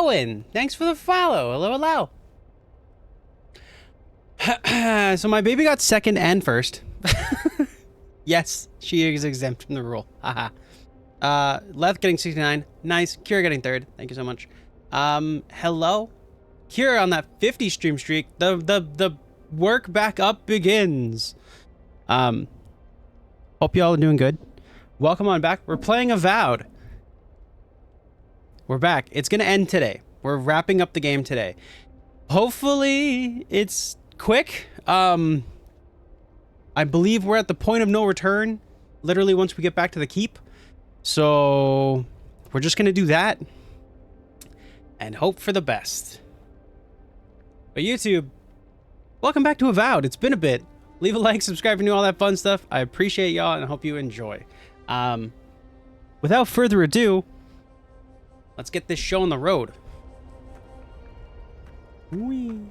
going? Thanks for the follow. Hello, hello. So my baby got second and first. Yes, she is exempt from the rule. Haha. Leth getting 69. Nice. Kira getting third. Thank you so much. Hello. Kira on that 50 stream streak. The work back up begins. Hope y'all are doing good. Welcome on back. We're playing Avowed. We're back. It's gonna end today. We're wrapping up the game today. Hopefully it's quick. I believe we're at the point of no return, literally once we get back to the keep. So we're just gonna do that and hope for the best. But YouTube, welcome back to Avowed. It's been a bit. Leave a like, subscribe, and do all that fun stuff. I appreciate y'all and I hope you enjoy. Without further ado, let's get this show on the road. Whee.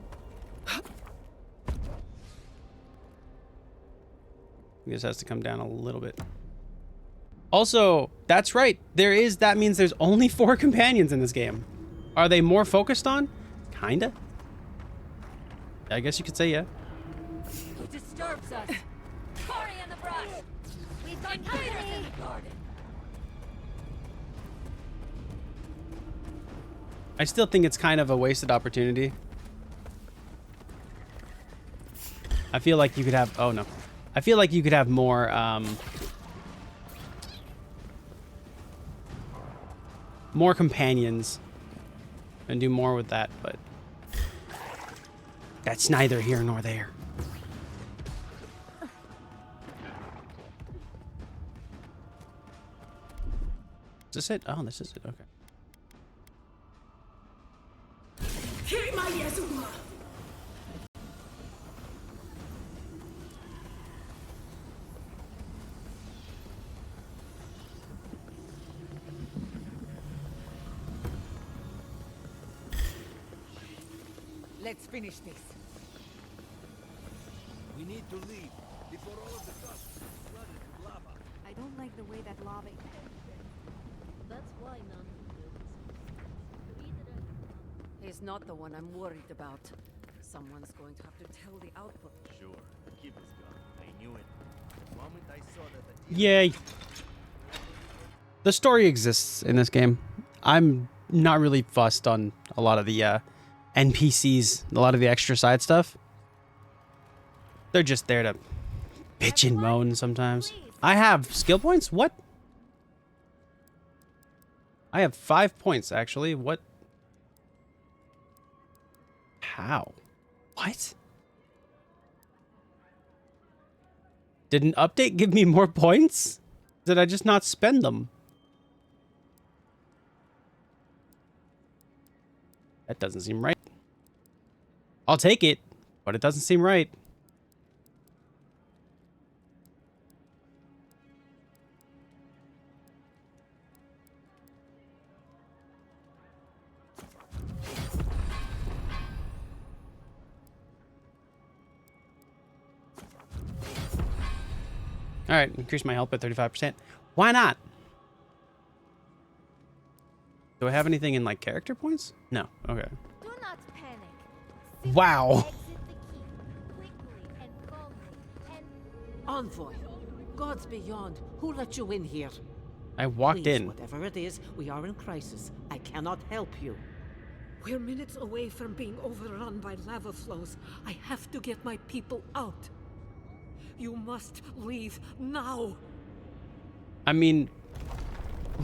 This has to come down a little bit. Also, that's right. That means there's only 4 companions in this game. Are they more focused on? Kinda. I guess you could say yeah. Who disturbs us? Corey in the brush. We've got company in the garden. I still think it's kind of a wasted opportunity. I feel like you could have... Oh, no. I feel like you could have more, more companions and do more with that, but that's neither here nor there. Is this it? Oh, this is it. Okay. Let's finish this. We need to leave before all of the dust is flooded with lava. I don't like the way that lava... That's why none He's not the one I'm worried about. Someone's going to have to tell the output. Sure, keep his gun. I knew it. The moment I saw that the Yay. The story exists in this game. I'm not really fussed on a lot of the NPCs, a lot of the extra side stuff. They're just there to bitch and moan sometimes. I have skill points? What? I have 5 points, actually. What? How? What? Did an update give me more points? Did I just not spend them? That doesn't seem right. I'll take it, but it doesn't seem right. All right, increase my health by 35%. Why not? Do I have anything in like character points? No. Okay. Do not panic. Simply Wow. exit the keep quickly and calmly and Envoy. Gods beyond. Who let you in here? I walked Please, in. whatever it is, we are in crisis. I cannot help you. We're minutes away from being overrun by lava flows. I have to get my people out. You must leave now. I mean,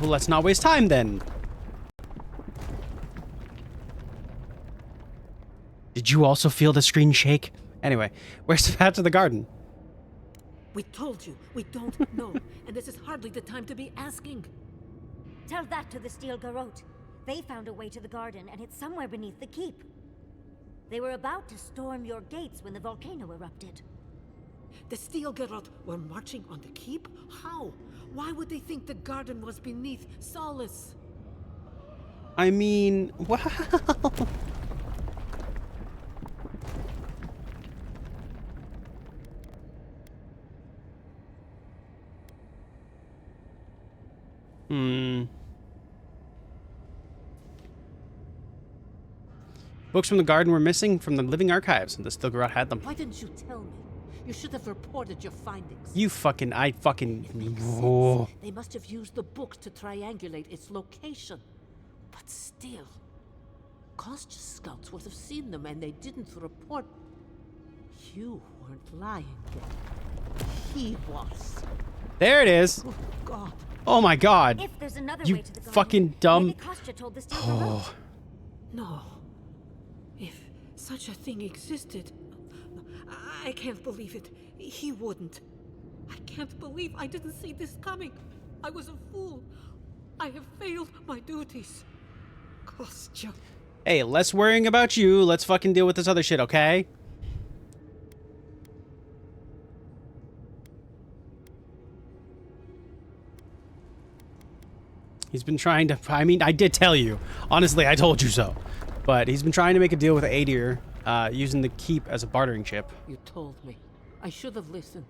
well, let's not waste time then. Did you also feel the screen shake? Anyway, where's the path to the garden? We told you, we don't know, and this is hardly the time to be asking. Tell that to the Steel Garrote. They found a way to the garden, and it's somewhere beneath the keep. They were about to storm your gates when the volcano erupted. The Steel Garrote were marching on the keep? How? Why would they think the garden was beneath Solace? I mean, wow. Books from the garden were missing from the living archives, and the Steel Garrote had them. Why didn't you tell me? You should have reported your findings. You fucking, I fucking. It makes Oh. sense. They must have used the book to triangulate its location. But still, Kostya's scouts would have seen them and they didn't report. You weren't lying then. He was. There it is. Oh, God. Oh my god. If there's another You way to the garden, fucking dumb. maybe Kostya told the Steel Garrote. Oh. No. If such a thing existed, I can't believe it. He wouldn't. I can't believe I didn't see this coming. I was a fool. I have failed my duties. Kostya. Hey, less worrying about you. Let's fucking deal with this other shit, okay? He's been trying to... I mean, I did tell you. Honestly, I told you so. But he's been trying to make a deal with Adir, using the keep as a bartering chip. You told me. I should have listened.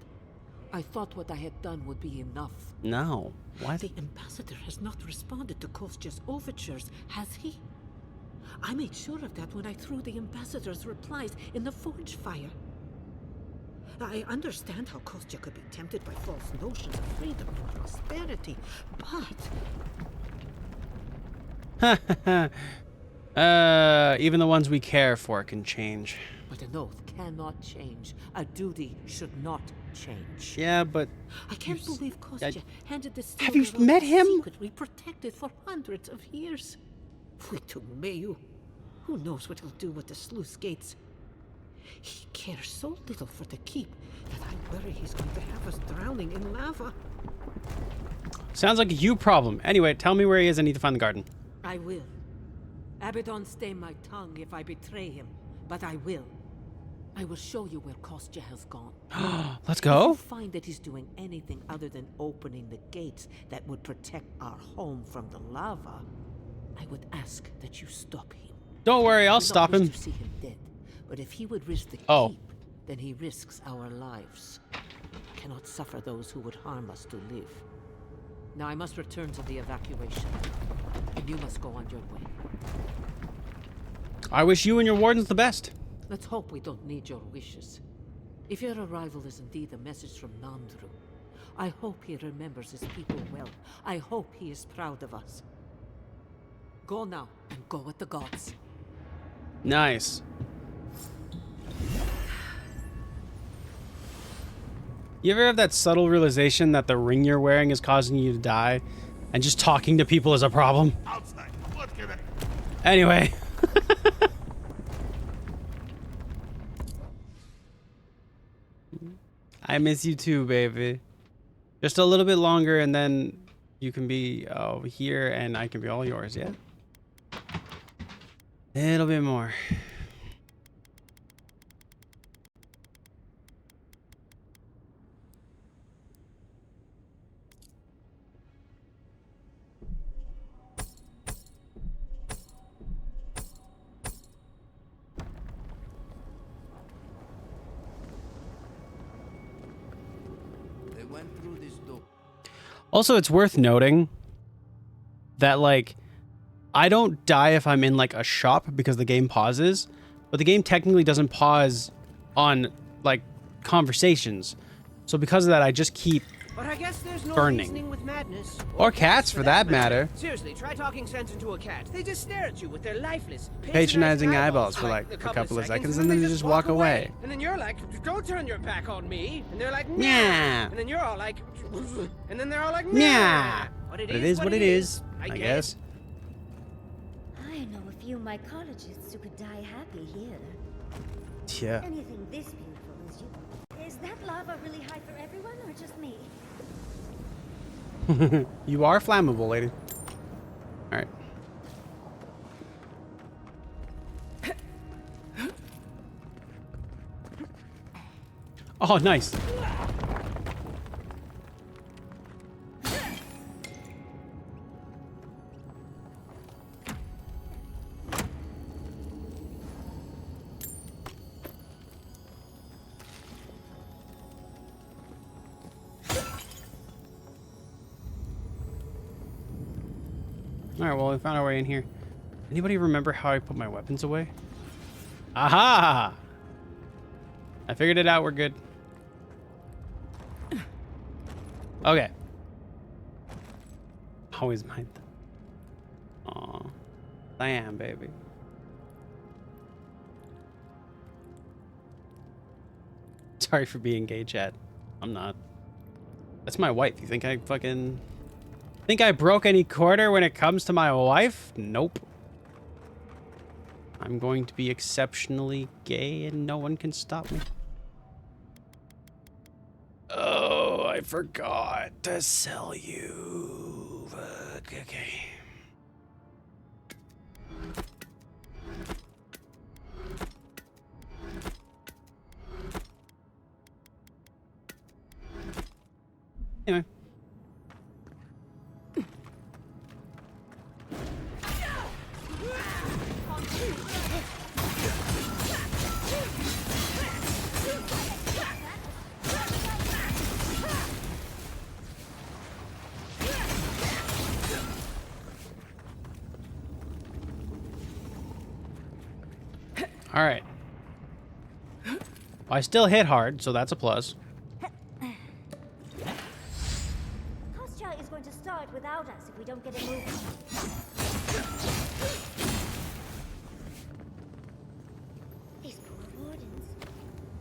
I thought what I had done would be enough. No. What? The ambassador has not responded to Kostya's overtures, has he? I made sure of that when I threw the ambassador's replies in the forge fire. I understand how Kostya could be tempted by false notions of freedom and prosperity, but... Even the ones we care for can change. But an oath cannot change. A duty should not change. Yeah, but... I can't believe Kostya handed the Steel Have you Garrote met a him? secret we protected for hundreds of years. We took Mayu. Who knows what he'll do with the sluice gates? He cares so little for the keep that I worry he's going to have us drowning in lava. Sounds like a you problem. Anyway, tell me where he is. I need to find the garden. I will. Abaddon stay my tongue if I betray him, but I will. I will show you where Kostya has gone. Let's If you go. find that he's doing anything other than opening the gates that would protect our home from the lava, I would ask that you stop him. Don't worry, I'll I do not stop wish him. to see him dead, but if he would risk the Oh. keep, then he risks our lives. Cannot suffer those who would harm us to live. Now I must return to the evacuation, and you must go on your way. I wish you and your wardens the best. Let's hope we don't need your wishes. If your arrival is indeed a message from Nandru, I hope he remembers his people well. I hope he is proud of us. Go now, and go with the gods. Nice. You ever have that subtle realization that the ring you're wearing is causing you to die, and just talking to people is a problem? Outside. What can I... Anyway. I miss you too, baby. Just a little bit longer, and then you can be here, and I can be all yours, yeah? A little bit more. They went through this door. Also, it's worth noting that, like, I don't die if I'm in, like, a shop because the game pauses, but the game technically doesn't pause on, like, conversations. So because of that, I just keep... But I guess there's no Burning. reasoning with madness. Or cats, for that matter. Seriously, try talking sense into a cat. They just stare at you with their lifeless, Patronizing eyeballs for, like, a couple of seconds, and then they just walk away. And then you're like, don't turn your back on me. And they're like, Nah. nah. And then you're all like, and then they're all like, Nah. nah. But But it is what it is, I get guess. I know a few mycologists who could die happy here. Yeah. Anything this beautiful as you. Is that lava really high for everyone or just me? You are flammable, lady. Alright. Oh, nice. Alright, well, we found our way in here. Anybody remember how I put my weapons away? Aha! I figured it out. We're good. Okay. Always mind. Aw. Damn, baby. Sorry for being gay, chat. I'm not. That's my wife. You think I fucking... Think I broke any quarter when it comes to my wife? Nope. I'm going to be exceptionally gay and no one can stop me. Oh, I forgot to sell you. Okay. Anyway. All right. I still hit hard, so that's a plus. Kostya is going to start without us if we don't get a move. These poor wardens.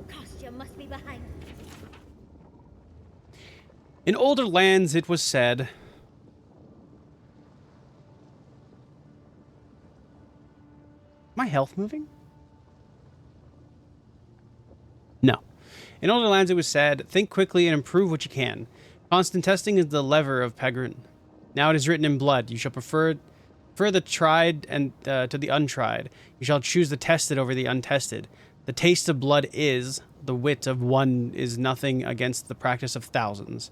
Kostya must be behind. In older lands, it was said... My health moving? No. In older lands, it was said, think quickly and improve what you can. Constant testing is the lever of Pegrun. Now it is written in blood. You shall prefer the tried and to the untried. You shall choose the tested over the untested. The taste of blood is, the wit of one is nothing against the practice of thousands.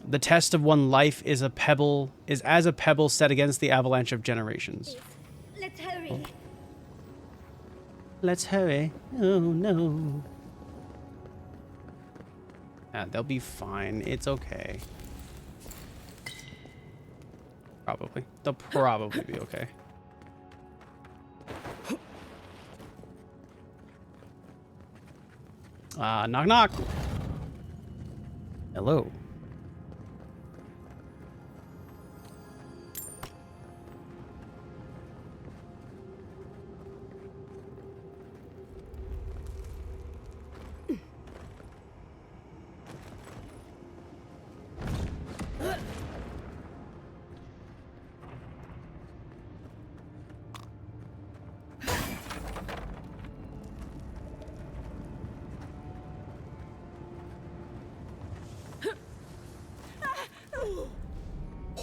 The test of one life is as a pebble set against the avalanche of generations. Let's hurry. Let's hurry. Oh, no. They'll be fine. It's okay. Probably. They'll probably be okay. Knock, knock. Hello.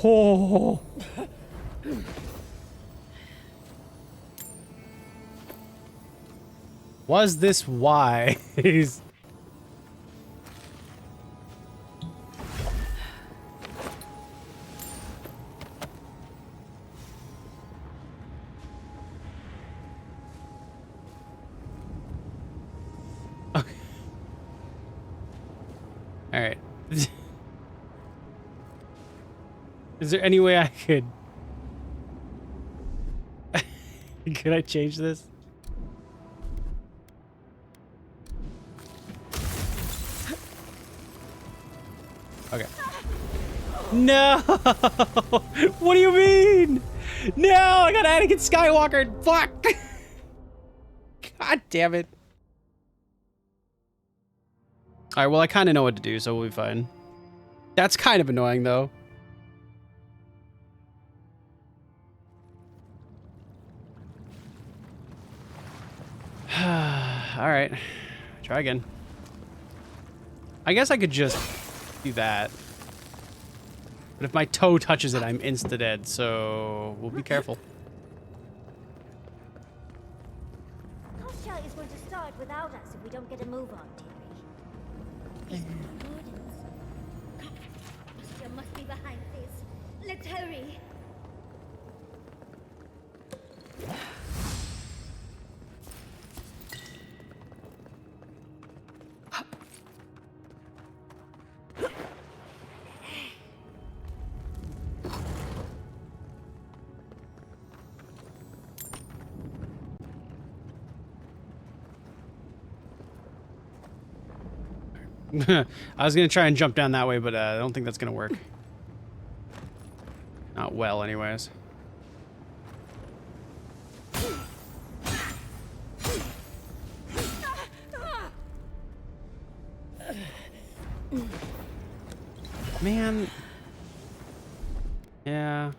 Oh. Was this wise? Okay. All right. Is there any way I could... Could I change this? Okay. No! What do you mean? No! I got Anakin Skywalker! Fuck! God damn it. Alright, well I kind of know what to do, so we'll be fine. That's kind of annoying, though. Alright. Try again. I guess I could just do that. But if my toe touches it, I'm insta-dead, so we'll be careful. Kostya is going to start without us if we don't get a move on, dearie. These poor wardens. Kostya must be behind this. Let's hurry. I was gonna try and jump down that way, but I don't think that's gonna work. Not well, anyways. Man. Yeah.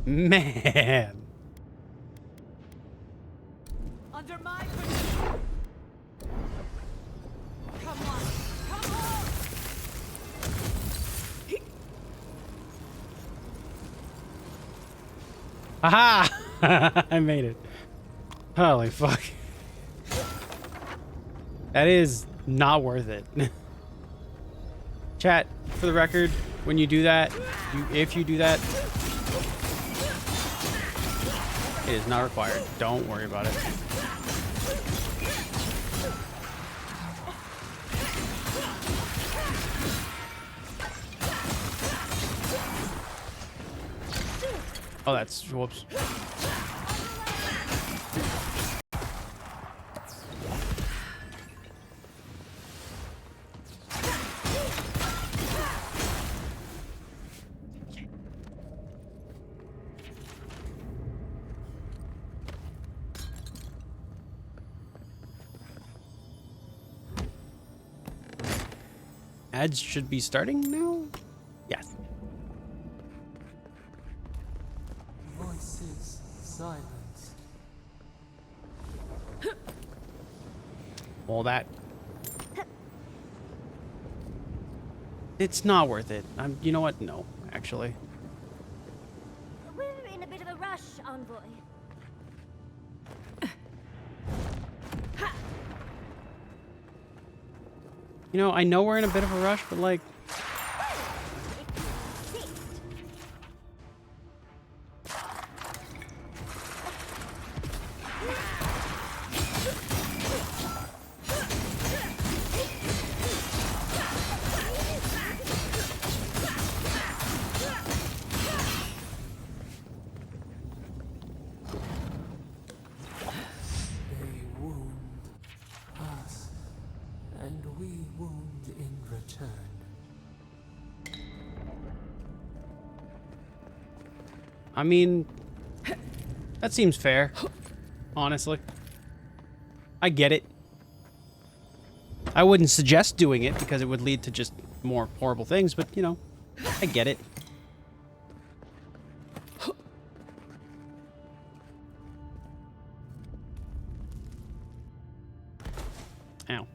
Man. Under my protection. Come on. Come on. Aha! I made it. Holy fuck. That is not worth it. Chat, for the record, when you do that, if you do that, it is not required. Don't worry about it. Oh, that's... whoops. Ads should be starting now? Yes. Voices, silence. Well, that... It's not worth it. You know what? No, actually. We're in a bit of a rush, Envoy. You know, I know we're in a bit of a rush, but like... They wound us, and we wound in return. I mean... That seems fair. Honestly. I get it. I wouldn't suggest doing it because it would lead to just more horrible things, but, you know, I get it. Ow.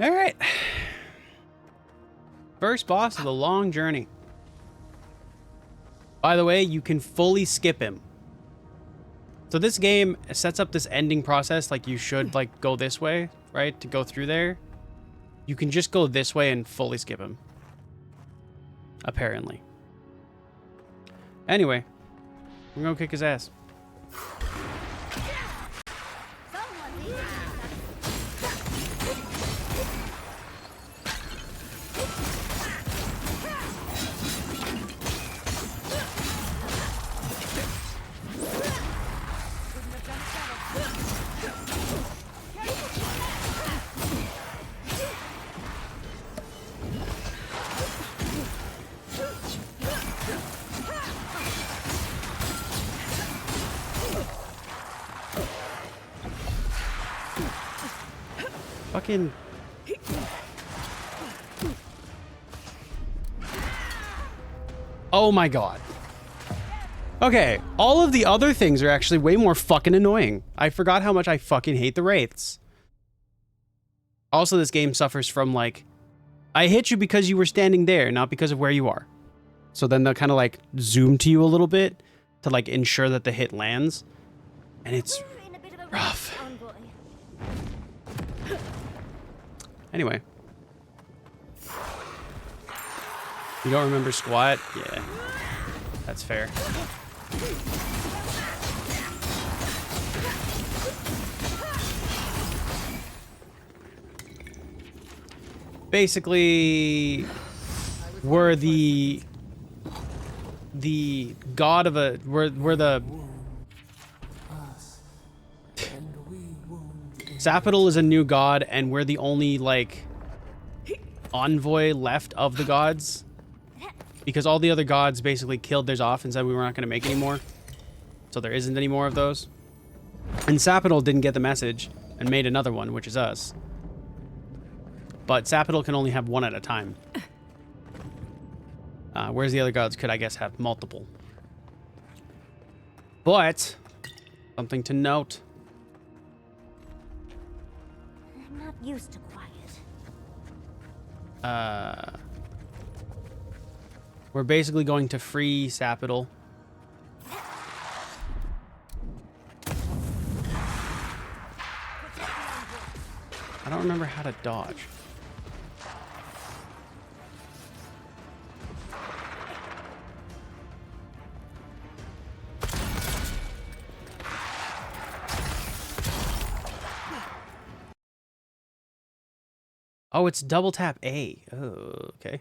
All right. First boss of the long journey. By the way, you can fully skip him. So this game sets up this ending process like you should like go this way, right? To go through there. You can just go this way and fully skip him. Apparently. Anyway, we're gonna kick his ass. Fucking... Oh my god. Okay, all of the other things are actually way more fucking annoying. I forgot how much I fucking hate the wraiths. Also, this game suffers from, like, I hit you because you were standing there, not because of where you are. So then they'll kind of, like, zoom to you a little bit to, like, ensure that the hit lands. And it's We're in a bit of a rough. rush, Envoy. Anyway. You don't remember squat? Yeah. That's fair. Basically, we're the god of a we're the And we wound Sapital is a new god, and we're the only like envoy left of the gods, because all the other gods basically killed theirs off and said we were not going to make any more, so there isn't any more of those. And Sapital didn't get the message and made another one, which is us. But Sapital can only have one at a time. Whereas the other gods could, I guess, have multiple. But, something to note. I'm not used to quiet. We're basically going to free Sapital. I don't remember how to dodge. Oh, it's double tap A. Oh, okay.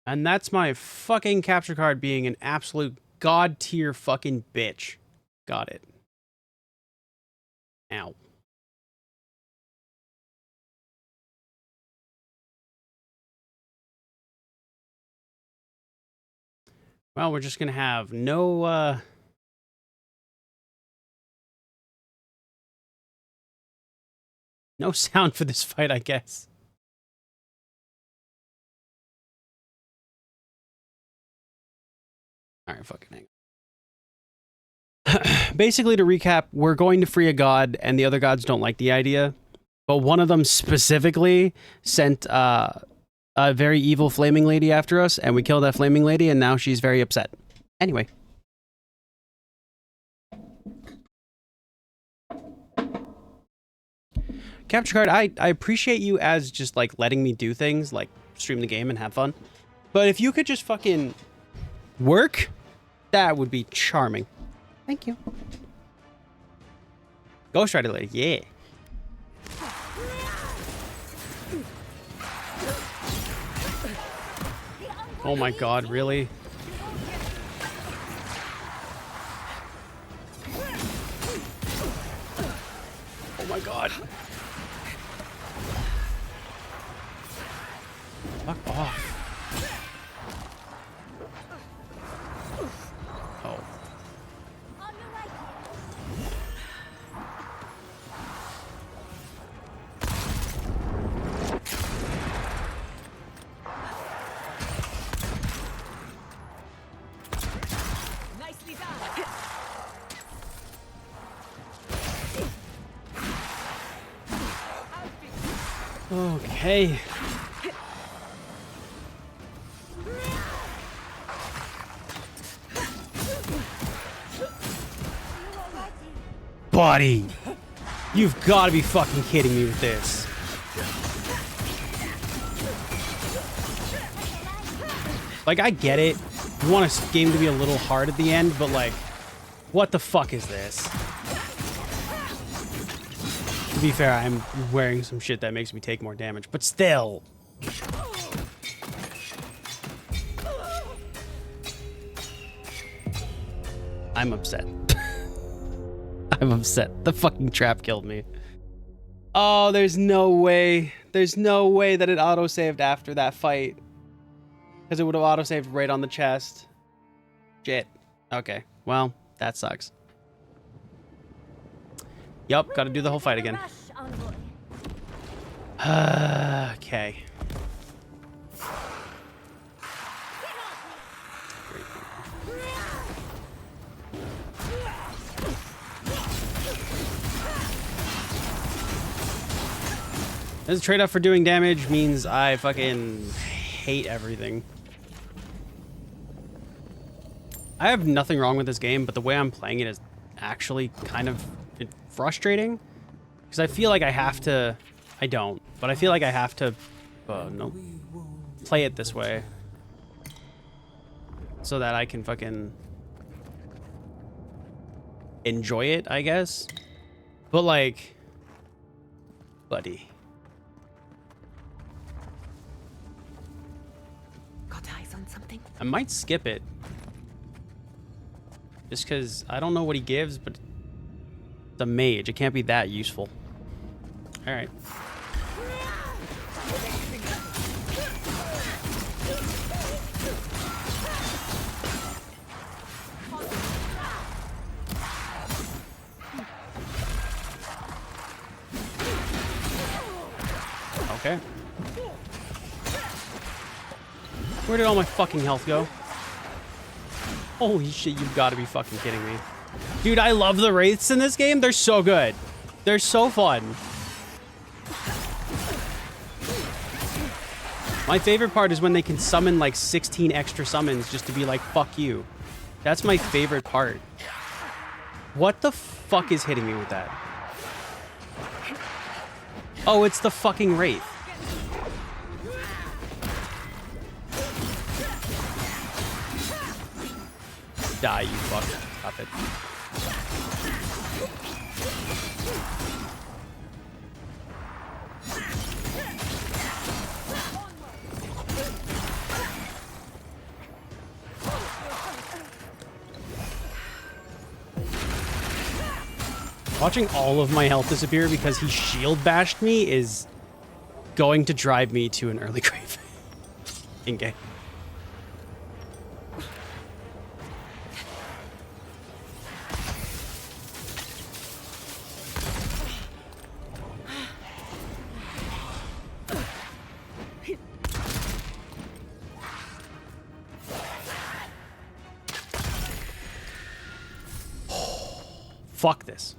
And that's my fucking capture card being an absolute god tier fucking bitch. Got it. Ow. Well, we're just gonna have no, no sound for this fight, I guess. Alright, fucking hang. Basically, to recap, we're going to free a god, and the other gods don't like the idea. But one of them specifically sent a very evil flaming lady after us, and we killed that flaming lady, and now she's very upset. Anyway. Capture card, I appreciate you as just, like, letting me do things, like, stream the game and have fun. But if you could just fucking work, that would be charming. Thank you. Ghost Rider lady, yeah. Oh my god, really? Oh my god. Fuck off. Oh. Nicely done. Okay. Buddy, you've got to be fucking kidding me with this. Like, I get it. You want a game to be a little hard at the end, but like, what the fuck is this? To be fair, I'm wearing some shit that makes me take more damage, but still. I'm upset. I'm upset. The fucking trap killed me. Oh, there's no way. There's no way that it auto-saved after that fight. Because it would have auto-saved right on the chest. Shit. Okay. Well, that sucks. Yup, gotta do the whole fight again. Okay. This trade-off for doing damage means I fucking hate everything. I have nothing wrong with this game, but the way I'm playing it is actually kind of frustrating. Because I feel like I have to... I don't, but I feel like I have to... no. we wound play it this way so that I can fucking enjoy it, I guess. But like, buddy. Got eyes on something? I might skip it. Just because I don't know what he gives, but it's a mage. It can't be that useful. Alright. Okay. Where did all my fucking health go? Holy shit, you've got to be fucking kidding me. Dude, I love the wraiths in this game. They're so good. They're so fun. My favorite part is when they can summon like 16 extra summons just to be like, fuck you. That's my favorite part. What the fuck is hitting me with that? Oh, it's the fucking wraith. Die, you fuck. Stop it. Watching all of my health disappear because he shield bashed me is going to drive me to an early grave. In-game. Fuck this.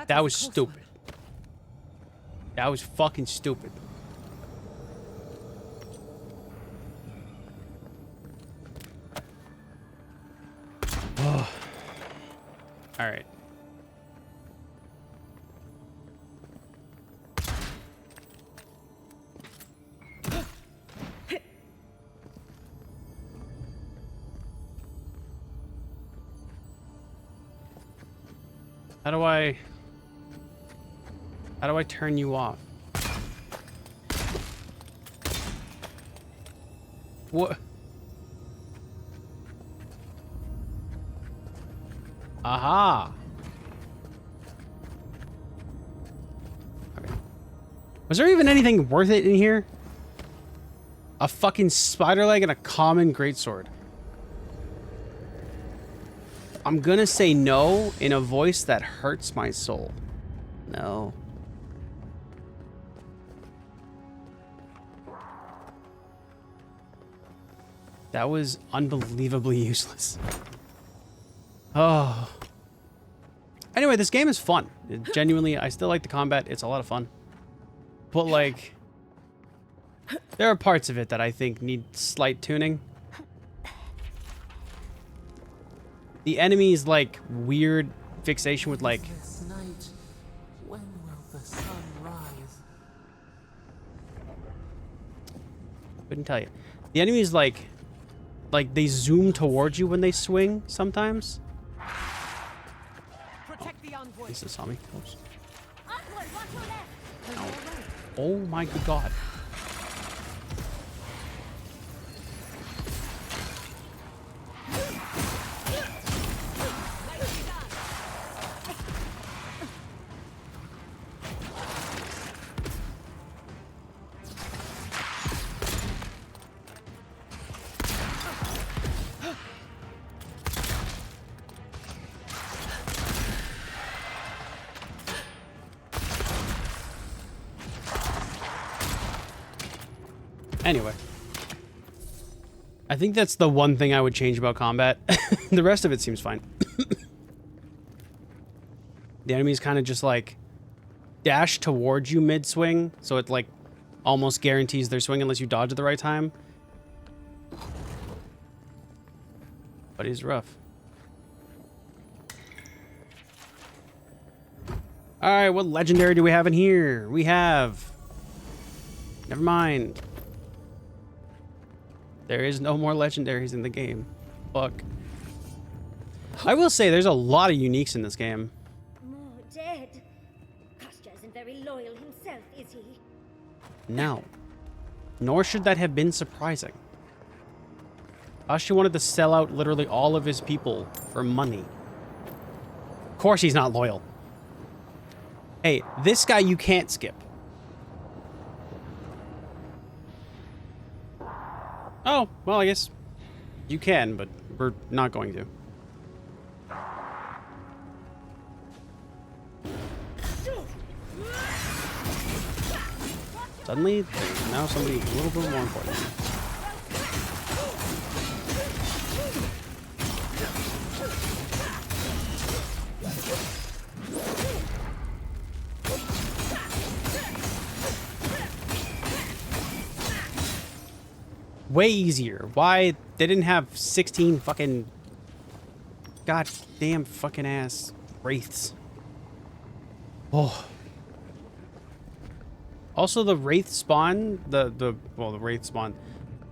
That was stupid. That was fucking stupid. Oh. All right. How do I turn you off? What? Aha. Okay. Was there even anything worth it in here? A fucking spider leg and a common greatsword. I'm gonna say no in a voice that hurts my soul. No. That was unbelievably useless. Oh. Anyway, this game is fun. Genuinely, I still like the combat. It's a lot of fun. But like, there are parts of it that I think need slight tuning. The enemy's like weird fixation with like This night, when will the sun rise? couldn't tell you. The enemy's like they zoom towards you when they swing sometimes. Protect the envoy. Lisa saw me. Oops. Onward, watch your left. Ow. Oh my good god. Anyway, I think that's the one thing I would change about combat. The rest of it seems fine. The enemies kind of just like dash towards you mid-swing, so it like almost guarantees their swing unless you dodge at the right time. But it's rough. All right, what legendary do we have in here? We have... Never mind. There is no more legendaries in the game. Fuck. I will say there's a lot of uniques in this game. More dead. Kostya isn't very loyal himself, is he? No. Nor should that have been surprising. Kostya wanted to sell out literally all of his people for money. Of course he's not loyal. Hey, this guy you can't skip. Oh, well, I guess you can, but we're not going to. Suddenly, there's now somebody a little bit more important. Way easier. Why they didn't have 16 fucking goddamn fucking ass wraiths. Oh. Also the wraith spawn, the wraith spawn.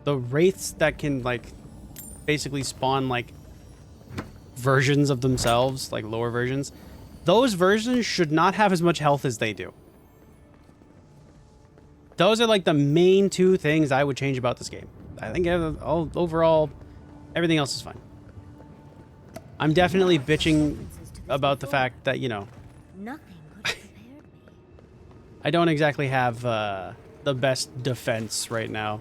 The wraiths that can like basically spawn like versions of themselves, like lower versions. Those versions should not have as much health as they do. Those are like the main two things I would change about this game. I think overall, everything else is fine. I'm definitely bitching about the fact that, you know, Nothing could have prepared me. I don't exactly have the best defense right now.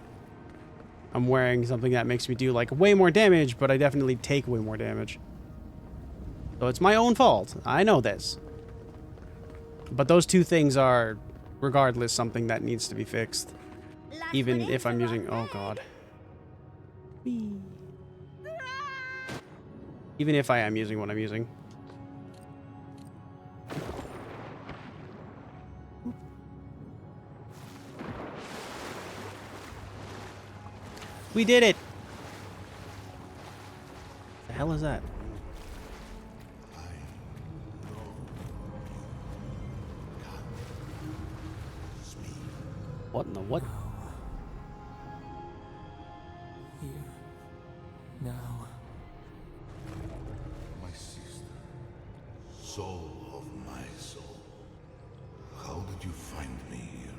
I'm wearing something that makes me do like way more damage, but I definitely take way more damage. So it's my own fault. I know this. But those two things are, regardless, something that needs to be fixed. Even if I'm using... Oh, God. Even if I am using what I'm using. We did it! The hell is that? What in the what? Here. Now. My sister, soul of my soul. How did you find me here?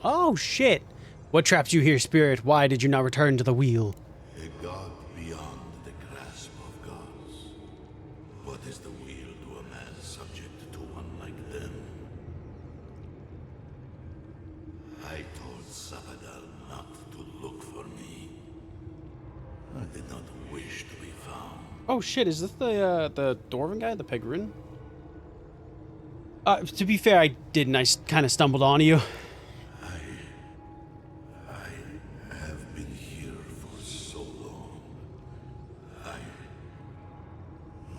Oh, shit! What trapped you here, spirit? Why did you not return to the wheel? A god beyond the grasp of gods. What is the wheel to a man subject to one like them? I told Sabadal not to look for me. I did not wish to be found. Oh shit, is this the Dwarven guy, the Pegrun? To be fair, I didn't. I kind of stumbled on you. I have been here for so long.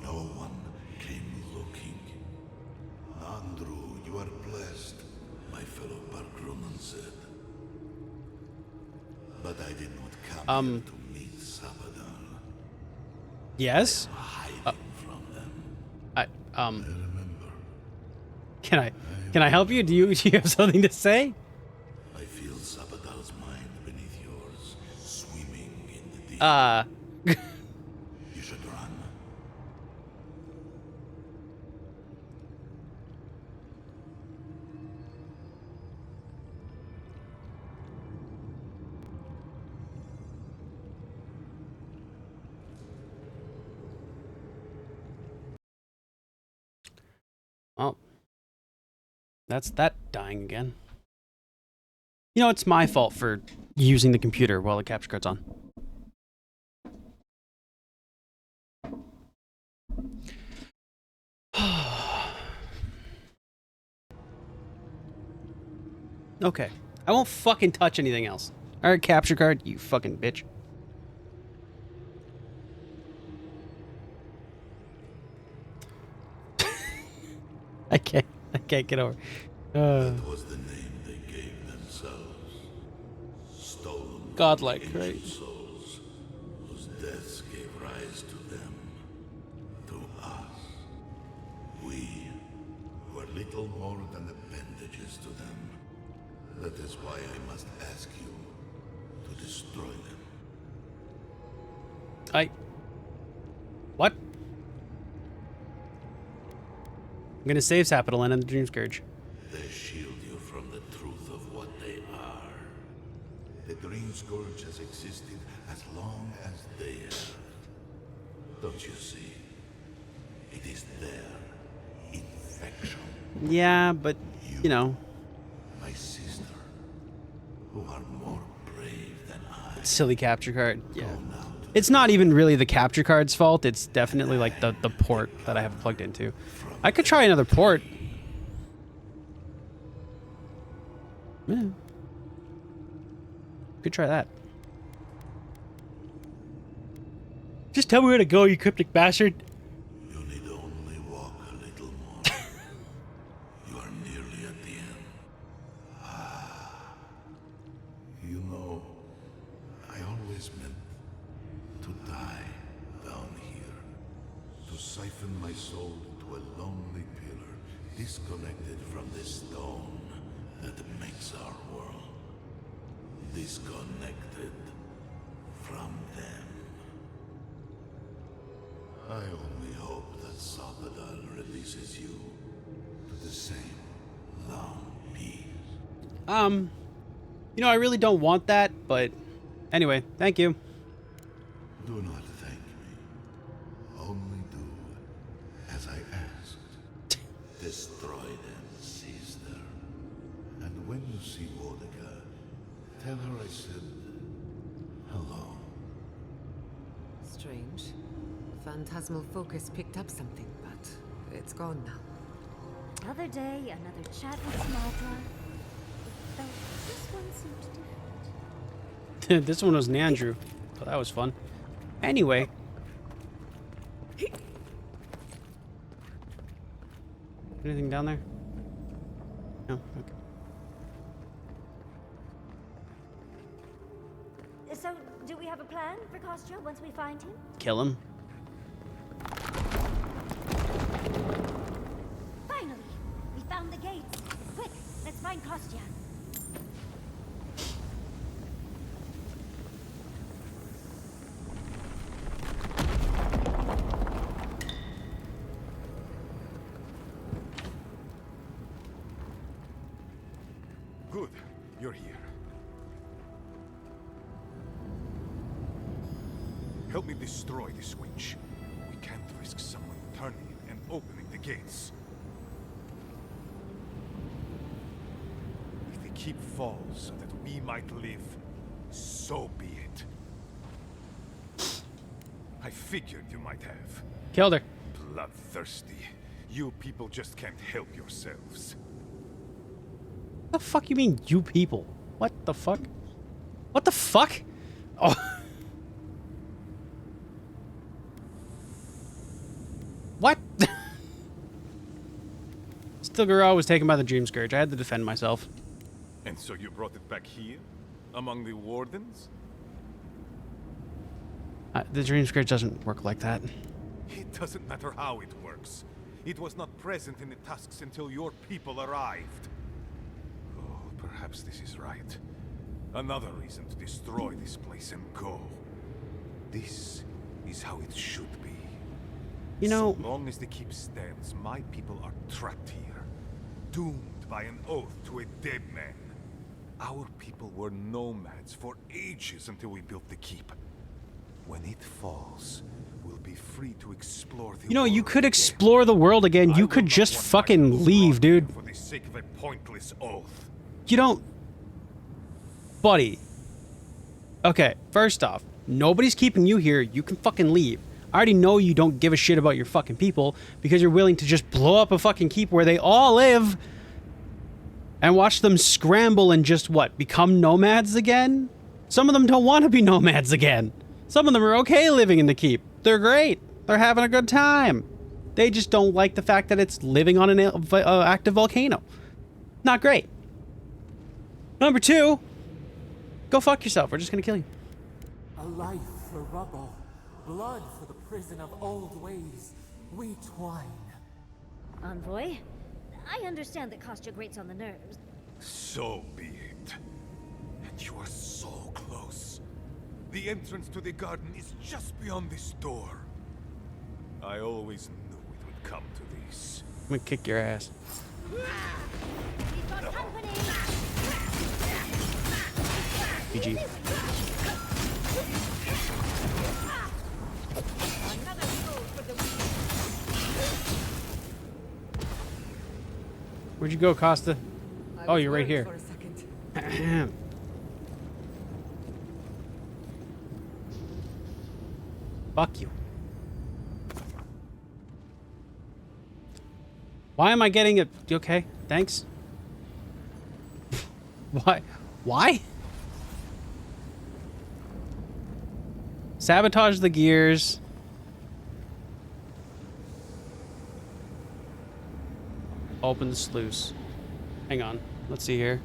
No one came looking. Andrew, you are blessed, my fellow Bargrunan said. But I did not come here to meet Sabadal. Yes? Hiding from them. I Remember, Can I help you? Do you have something to say? I feel Sabadal's mind beneath yours, swimming in the deep. You should run. Oh. That's that dying again. You know, it's my fault for using the computer while the capture card's on. Okay. I won't fucking touch anything else. Alright, capture card, you fucking bitch. I can't get over. That was the name they gave themselves. Stolen Godlike, from the right? ancient souls whose deaths gave rise to them. To us. We were little more than appendages to them. That is why I must ask you to destroy them. What? I'm gonna save Sapidal and end the Dream Scourge. They shield you from the truth of what they are. The Dream Scourge has existed as long as they have. Don't you see? It is their infection. Yeah, but, you know. My sister, who are more brave than I. Silly capture card. Yeah. It's not even really the capture card's fault. It's definitely like the port that I have plugged into. I could try another port. Yeah. Could try that. Just tell me where to go, you cryptic bastard. You need only walk a little more. You are nearly at the end. You know, I always meant to die down here. To siphon my soul into a lonely pillar, disconnected from the stone that makes our world. Disconnected from them. I only hope that Sapidal releases you to the same long peace. You know, I really don't want that, but anyway, thank you. Do not thank me. Only do as I asked. Destroy them, sister. And when you see Wodika, tell her I said hello. Strange. Phantasmal focus picked up something, but it's gone now. Another day, another chat with Smadra. Though this one seemed different. This one was Nandrew. So that was fun. Anyway. Anything down there? No, okay. So, do we have a plan for Kostya once we find him? Kill him. Finally! We found the gates! Quick, let's find Kostya. Good, you're here. Help me destroy this witch. We can't risk someone turning it and opening the gates. If the keep falls so that we might live, so be it. I figured you might have. Killed her. Bloodthirsty. You people just can't help yourselves. What the fuck you mean, you people? What the fuck? What the fuck? Oh. What? Stilgarrah was taken by the Dream Scourge. I had to defend myself. And so you brought it back here? Among the wardens? The Dream Scourge doesn't work like that. It doesn't matter how it works. It was not present in the tusks until your people arrived. Oh, perhaps this is right. Another reason to destroy this place and go. This is how it should be. You know, so long as the keep stands, my people are trapped here, doomed by an oath to a dead man. Our people were nomads for ages until we built the keep. When it falls, we'll be free to explore the you know, world you could again. explore the world again. You I could will not just want my fucking people leave, dude. for the sake of a pointless oath. You don't... Buddy. Okay, first off, nobody's keeping you here. You can fucking leave. I already know you don't give a shit about your fucking people because you're willing to just blow up a fucking keep where they all live and watch them scramble and just, what, become nomads again? Some of them don't want to be nomads again. Some of them are okay living in the keep. They're great. They're having a good time. They just don't like the fact that it's living on an active volcano. Not great. Number two, go fuck yourself. We're just gonna kill you. A life for rubble, blood for the prison of old ways. We twine. Envoy, I understand that Kostya grates on the nerves. So be it. And you are so close. The entrance to the garden is just beyond this door. I always knew it would come to this. I'm gonna kick your ass. We've got company! GG. Another soul for the weak. Where'd you go, Costa? I Oh, was you're right worried here. For a second. Fuck you. Why am I getting a... Okay, thanks. Why? Why? Sabotage the gears. Open the sluice. Hang on. Let's see here.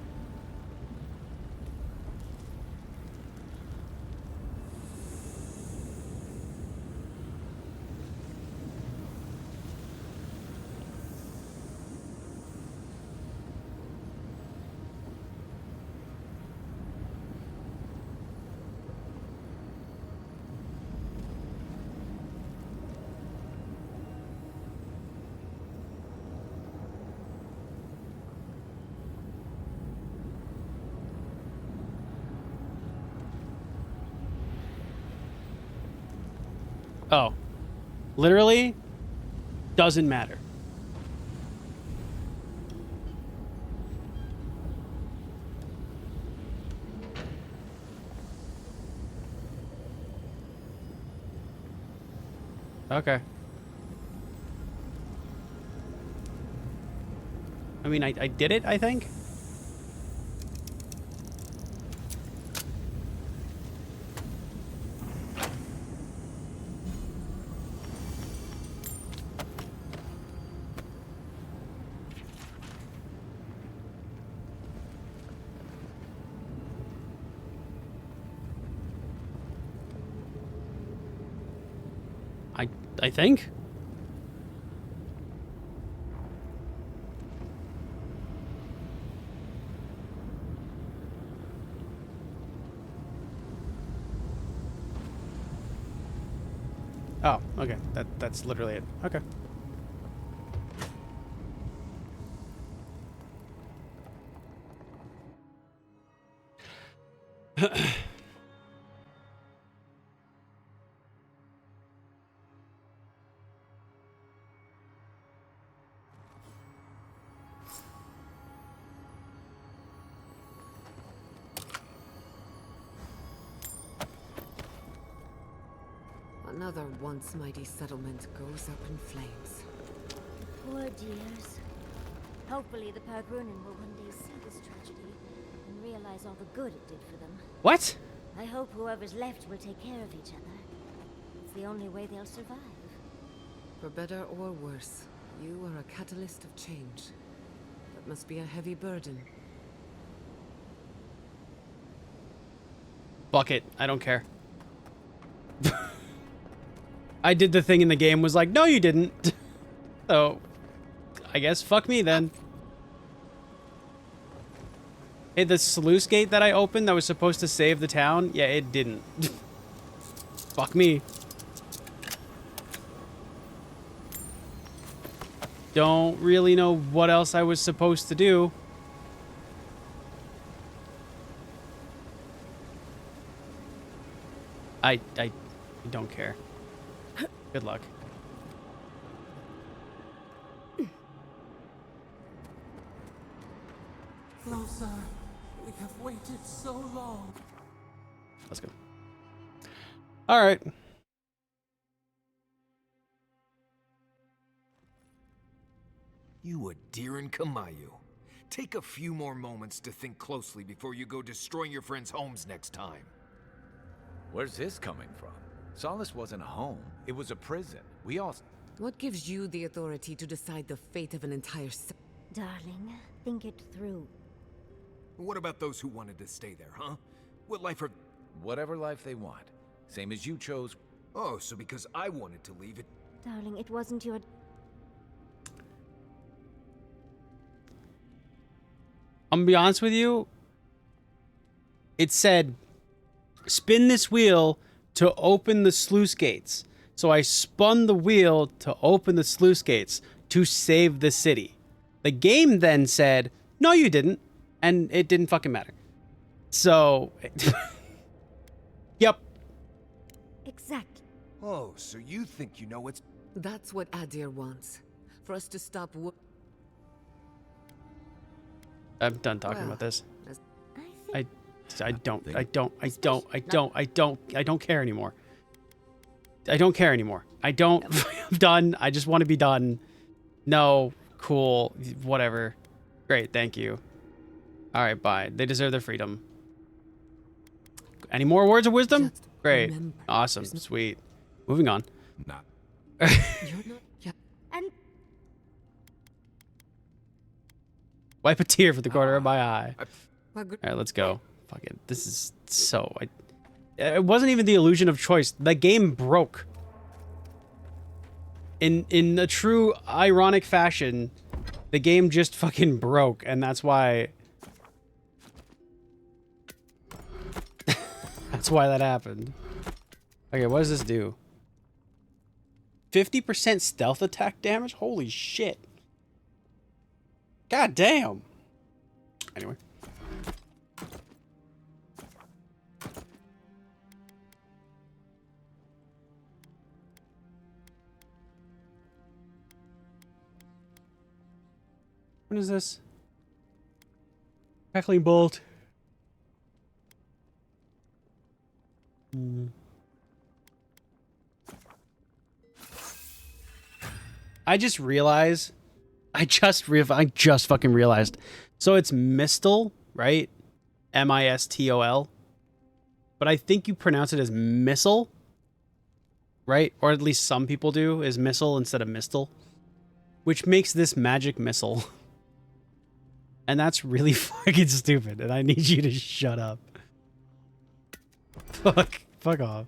Oh. Literally doesn't matter. Okay. I mean, I did it, I think. I think. Oh, okay. That's literally it. Okay. Another once mighty settlement goes up in flames. Poor dears. Hopefully the Pargrunin will one day see this tragedy and realize all the good it did for them. What? I hope whoever's left will take care of each other. It's the only way they'll survive. For better or worse, you are a catalyst of change. That must be a heavy burden. Fuck it. I don't care. I did the thing in the game, was like, no, you didn't. So, I guess fuck me then. Hey, the sluice gate that I opened that was supposed to save the town, yeah, it didn't. Fuck me. Don't really know what else I was supposed to do. I don't care. Good luck. Closer. We have waited so long. Let's go. All right. You Adiran Kamayu. Take a few more moments to think closely before you go destroying your friends' homes next time. Where's this coming from? Solace wasn't a home. It was a prison. We all... What gives you the authority to decide the fate of an entire... Darling, think it through. What about those who wanted to stay there, huh? What life are... Whatever life they want. Same as you chose. Oh, so because I wanted to leave it... Darling, it wasn't your... I'm gonna be honest with you. It said spin this wheel to open the sluice gates. So I spun the wheel to open the sluice gates to save the city. The game then said, no, you didn't. And it didn't fucking matter. So, yep. Exactly. Oh, so you think you know what's... That's what Adir wants. For us to stop I'm done talking about this. I don't care anymore. I don't care anymore. I'm done. I just want to be done. No, cool, whatever. Great, thank you. All right, bye. They deserve their freedom. Any more words of wisdom? Great. Awesome. Sweet. Moving on. Not. You're not... Yeah. And Wipe a tear from the corner of my eye. All right, let's go. Fuck it. This is so... it wasn't even the illusion of choice. The game broke. In a true ironic fashion, the game just fucking broke, and that's why... That's why that happened. Okay, what does this do? 50% stealth attack damage? Holy shit. God damn. Anyway. What is this? Crackling bolt. I just realized. I just fucking realized. So it's Mistle, right? M-I-S-T-O-L. But I think you pronounce it as missile, right? Or at least some people do, is missile instead of mistle. Which makes this magic missile. And that's really fucking stupid, and I need you to shut up. Fuck off.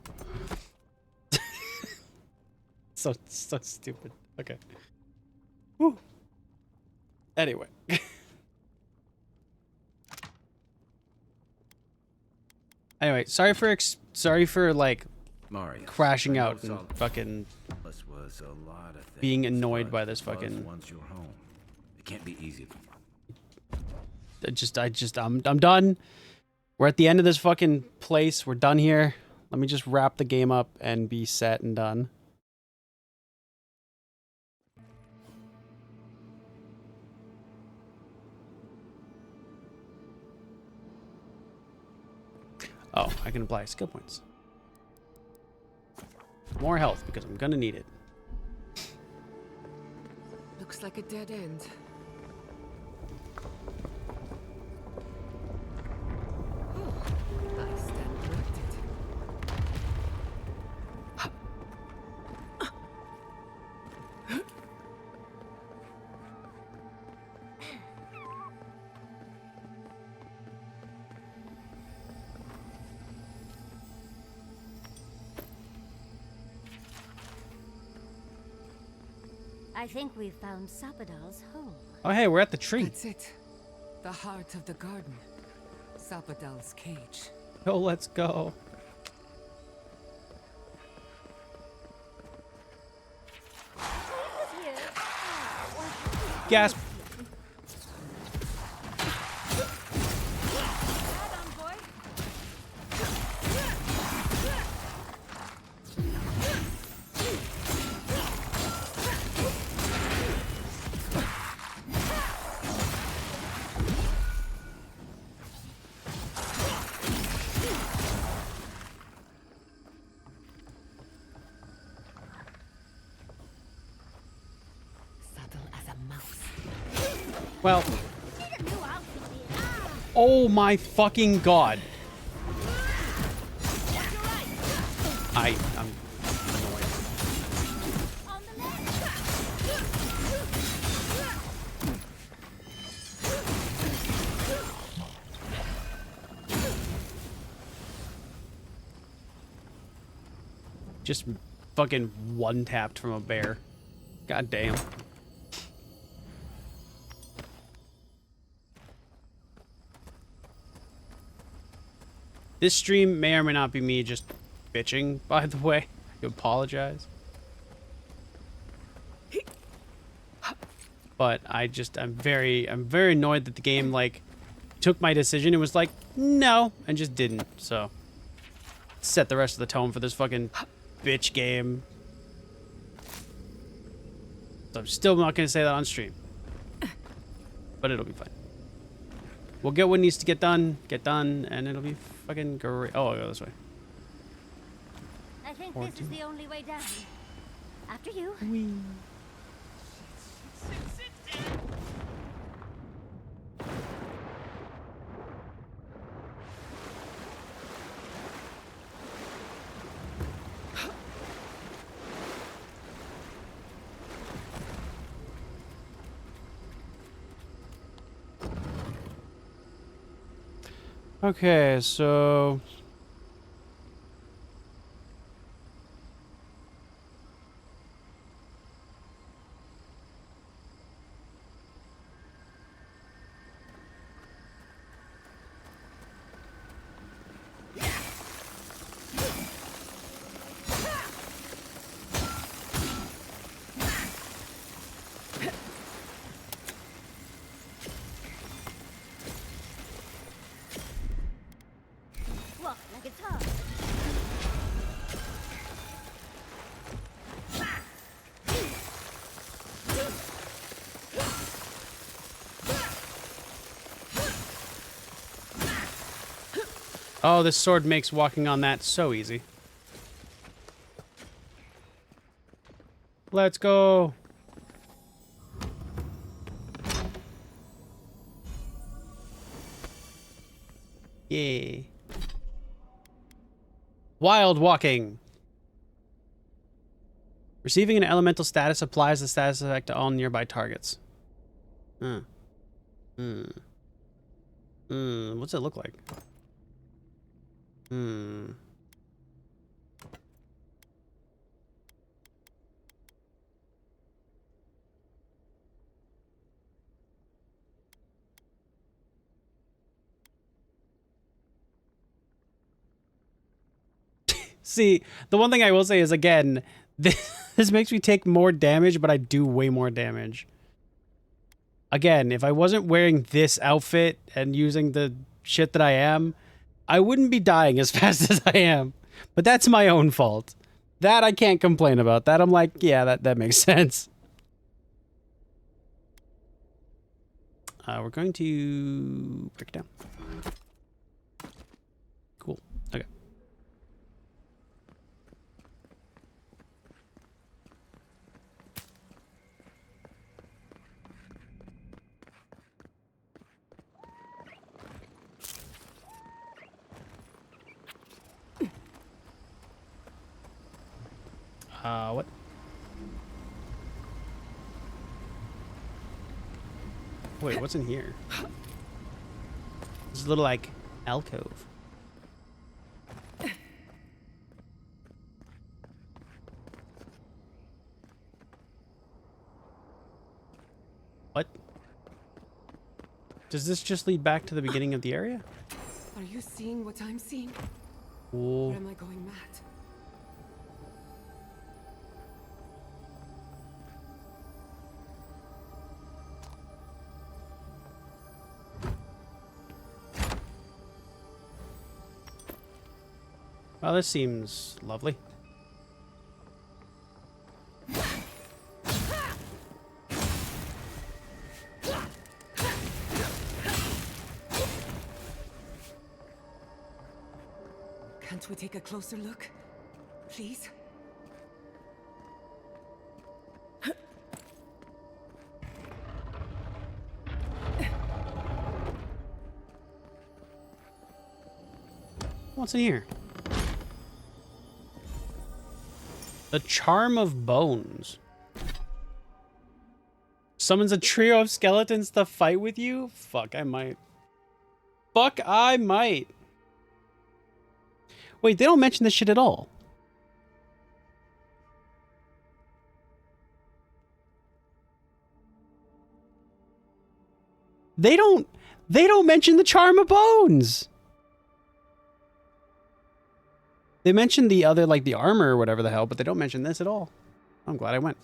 so stupid. Okay. Whew. Anyway. Anyway, sorry for like Mario, crashing out and fucking was a lot of being things, annoyed but by this fucking. once you're home, it can't be easy. I'm done. We're at the end of this fucking place. We're done here. Let me just wrap the game up and be set and done. Oh, I can apply skill points. More health because I'm gonna need it. Looks like a dead end. I stand corrected. I think we've found Sapadal's home. Oh, hey, we're at the tree. That's it. The heart of the garden. Sapadal's cage. Oh, let's go. Gasp. Well, oh my fucking god. I'm annoyed. Just fucking one-tapped from a bear. God damn. This stream may or may not be me just bitching, by the way. I apologize. But I'm very annoyed that the game, like, took my decision and was like, no, and just didn't. So, set the rest of the tone for this fucking bitch game. So I'm still not going to say that on stream. But it'll be fine. We'll get what needs to get done, and it'll be fucking great. Oh, I'll go this way. I think this is the only way down. After you. Okay, so... Walk like it's hard. Oh, this sword makes walking on that so easy. Let's go. Yay. Wild walking. Receiving an elemental status applies the status effect to all nearby targets. What's it look like? See, the one thing I will say is, again, this makes me take more damage, but I do way more damage. Again, if I wasn't wearing this outfit and using the shit that I am, I wouldn't be dying as fast as I am. But that's my own fault. That I can't complain about. That I'm like, yeah, that makes sense. We're going to break it down. Cool. Okay. What? Wait, what's in here? This little, like, alcove. What? Does this just lead back to the beginning of the area? Are you seeing what I'm seeing? Whoa. Or am I going mad? Well, this seems lovely. Can't we take a closer look? Please? What's in here? The Charm of Bones. Summons a trio of skeletons to fight with you? Fuck, I might. Fuck, I might. Wait, they don't mention this shit at all. They don't mention the Charm of Bones. They mentioned the other, like the armor or whatever the hell, but they don't mention this at all. I'm glad I went.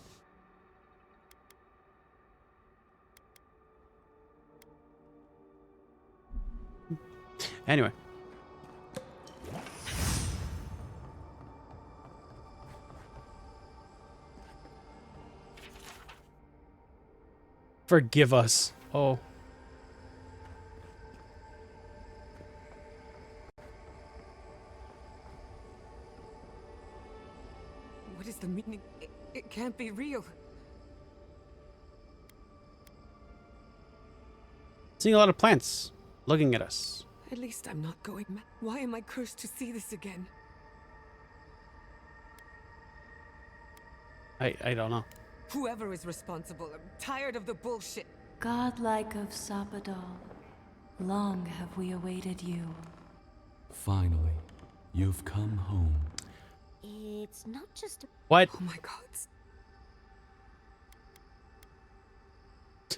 Anyway. Forgive us. Oh. What is the meaning? It can't be real. Seeing a lot of plants looking at us. At least I'm not going mad. Why am I cursed to see this again? I don't know. Whoever is responsible, I'm tired of the bullshit. Godlike of Sapadal, long have we awaited you. Finally, you've come home. It's not just a... What? Oh my god.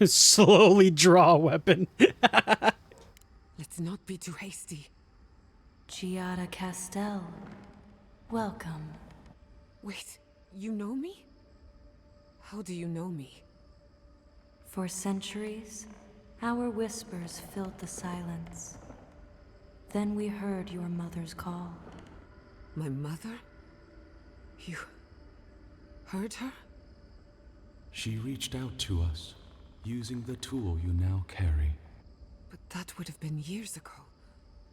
Slowly draw a weapon. Let's not be too hasty. Giada Castel, welcome. Wait, you know me? How do you know me? For centuries, our whispers filled the silence. Then we heard your mother's call. My mother? You heard her? She reached out to us, using the tool you now carry. But that would have been years ago.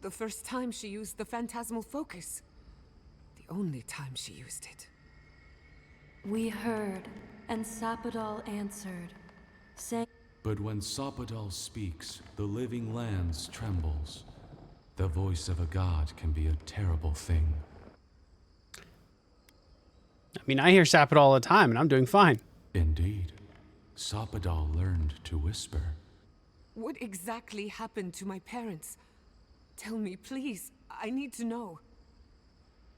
The first time she used the phantasmal focus. The only time she used it. We heard, and Sapadal answered, saying... But when Sapadal speaks, the living lands trembles. The voice of a god can be a terrible thing. I mean, I hear Sapadal all the time, and I'm doing fine. Indeed. Sapadal learned to whisper. What exactly happened to my parents? Tell me, please. I need to know.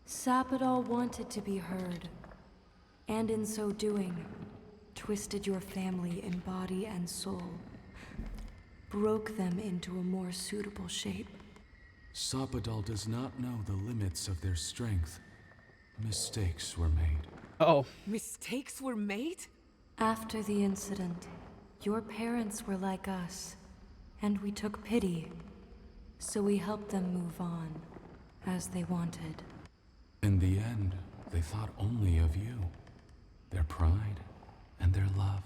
Sapadal wanted to be heard, and in so doing, twisted your family in body and soul, broke them into a more suitable shape. Sapadal does not know the limits of their strength. Mistakes were made. Oh. Mistakes were made? After the incident, your parents were like us, and we took pity, so we helped them move on, as they wanted. In the end, they thought only of you, their pride, and their love.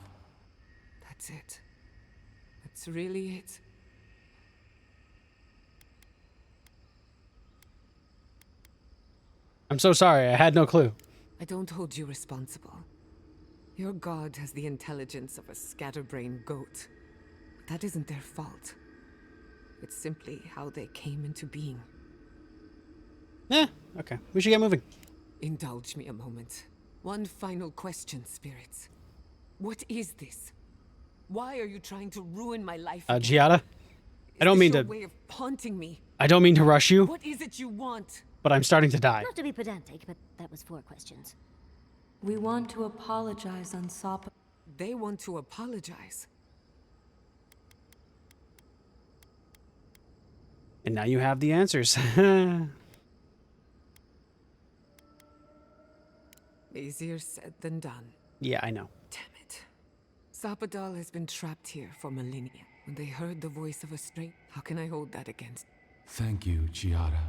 That's it. That's really it. I'm so sorry, I had no clue. I don't hold you responsible. Your god has the intelligence of a scatterbrained goat. That isn't their fault. It's simply how they came into being. Yeah, okay. We should get moving. Indulge me a moment. One final question, spirits. What is this? Why are you trying to ruin my life? Giada? I don't Is mean this to... your way of haunting me? I don't mean to rush you, What is it you want? but I'm starting to die. Not to be pedantic, but that was 4 questions. We want to apologize on Sap... They want to apologize. And now you have the answers. Easier said than done. Yeah, I know. Damn it. Sapadal has been trapped here for millennia. When they heard the voice of a stray, how can I hold that against? Thank you, Giada.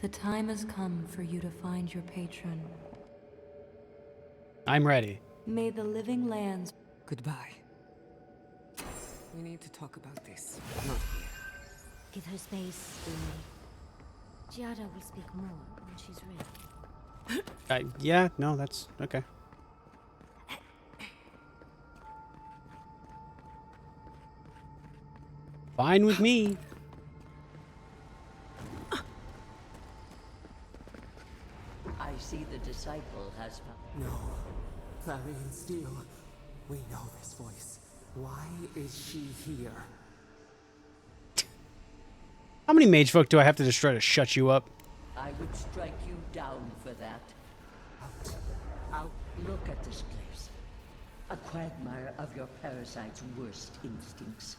The time has come for you to find your patron. I'm ready. May the living lands... Goodbye. We need to talk about this. Not here. Give her space, Umi. Giada will speak more when she's ready. Yeah, no, that's okay. Fine with me. I see the disciple has found... No. Clarion Steel. We know this voice. Why is she here? How many mage folk do I have to destroy to shut you up? I would strike you down for that. Out. Look at this place. A quagmire of your parasite's worst instincts.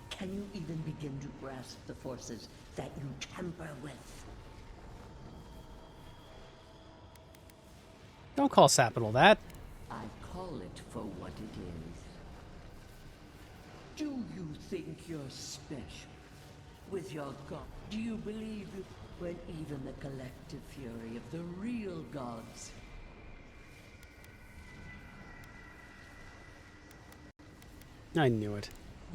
Can you even begin to grasp the forces that you tamper with? Don't call Sapidal that. I call it for what it is. Do you think you're special? With your god, do you believe when even the collective fury of the real gods? I knew it.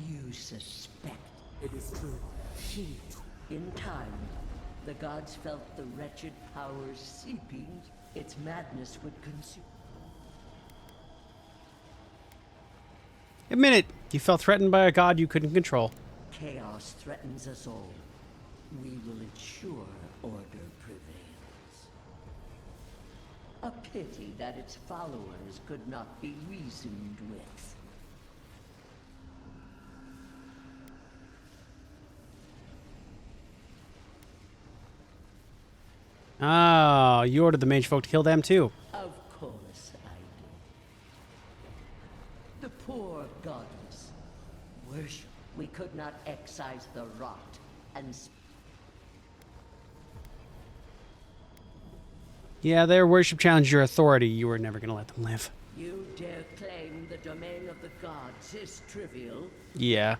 You suspect. It is true. He... In time, the gods felt the wretched powers seeping. Its madness would consume. Admit it. You felt threatened by a god you couldn't control. Chaos threatens us all. We will ensure order prevails. A pity that its followers could not be reasoned with. Oh, you ordered the mage folk to kill them too. Of course I did. The poor godless. Worship. We could not excise the rot and... Yeah, their worship challenged your authority. You were never gonna let them live. You dare claim the domain of the gods is trivial? Yeah.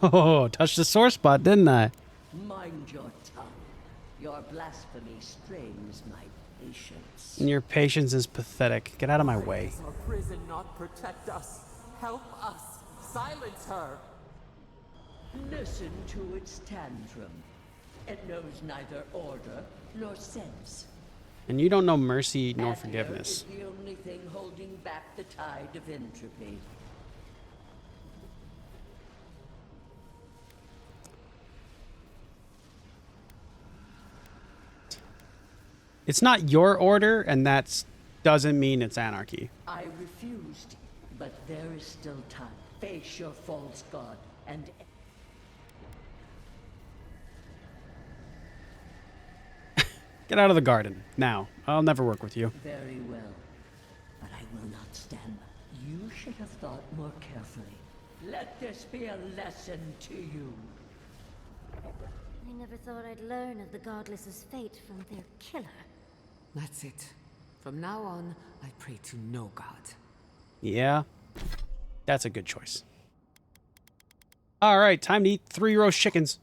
Oh, touched the sore spot, didn't I? Mind your tongue. Your blasphemy strains my patience. And your patience is pathetic. Get out of my way. Does our prison not protect us? Help us! Silence her! Listen to its tantrum. It knows neither order nor sense. And you don't know mercy nor Anger forgiveness. is the only thing holding back the tide of entropy. It's not your order, and that doesn't mean it's anarchy. I refused, but there is still time. Face your false god and... Get out of the garden, now. I'll never work with you. Very well, but I will not stand. You should have thought more carefully. Let this be a lesson to you. I never thought I'd learn of the Godless's fate from their killer. That's it. From now on, I pray to no god. Yeah, that's a good choice. All right, time to eat 3 roast chickens.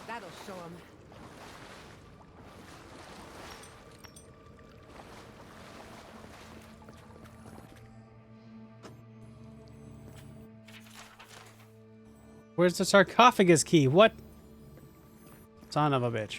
That'll show him. Where's the sarcophagus key? What? Son of a bitch.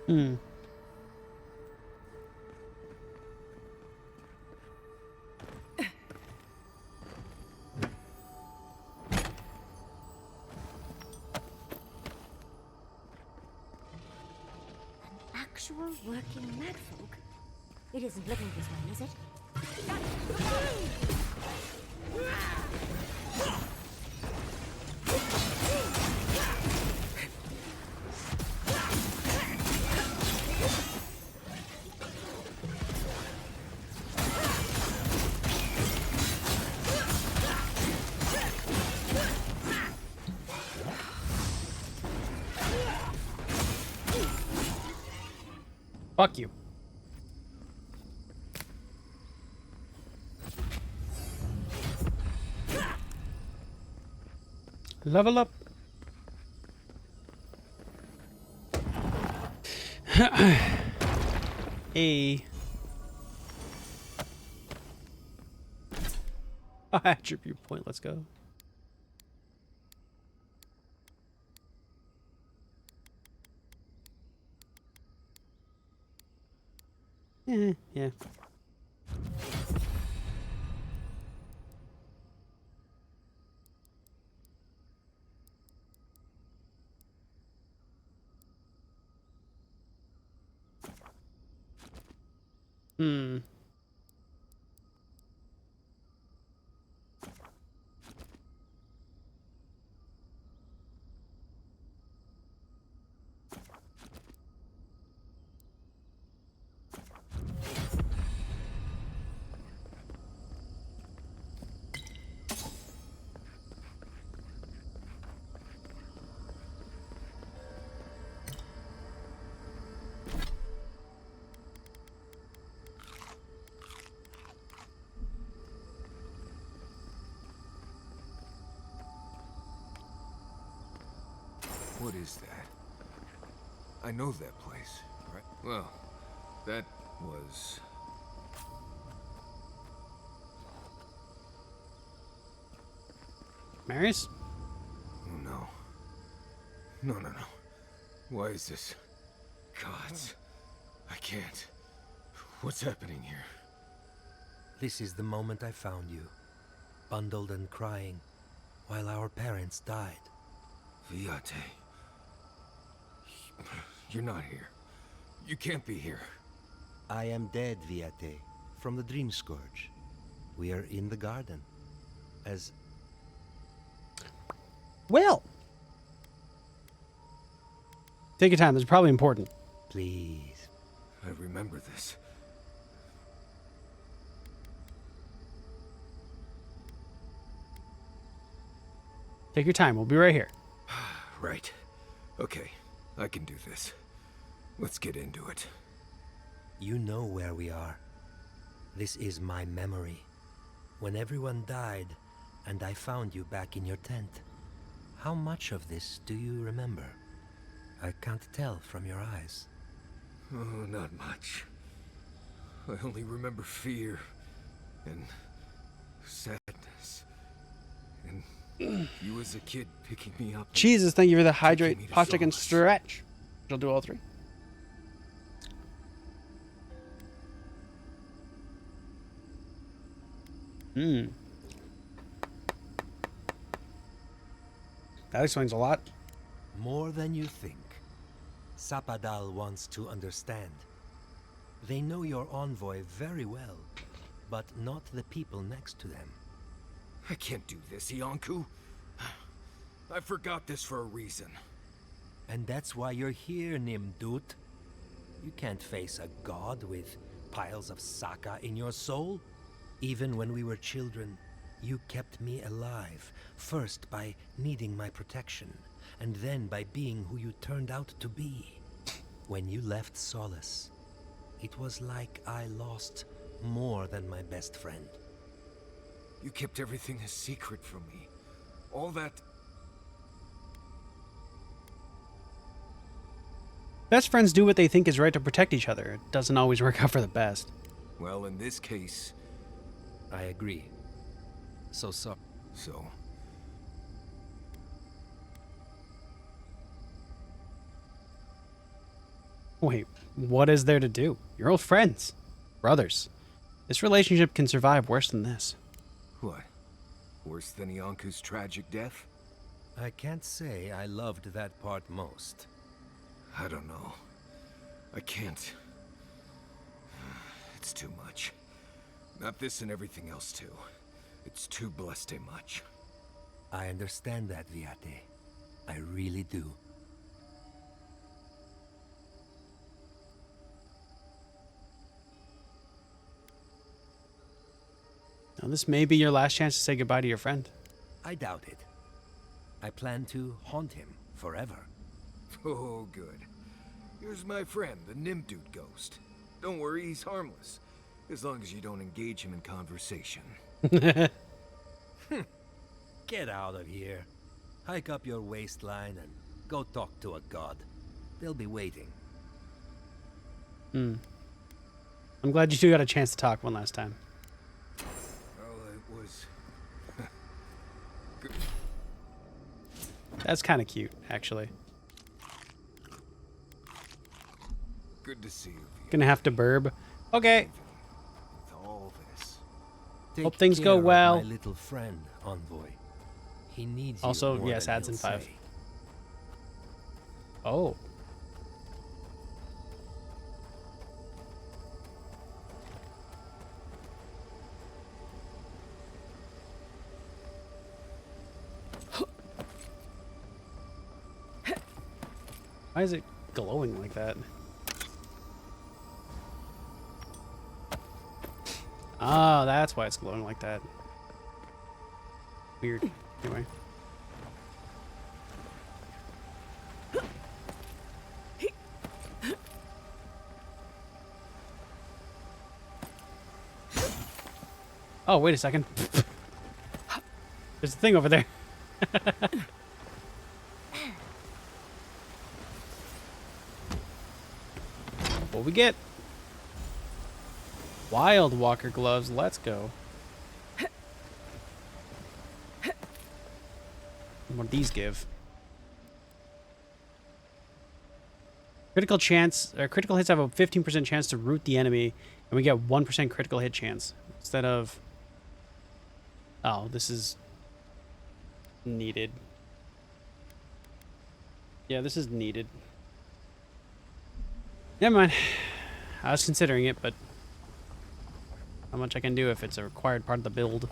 Hmm. actual working madfolk? It isn't looking this way, is it? Fuck you. Level up. A attribute point. Let's go. Yeah. Hmm. What is that? I know that place, right? Well, that was... Marius? Oh no. No. Why is this? Gods. I can't. What's happening here? This is the moment I found you, bundled and crying, while our parents died. Viate. You're not here. You can't be here. I am dead, Viate, from the Dream Scourge. We are in the garden. As... Well. Take your time. This is probably important. Please. I remember this. Take your time. We'll be right here. Right. Okay. I can do this. Let's get into it. You know where we are. This is my memory. When everyone died, and I found you back in your tent. How much of this do you remember? I can't tell from your eyes. Oh, not much. I only remember fear and sadness. And you as a kid picking me up. Jesus, thank you for the hydrate, posture, and stretch. I'll do all three. That explains a lot. More than you think. Sapadal wants to understand. They know your envoy very well, but not the people next to them. I can't do this, Iancu. I forgot this for a reason. And that's why you're here, Nimdut. You can't face a god with piles of Saka in your soul. Even when we were children, you kept me alive, first by needing my protection, and then by being who you turned out to be. When you left Solace, it was like I lost more than my best friend. You kept everything a secret from me. All that... Best friends do what they think is right to protect each other. It doesn't always work out for the best. Well, in this case... I agree. So. Wait, what is there to do? You're old friends. Brothers. This relationship can survive worse than this. What? Worse than Iancu's tragic death? I can't say I loved that part most. I don't know. I can't. It's too much. Not this and everything else, too. It's too blessed much. I understand that, Viate. I really do. Now, this may be your last chance to say goodbye to your friend. I doubt it. I plan to haunt him forever. Oh, good. Here's my friend, the Nimdude ghost. Don't worry, he's harmless. As long as you don't engage him in conversation. Get out of here. Hike up your waistline and go talk to a god. They'll be waiting. I'm glad you two got a chance to talk one last time. Well, it was... good. That's kind of cute, actually. Good to see you. Gonna have to burb. Okay. With all this. Hope things go Take care well. of my little friend, Envoy. He needs Also, you more yes, than ads in he'll 5. say. Oh. Why is it glowing like that? Ah, that's why it's glowing like that. Weird. Anyway. Oh, wait a second. There's a thing over there. What we get? Wild Walker gloves. Let's go. What do these give? Critical chance, or critical hits have a 15% chance to root the enemy, and we get 1% critical hit chance instead of. Oh, this is needed. Yeah, this is needed. Never mind. I was considering it, but not much I can do if it's a required part of the build.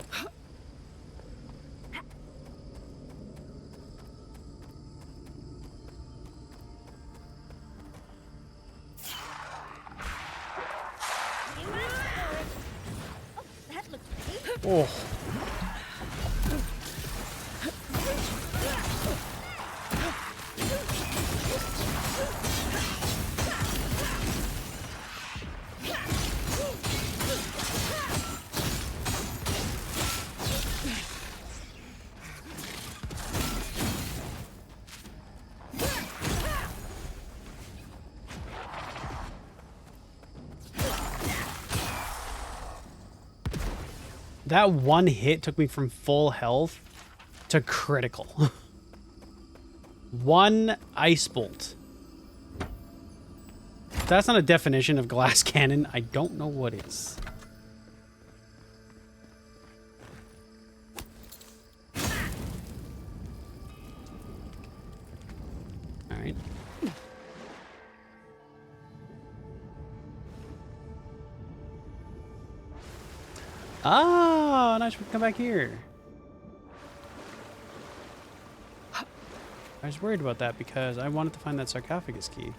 That looks great. Oh. That one hit took me from full health to critical. One ice bolt. If that's not a definition of glass cannon, I don't know what is. All right. Ah, nice. We can come back here. I was worried about that because I wanted to find that sarcophagus key.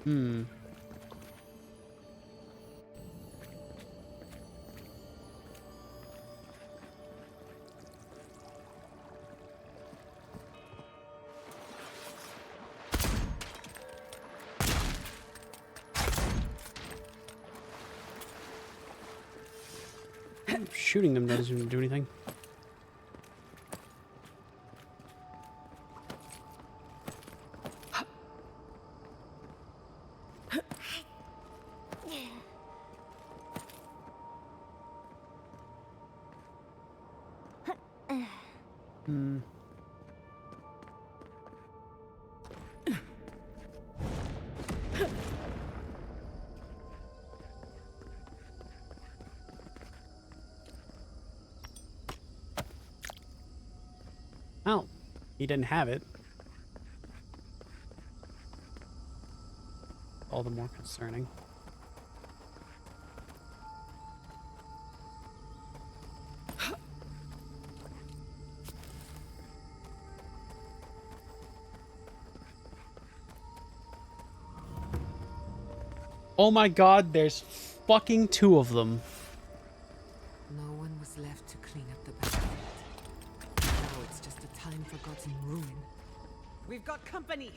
Hmm. Shooting them doesn't do anything. Oh, he didn't have it. All the more concerning. Oh my god, there's fucking 2 of them. No one was left to clean up the battlefield. Now it's just a time-forgotten ruin. We've got company!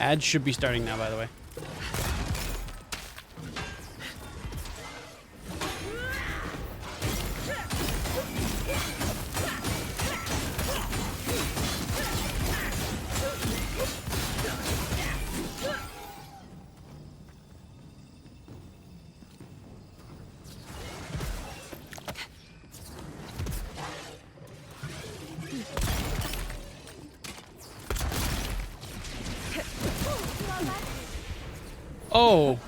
Ads should be starting now, by the way. Oh.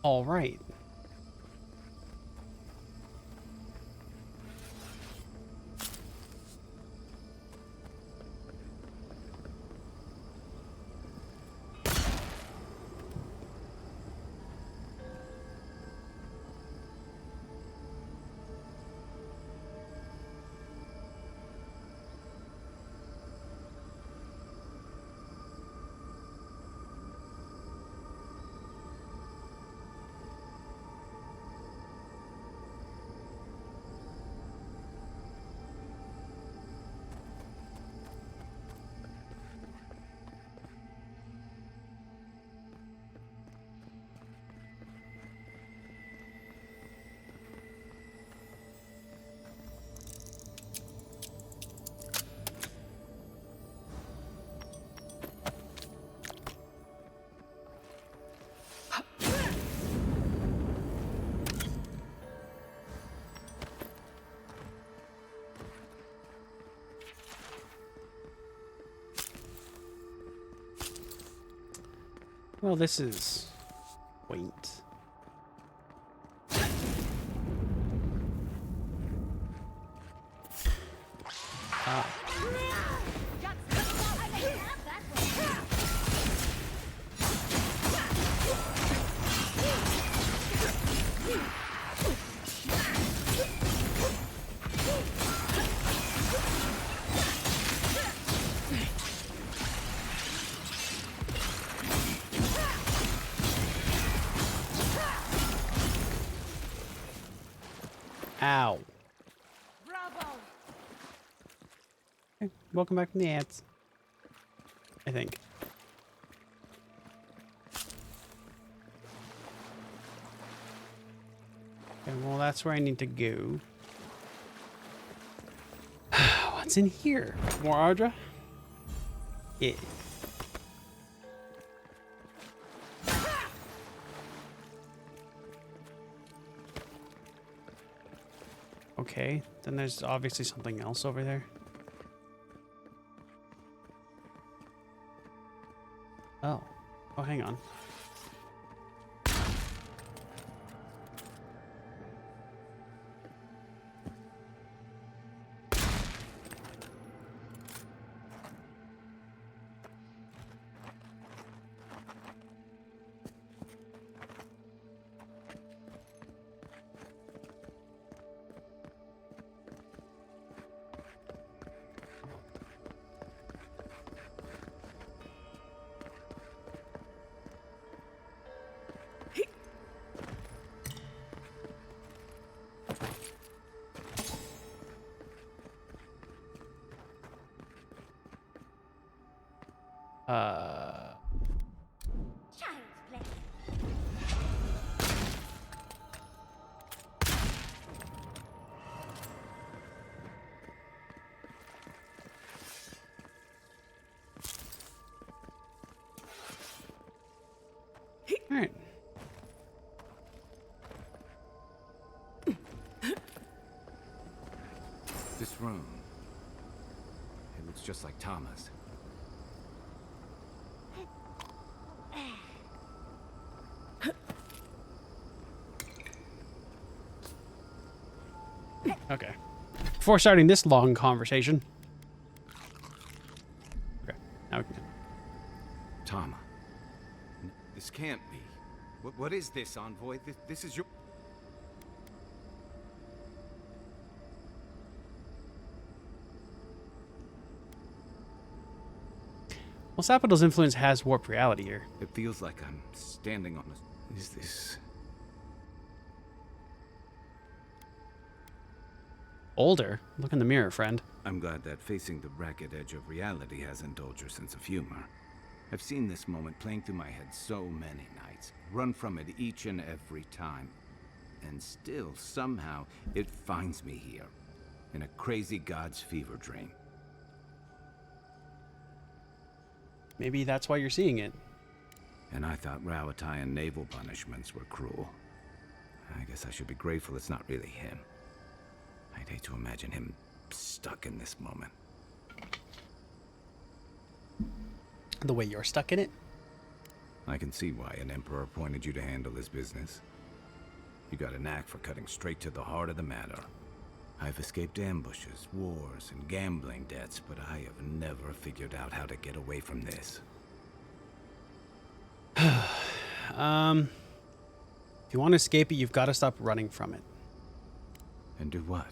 All right. Well, this is quaint. Ah. Ow. Bravo! Okay, welcome back from the ants. I think. Okay, well, that's where I need to go. What's in here? More Ardra? Yeah. Okay, then there's obviously something else over there. Oh. Oh, hang on. Child's play. All right. This room. It looks just like Thomas. Okay. Before starting this long conversation. Okay. Now we can. Tama. This can't be. What is this, Envoy? This is your... Well, Sapodal's influence has warped reality here. It feels like I'm standing on a... Is this... Older? Look in the mirror, friend. I'm glad that facing the ragged edge of reality has indulged your sense of humor. I've seen this moment playing through my head so many nights, run from it each and every time. And still, somehow, it finds me here, in a crazy god's fever dream. Maybe that's why you're seeing it. And I thought Rauatayan naval punishments were cruel. I guess I should be grateful it's not really him. I'd hate to imagine him stuck in this moment. The way you're stuck in it? I can see why an emperor appointed you to handle his business. You got a knack for cutting straight to the heart of the matter. I've escaped ambushes, wars, and gambling debts, but I have never figured out how to get away from this. If you want to escape it, you've got to stop running from it. And do what?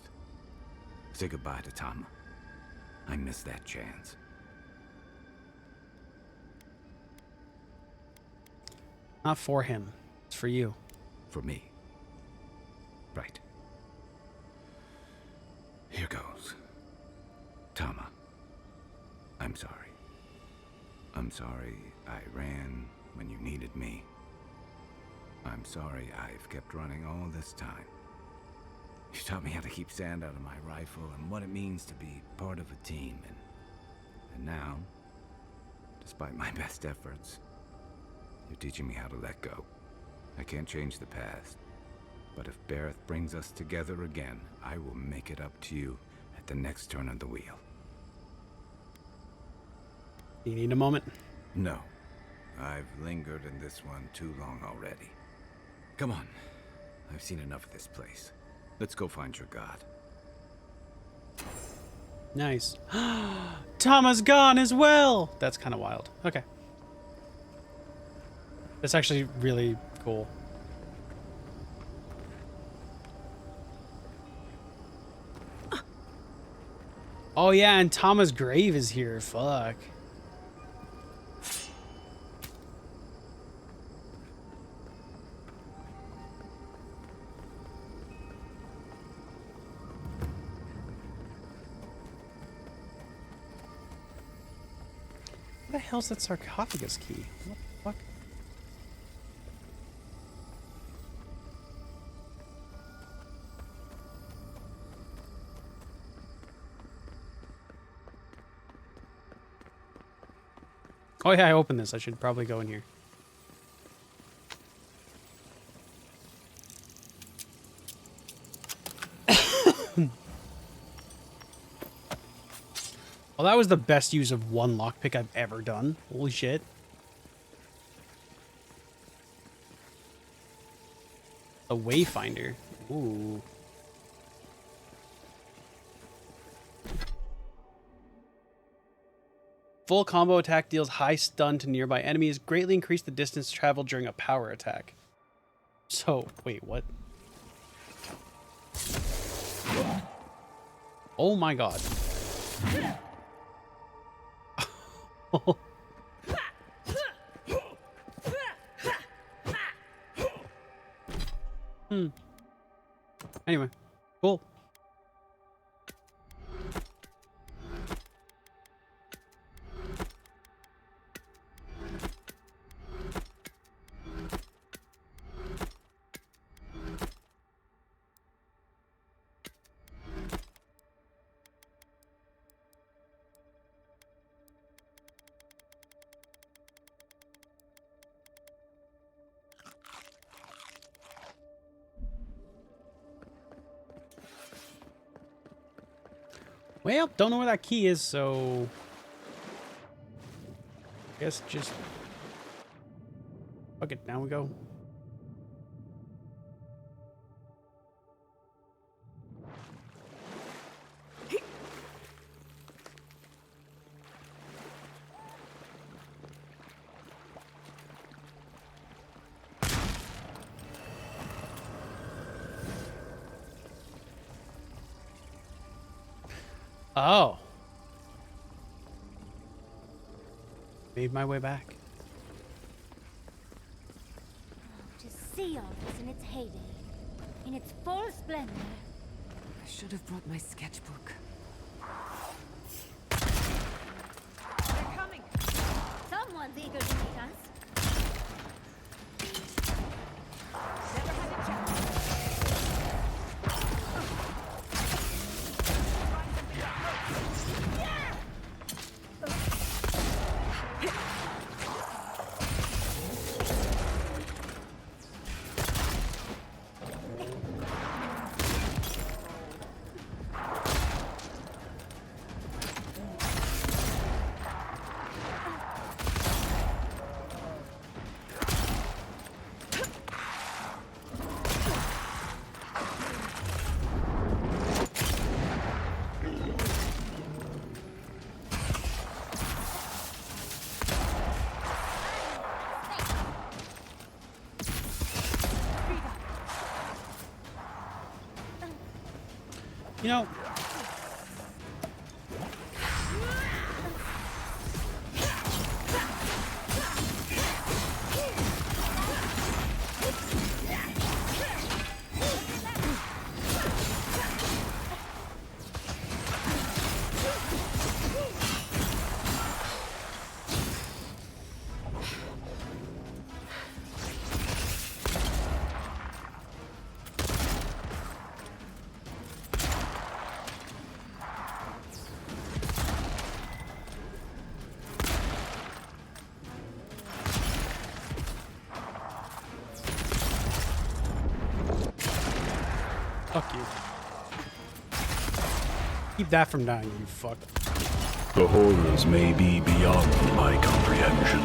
Say goodbye to Tama. I miss that chance. Not for him. It's for you. For me. Right. Here goes. Tama. I'm sorry. I'm sorry I ran when you needed me. I'm sorry I've kept running all this time. You taught me how to keep sand out of my rifle and what it means to be part of a team. And now, despite my best efforts, you're teaching me how to let go. I can't change the past. But if Bareth brings us together again, I will make it up to you at the next turn of the wheel. You need a moment? No. I've lingered in this one too long already. Come on. I've seen enough of this place. Let's go find your god. Nice. Tama's gone as well! That's kind of wild. Okay. That's actually really cool. Oh yeah, and Tama's grave is here. Fuck. What the hell's that sarcophagus key? What the fuck? Oh yeah, I opened this. I should probably go in here. Well, that was the best use of one lockpick I've ever done. Holy shit. A Wayfinder. Ooh. Full combo attack deals high stun to nearby enemies, greatly increase the distance traveled during a power attack. So, wait, what? Oh my god. Anyway, Cool. Well, don't know where that key is, so I guess just fuck it. Now we go. Oh. Made my way back. To see all this in its heyday, in its full splendor. I should have brought my sketchbook. They're coming. Someone's eager to meet us. Never had a chance. You know, fuck you. Keep that from dying, you fuck. The horrors may be beyond my comprehension,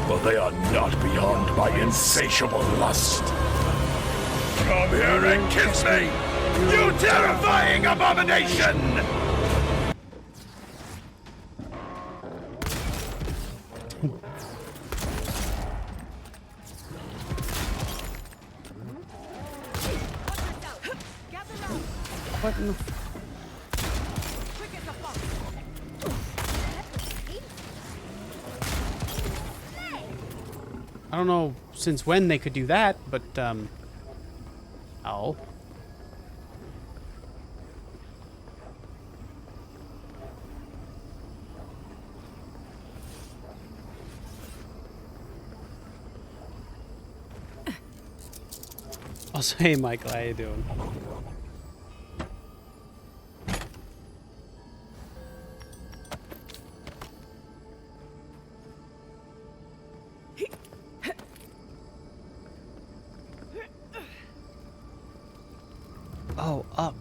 but they are not beyond my insatiable lust. Come here and kiss me, you terrifying abomination! What in the... I don't know since when they could do that, but, oh. Also, hey, Michael, how you doing? Oh, up.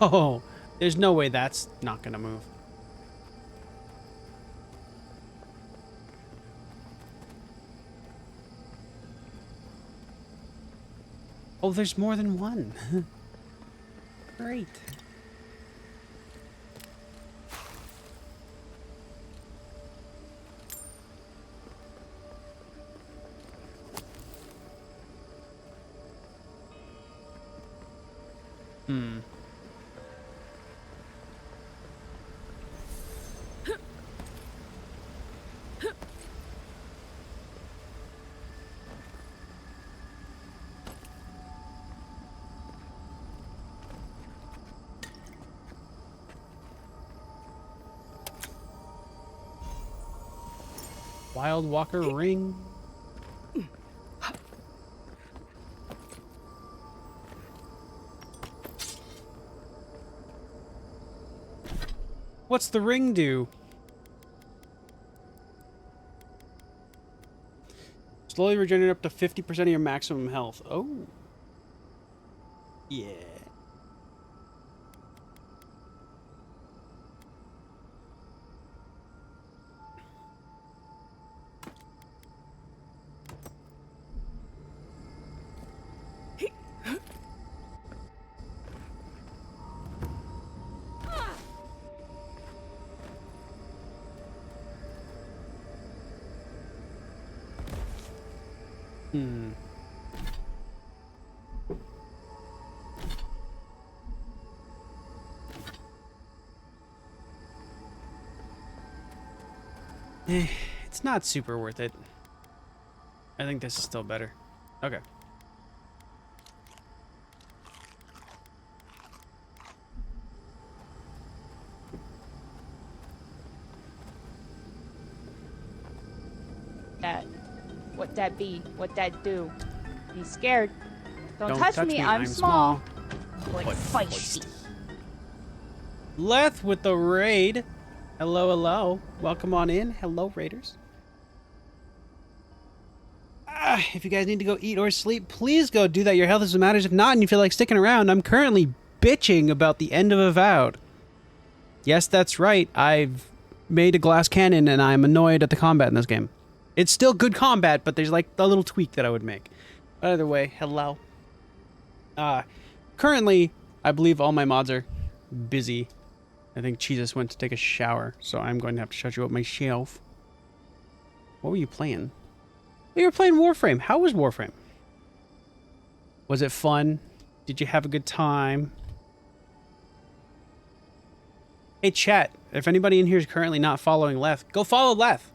Oh, there's no way that's not gonna move. Oh, there's more than one. Great. Hmm. Wild Walker ring. What's the ring do? Slowly regenerate up to 50% of your maximum health. Oh. Yeah. Hmm. It's not super worth it. I think this is still better. Okay. That. What that be? What that do? Be scared. Don't Don't touch me. I'm small. But feisty. Leth with the raid. Hello, hello. Welcome on in. Hello, raiders. If you guys need to go eat or sleep, please go do that. Your health is what matters. If not, and you feel like sticking around, I'm currently bitching about the end of Avowed. Yes, that's right. I've made a glass cannon, and I'm annoyed at the combat in this game. It's still good combat, but there's like a little tweak that I would make. But either way, hello. Currently, I believe all my mods are busy. I think Jesus went to take a shower, so I'm going to have to shut you up myself. What were you playing? You were playing Warframe. How was Warframe? Was it fun? Did you have a good time? Hey, chat. If anybody in here is currently not following Leth, go follow Leth.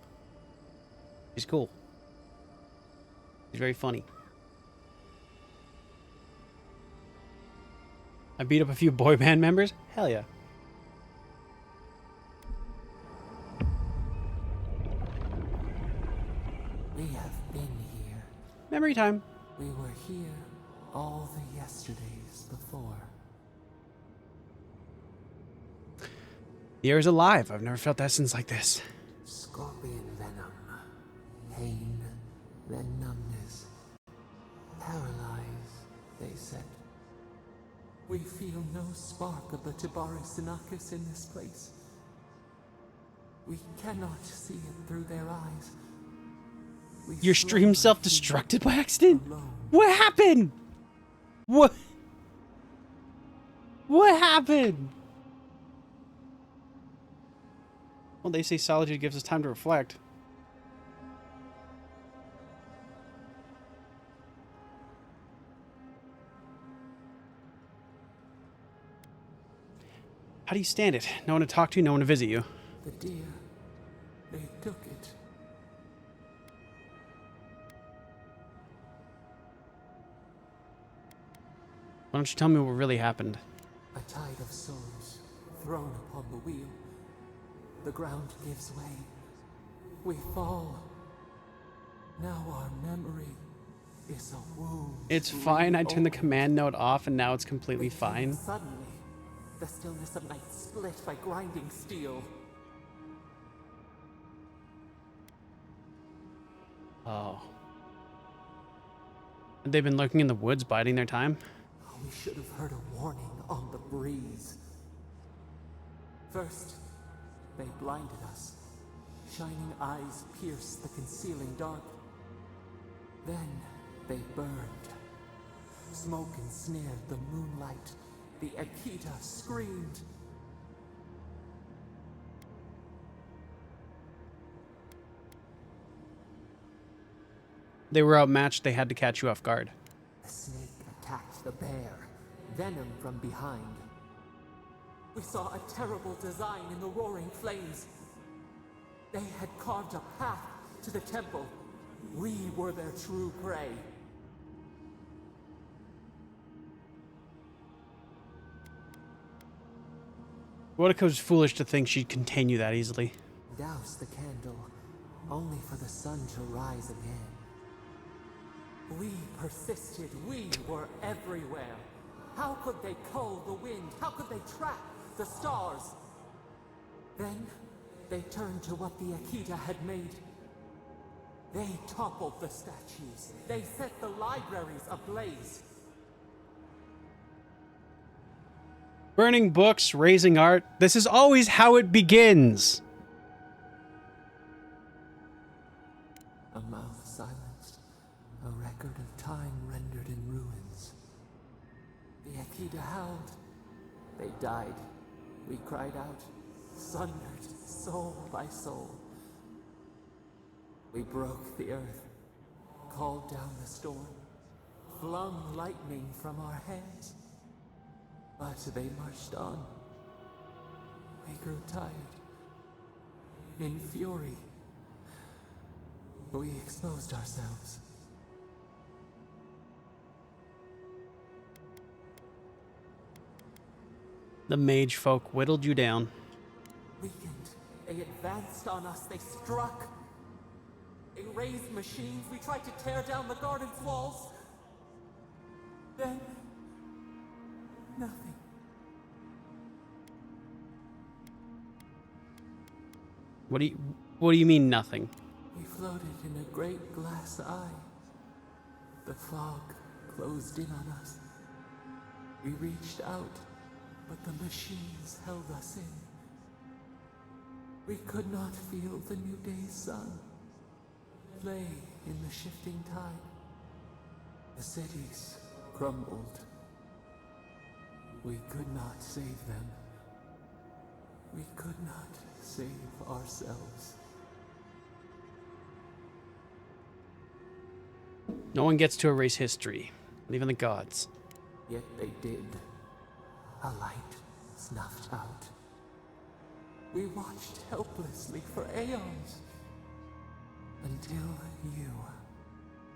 He's cool. He's very funny. I beat up a few boy band members? Hell yeah. We have been here. Memory time. We were here all the yesterdays before. The air is alive. I've never felt essence like this. Scorpion venom. Pain, then numbness. Paralyzed, they said. We feel no spark of the Tibari Sinakis in this place. We cannot see it through their eyes. Your stream self-destructed by accident? What happened? What happened? Well, they say solitude gives us time to reflect. How do you stand it? No one to talk to, no one to visit you. The deer, they took it. Why don't you tell me what really happened? A tide of souls thrown upon the wheel. The ground gives way. We fall. Now our memory is a wound. It's fine. I turned the command note off and now it's completely fine. Suddenly, the stillness of night split by grinding steel. Oh. Had they been lurking in the woods biding their time? We should have heard a warning on the breeze. First, they blinded us. Shining eyes pierced the concealing dark. Then they burned. Smoke ensnared the moonlight. The Akita screamed. They were outmatched. They had to catch you off guard. The snake attacked the bear, venom from behind. We saw a terrible design in the roaring flames. They had carved a path to the temple. We were their true prey. Wodaka was foolish to think she'd continue that easily. Douse the candle. only for the sun to rise again. We persisted, we were everywhere. How could they cull the wind? How could they track the stars? Then, they turned to what the Akita had made. They toppled the statues. They set the libraries ablaze. Burning books, raising art. This is always how it begins. A mouth silenced, a record of time rendered in ruins. The Akita howled. They died. We cried out, sundered, soul by soul. We broke the earth, called down the storm, flung lightning from our hands. But they marched on. We grew tired. In fury, we exposed ourselves. The mage folk whittled you down. Weakened, they advanced on us, they struck. They raised machines, we tried to tear down the garden's walls. Then, nothing. What do you mean nothing? We floated in a great glass eye. The fog closed in on us. We reached out, but the machines held us in. We could not feel the new day's sun play in the shifting tide. The cities crumbled. We could not save them. We could not save ourselves. No one gets to erase history, not even the gods. Yet they did. A light snuffed out. We watched helplessly for aeons. Until you.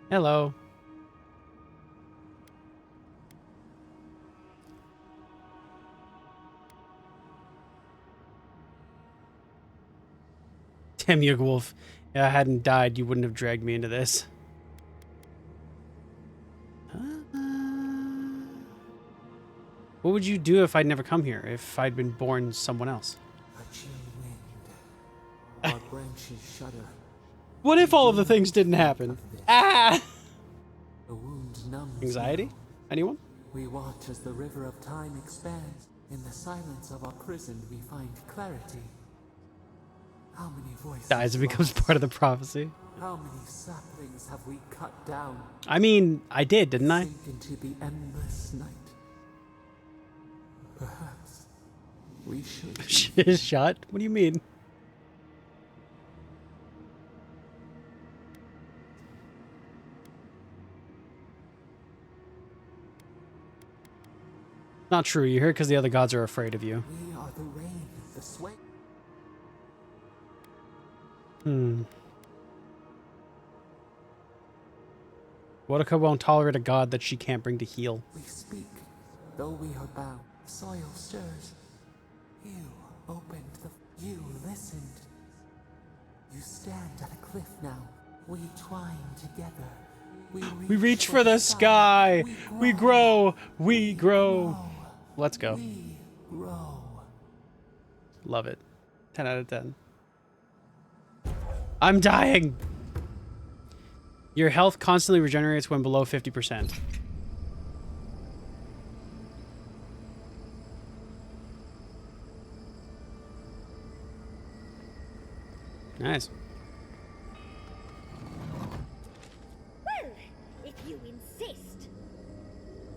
Hello. Damn you, Wolf. If I hadn't died, you wouldn't have dragged me into this. What would you do if I'd never come here? If I'd been born someone else? A chill wind. Our branches shudder. What if all of the things didn't happen? Ah! The wound numbs. Anxiety? Anyone? We watch as the river of time expands. In the silence of our prison, we find clarity. How many voices Dies and becomes part of the prophecy. How many saplings have we cut down? I mean, I did, didn't I? Sink into the endless night. Perhaps we should. Shot? What do you mean? Not true. You're here because the other gods are afraid of you. We are the rain, the sway. Wodaka won't tolerate a god that she can't bring to heal. We speak, though we are bound. Soil stirs. You opened the... You listened. You stand at a cliff now. We twine together. We reach for the sky. We grow. We grow. Let's go. We grow. Love it. 10 out of 10. I'm dying. Your health constantly regenerates when below 50%. Nice. Well, if you insist.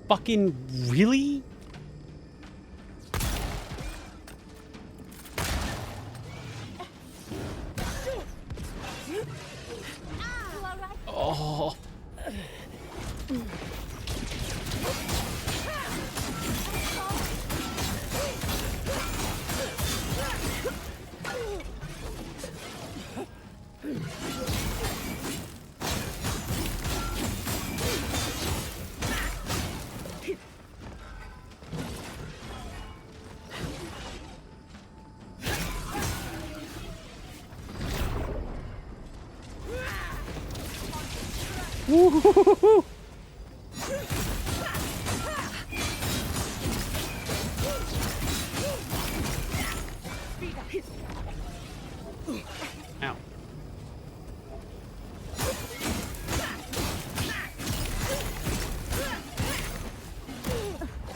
Fucking really? Oh. Woo-hoo-hoo-hoo. Ow.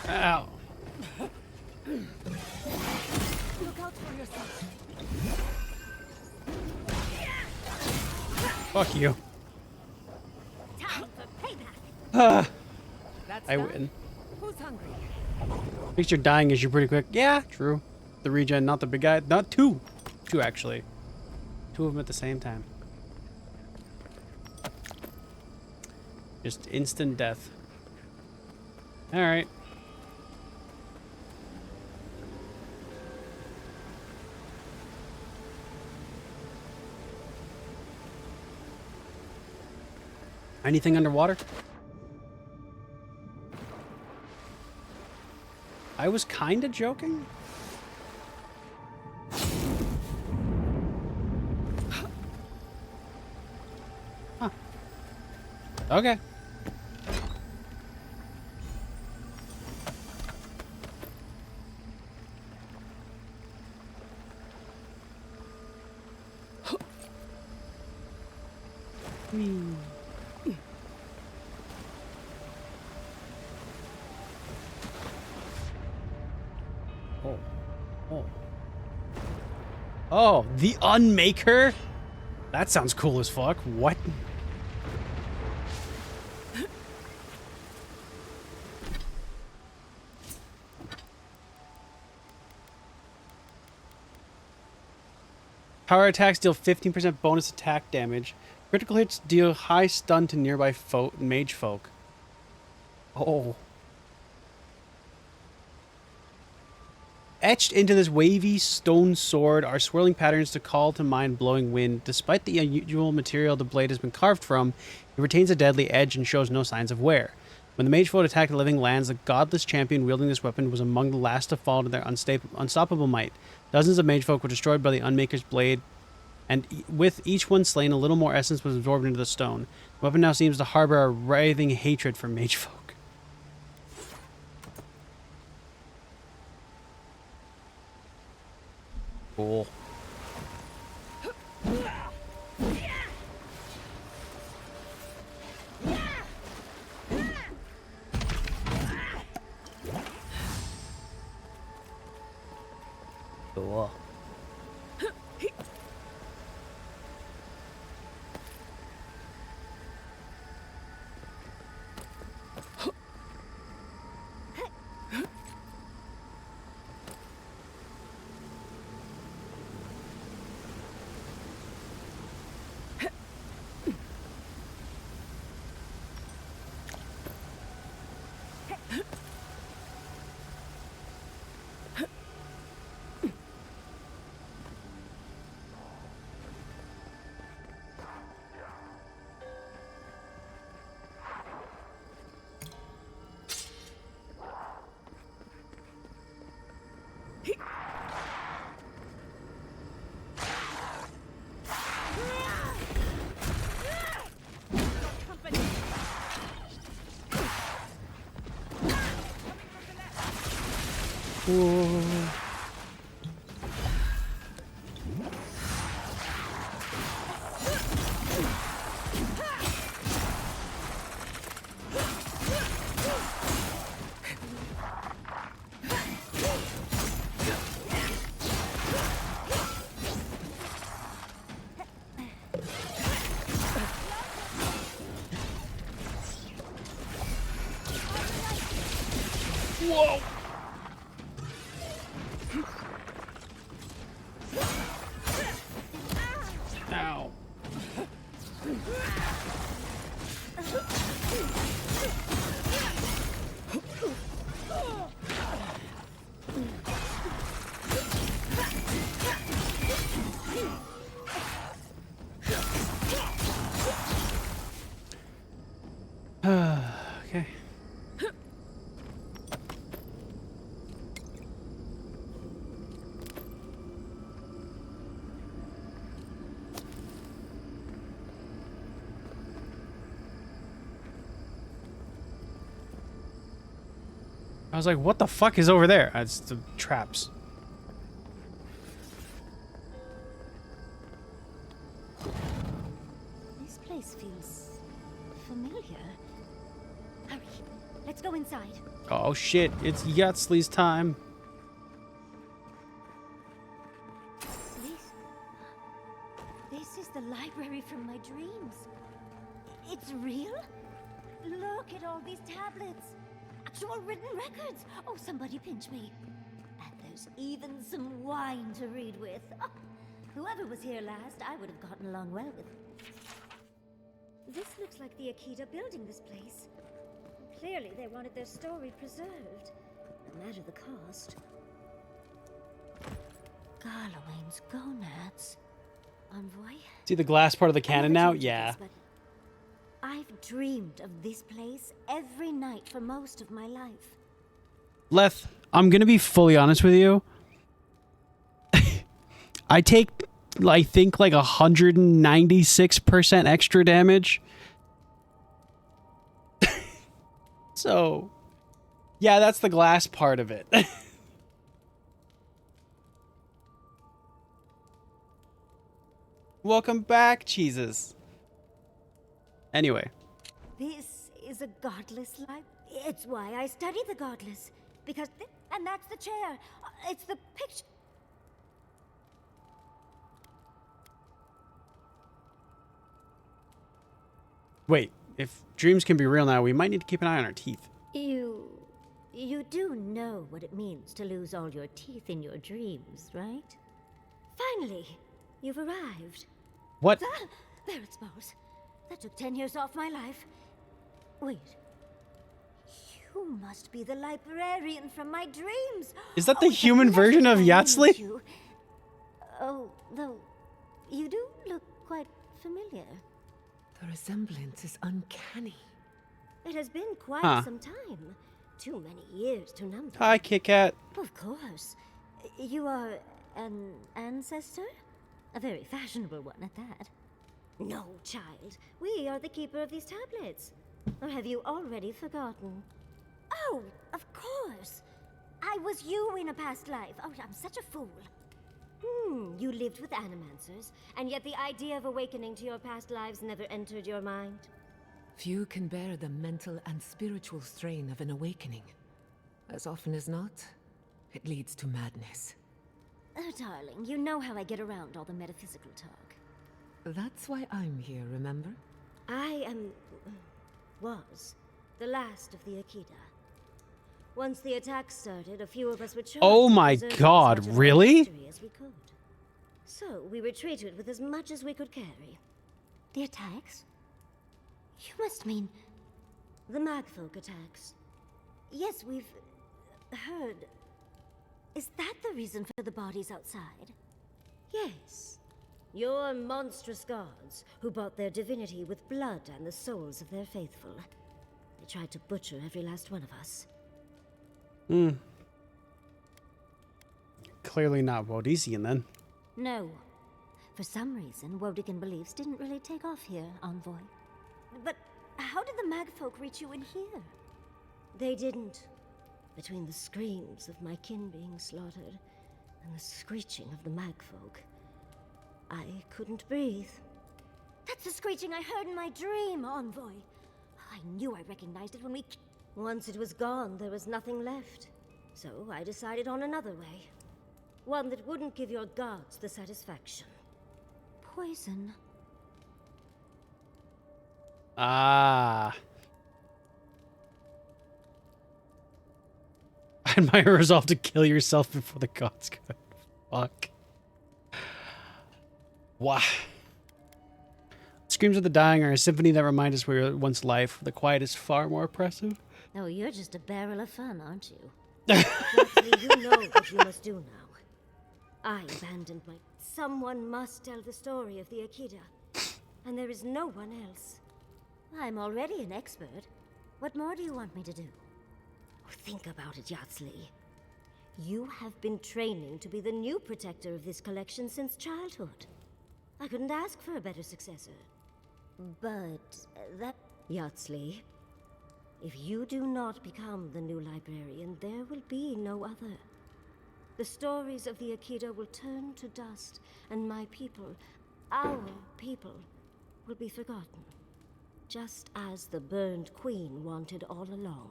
Ow. Look out for yourself. Fuck you. Time for payback. Ah, That's I done. win. Who's hungry? Makes your dying issue pretty quick. Yeah, true. The regen, not the big guy. Not two. Two, actually. Two of them at the same time. Just instant death. Alright. Anything underwater? I was kinda joking. Huh. Okay. Oh. Oh. Oh, the Unmaker? That sounds cool as fuck. What? Power attacks deal 15% bonus attack damage. Critical hits deal high stun to nearby mage folk. Oh. Etched into this wavy stone sword are swirling patterns to call to mind blowing wind. Despite the unusual material the blade has been carved from, it retains a deadly edge and shows no signs of wear. When the mage folk attacked the living lands, the godless champion wielding this weapon was among the last to fall to their unstoppable might. Dozens of mage folk were destroyed by the Unmaker's blade, and with each one slain, a little more essence was absorbed into the stone. The weapon now seems to harbor a writhing hatred for mage folk. Cool. Cool. Whoa. Whoa. Ow. Okay. I was like, what the fuck is over there? It's the traps. This place feels familiar. Hurry, let's go inside. Oh shit, it's Yatsley's time. This is the library from my dreams. It's real? Look at all these tablets. Actual written records. Oh, somebody pinch me. And there's even some wine to read with. Oh, whoever was here last, I would have gotten along well with. This looks like the Akita building this place. Clearly, they wanted their story preserved, no matter the cost. Garlowain's gonads. Envoy? See the glass part of the cannon now? Yeah. I've dreamed of this place every night for most of my life. Leth, I'm gonna be fully honest with you. I take, I think, like 196% extra damage. So, yeah, that's the glass part of it. Welcome back, cheeses. Anyway. This is a godless life. It's why I study the godless. Because, and that's the chair. It's the picture. Wait, if dreams can be real now, we might need to keep an eye on our teeth. You do know what it means to lose all your teeth in your dreams, right? Finally, you've arrived. What? Ah, there it smells. That took 10 years off my life. Wait. You must be the librarian from my dreams. Is that the human version of Yatsley? Oh, though, you do look quite familiar. The resemblance is uncanny. It has been quite some time. Too many years to number. Hi, Kit Kat. Of course. You are an ancestor? A very fashionable one at that. No, child. We are the keeper of these tablets. Or have you already forgotten? Oh, of course. I was you in a past life. Oh, I'm such a fool. You lived with animancers, and yet the idea of awakening to your past lives never entered your mind. Few can bear the mental and spiritual strain of an awakening. As often as not, it leads to madness. Oh, darling, you know how I get around all the metaphysical talk. That's why I'm here, remember? I was the last of the Akita. Once the attack started, a few of us were chosen. Oh my god, really? As we could. So we retreated with as much as we could carry. The attacks? You must mean the Magfolk attacks. Yes, we've heard. Is that the reason for the bodies outside? Yes. Your monstrous gods, who bought their divinity with blood and the souls of their faithful. They tried to butcher every last one of us. Clearly not Wodisian then. No. For some reason, Wodigan beliefs didn't really take off here, Envoy. But how did the Magfolk reach you in here? They didn't. Between the screams of my kin being slaughtered and the screeching of the Magfolk, I couldn't breathe. That's the screeching I heard in my dream, Envoy. I knew I recognized it when we... Once it was gone, there was nothing left. So I decided on another way. One that wouldn't give your gods the satisfaction. Poison. Ah. I admire your resolve to kill yourself before the gods could. Fuck. Wow. Screams of the dying are a symphony that remind us we were once life. The quiet is far more oppressive. Oh, you're just a barrel of fun, aren't you? Naturally, you know what you must do now. I abandoned my... Someone must tell the story of the Akita. And there is no one else. I'm already an expert. What more do you want me to do? Think about it, Yatsley. You have been training to be the new protector of this collection since childhood. I couldn't ask for a better successor. But that... Yatsley, If you do not become the new librarian, there will be no other. The stories of the Akita will turn to dust, and my people, our people, will be forgotten. Just as the burned queen wanted all along,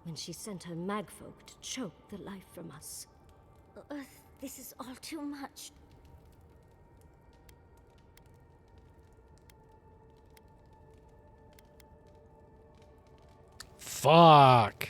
when she sent her magfolk to choke the life from us. This is all too much. Fuck.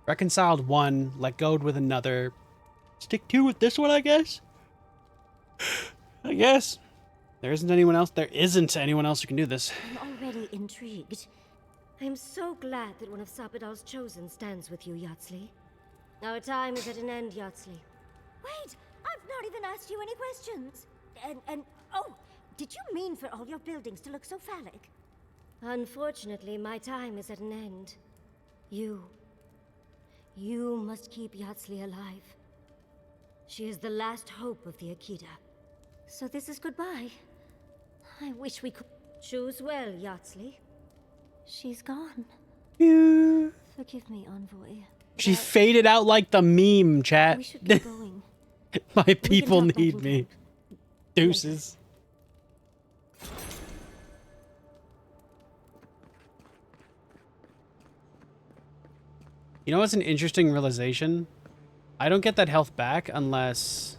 Reconciled one, let go with another. Stick two with this one, I guess? I guess. There isn't anyone else who can do this. I'm already intrigued. I'm so glad that one of Sapadal's chosen stands with you, Yatsley. Our time is at an end, Yatsley. Wait! I've not even asked you any questions! Oh! Did you mean for all your buildings to look so phallic? Unfortunately, my time is at an end. You must keep Yatsley alive. She is the last hope of the Akita. So this is goodbye. I wish we could... Choose well, Yatsley. She's gone. Yeah. Forgive me, Envoy. She faded out like the meme, chat. We should get going. My people need me. Deuces. You know what's an interesting realization? I don't get that health back unless...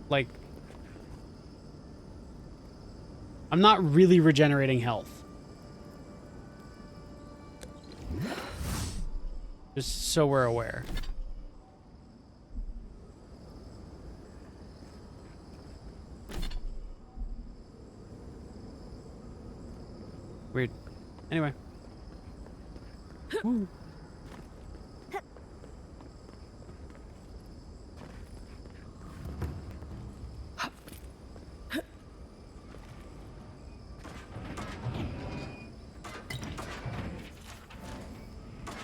like... I'm not really regenerating health. Just so we're aware. Weird. Anyway. Woo.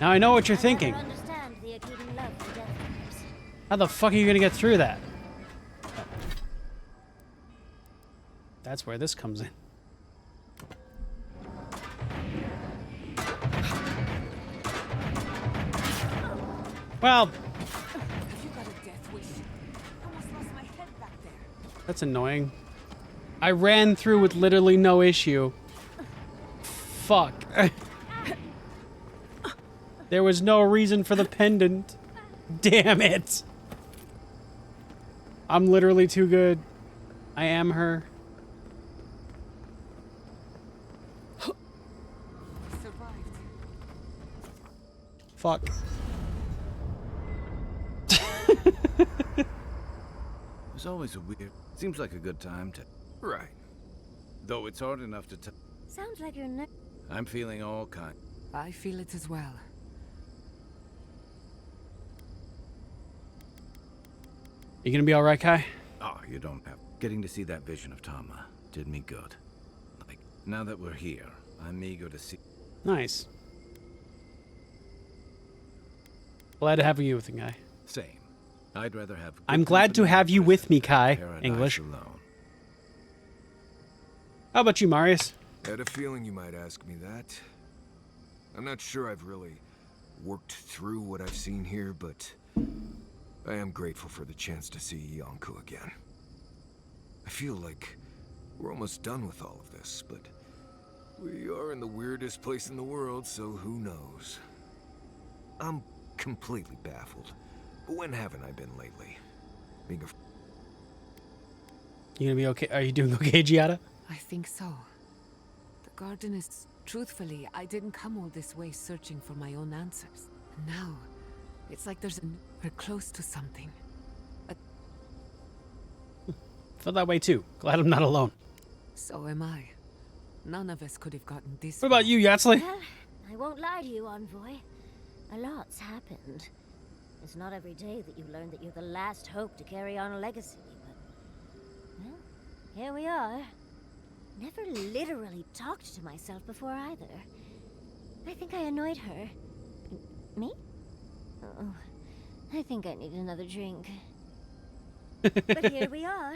Now I know what you're thinking. How the fuck are you gonna get through that? That's where this comes in. Well, that's annoying. I ran through with literally no issue. Fuck. There was no reason for the pendant. Damn it. I'm literally too good. I am her. Fuck. It's always a weird... Seems like a good time to... Right. Though it's hard enough to tell. Sounds like you're I'm feeling all kind. I feel it as well. You gonna be alright, Kai? Oh, you don't have... Getting to see that vision of Tama did me good. Like, now that we're here, I'm eager to see... Nice. Glad to have you with me, Kai. Same. I'd rather have... I'm glad to have you with me, Kai. English. Alone. How about you, Marius? I had a feeling you might ask me that. I'm not sure I've really worked through what I've seen here, but I am grateful for the chance to see Yonko again. I feel like we're almost done with all of this, but we are in the weirdest place in the world, so who knows? I'm completely baffled. But when haven't I been lately? Being a... You gonna be okay? Are you doing okay, Giada? I think so. The garden is... Truthfully, I didn't come all this way searching for my own answers. Now, it's like we're close to something. Felt that way too. Glad I'm not alone. So am I. None of us could have gotten this What about you, Yatsley? Well, I won't lie to you, Envoy. A lot's happened. It's not every day that you learn that you're the last hope to carry on a legacy, but... Well, here we are. Never literally talked to myself before either. I think I annoyed her. Me? Oh, I think I need another drink. But here we are.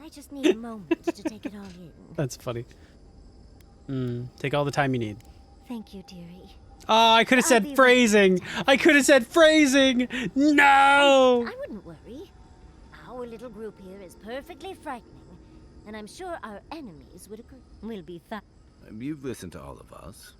I just need a moment to take it all in. That's funny. Take all the time you need. Thank you, dearie. Oh, I could have said phrasing. I could have said phrasing. No. I wouldn't worry. Our little group here is perfectly frightening, and I'm sure our enemies would agree. We'll be fine. You've listened to all of us.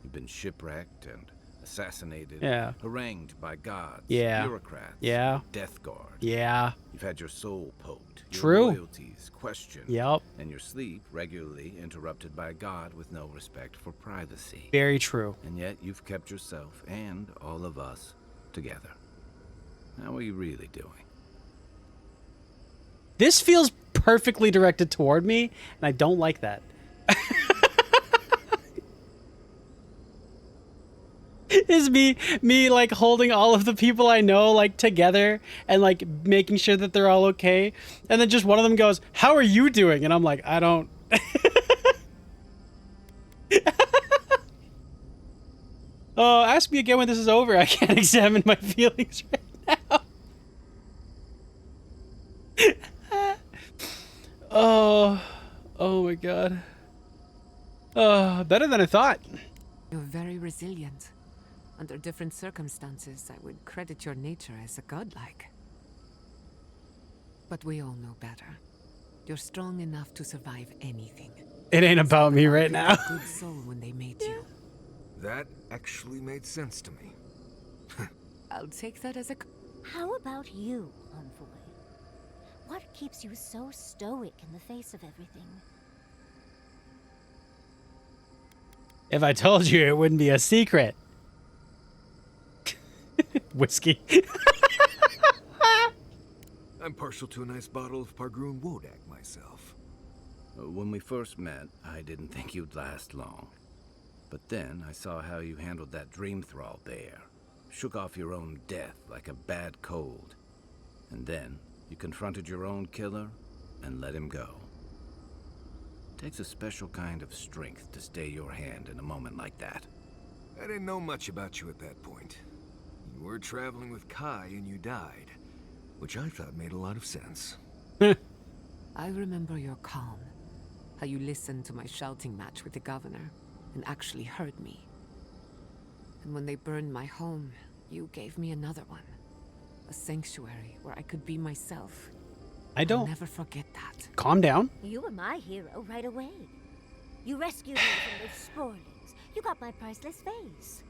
You've been shipwrecked and assassinated. Yeah. Harangued by gods. Yeah. Bureaucrats. Yeah. Death guard. Yeah. You've had your soul poked. Your True. loyalties questioned. Yep. And your sleep regularly interrupted by a god with no respect for privacy. Very true. And yet you've kept yourself and all of us together. How are you really doing? This feels perfectly directed toward me, and I don't like that. Is me like holding all of the people I know like together and like making sure that they're all okay, and then just one of them goes, "How are you doing?" And I'm like, I don't. Oh, ask me again when this is over. I can't examine my feelings right now. Oh my god. Better than I thought. You're very resilient. Under different circumstances, I would credit your nature as a godlike. But we all know better. You're strong enough to survive anything. It ain't about me right now. Good soul when they made you. That actually made sense to me. I'll take that as a... How about you, Envoy? What keeps you so stoic in the face of everything? If I told you, it wouldn't be a secret. Whiskey. I'm partial to a nice bottle of Pargroon Wodak myself. When we first met, I didn't think you'd last long. But then I saw how you handled that dream thrall bear. Shook off your own death like a bad cold. And then you confronted your own killer and let him go. It takes a special kind of strength to stay your hand in a moment like that. I didn't know much about you at that point. You were traveling with Kai and you died, which I thought made a lot of sense. I remember your calm. How you listened to my shouting match with the governor and actually heard me. And when they burned my home, you gave me another one. A sanctuary where I could be myself. I don't. I'll never forget that. Calm down. You were my hero right away. You rescued me from those spoilers. You got my priceless face.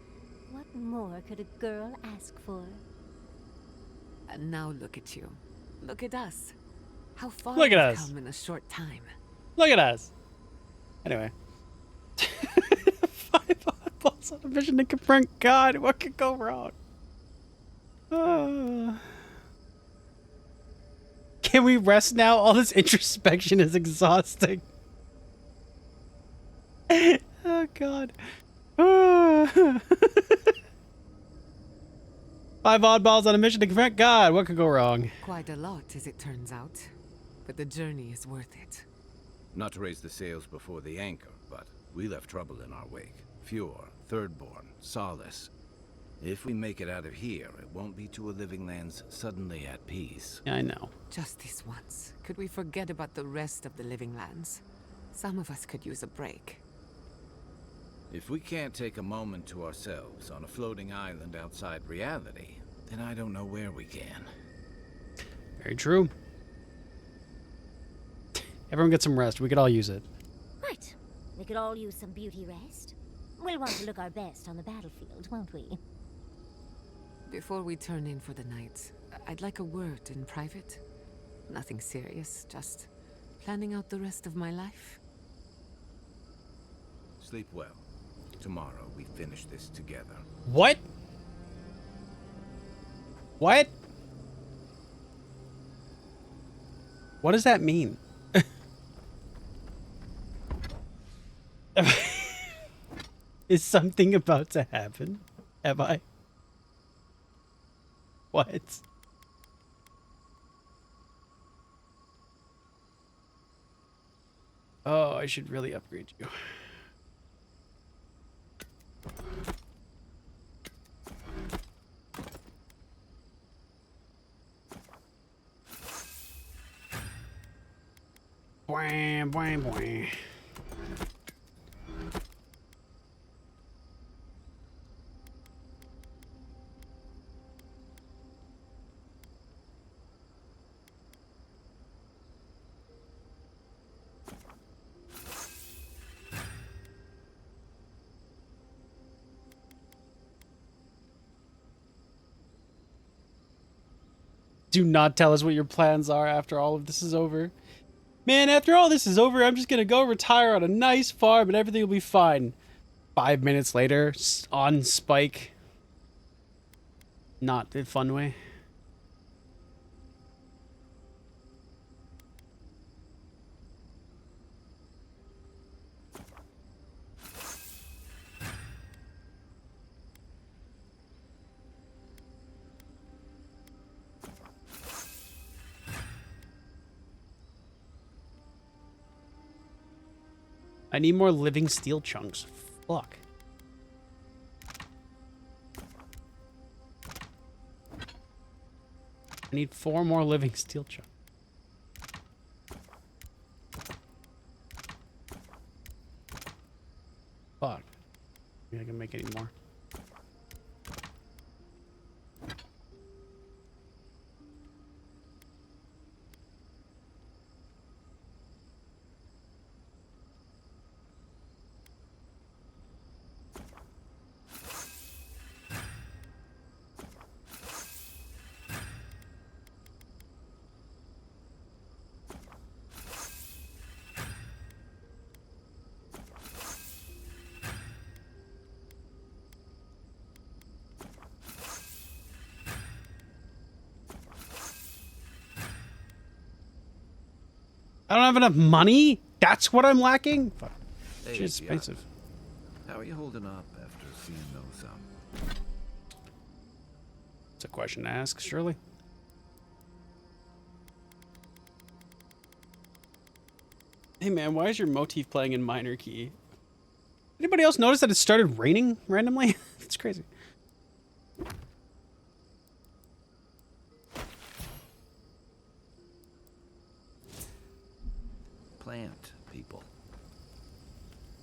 What more could a girl ask for? And now look at you. Look at us. How far Look at we've us. come in a short time. Look at us. Anyway. 5 eyeballs on a mission to confront God. What could go wrong? Can we rest now? All this introspection is exhausting. Oh God. 5 oddballs on a mission to confront God. What could go wrong? Quite a lot, as it turns out. But the journey is worth it. Not to raise the sails before the anchor, but we left trouble in our wake. Fjord, Thirdborn, Solace. If we make it out of here, it won't be to a living lands suddenly at peace. Yeah, I know. Just this once. Could we forget about the rest of the living lands? Some of us could use a break. If we can't take a moment to ourselves on a floating island outside reality, then I don't know where we can. Very true. Everyone get some rest. We could all use it. Right. We could all use some beauty rest. We'll want to look our best on the battlefield, won't we? Before we turn in for the night, I'd like a word in private. Nothing serious, just planning out the rest of my life. Sleep well. Tomorrow we finish this together. What? What? What does that mean? Is something about to happen? Have I? What? Oh, I should really upgrade you. Bwam, bwam, bwam. Do not tell us what your plans are after all of this is over. Man, after all this is over, I'm just gonna go retire on a nice farm and everything will be fine. 5 minutes later, on Spike. Not the fun way. I need more living steel chunks. Fuck. I need 4 more living steel chunks. Fuck. Maybe I can make any more. I don't have enough money? That's what I'm lacking? Fuck. Hey, Shit's expensive. How are you holding up after seeing those, It's a question to ask, surely. Hey man, why is your motif playing in minor key? Anybody else notice that it started raining randomly? It's crazy. plant people?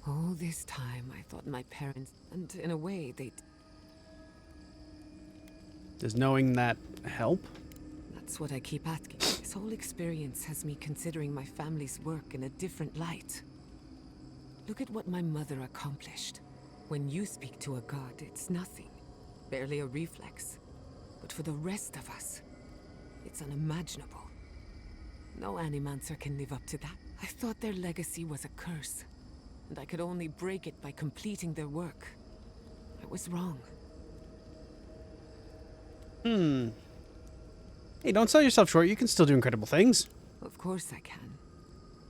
All this time, I thought my parents, and in a way, they'd... Does knowing that help? That's what I keep asking. This whole experience has me considering my family's work in a different light. Look at what my mother accomplished. When you speak to a god, it's nothing. Barely a reflex. But for the rest of us, it's unimaginable. No Animancer can live up to that. I thought their legacy was a curse, and I could only break it by completing their work. I was wrong. Hey, don't sell yourself short. You can still do incredible things. Of course I can.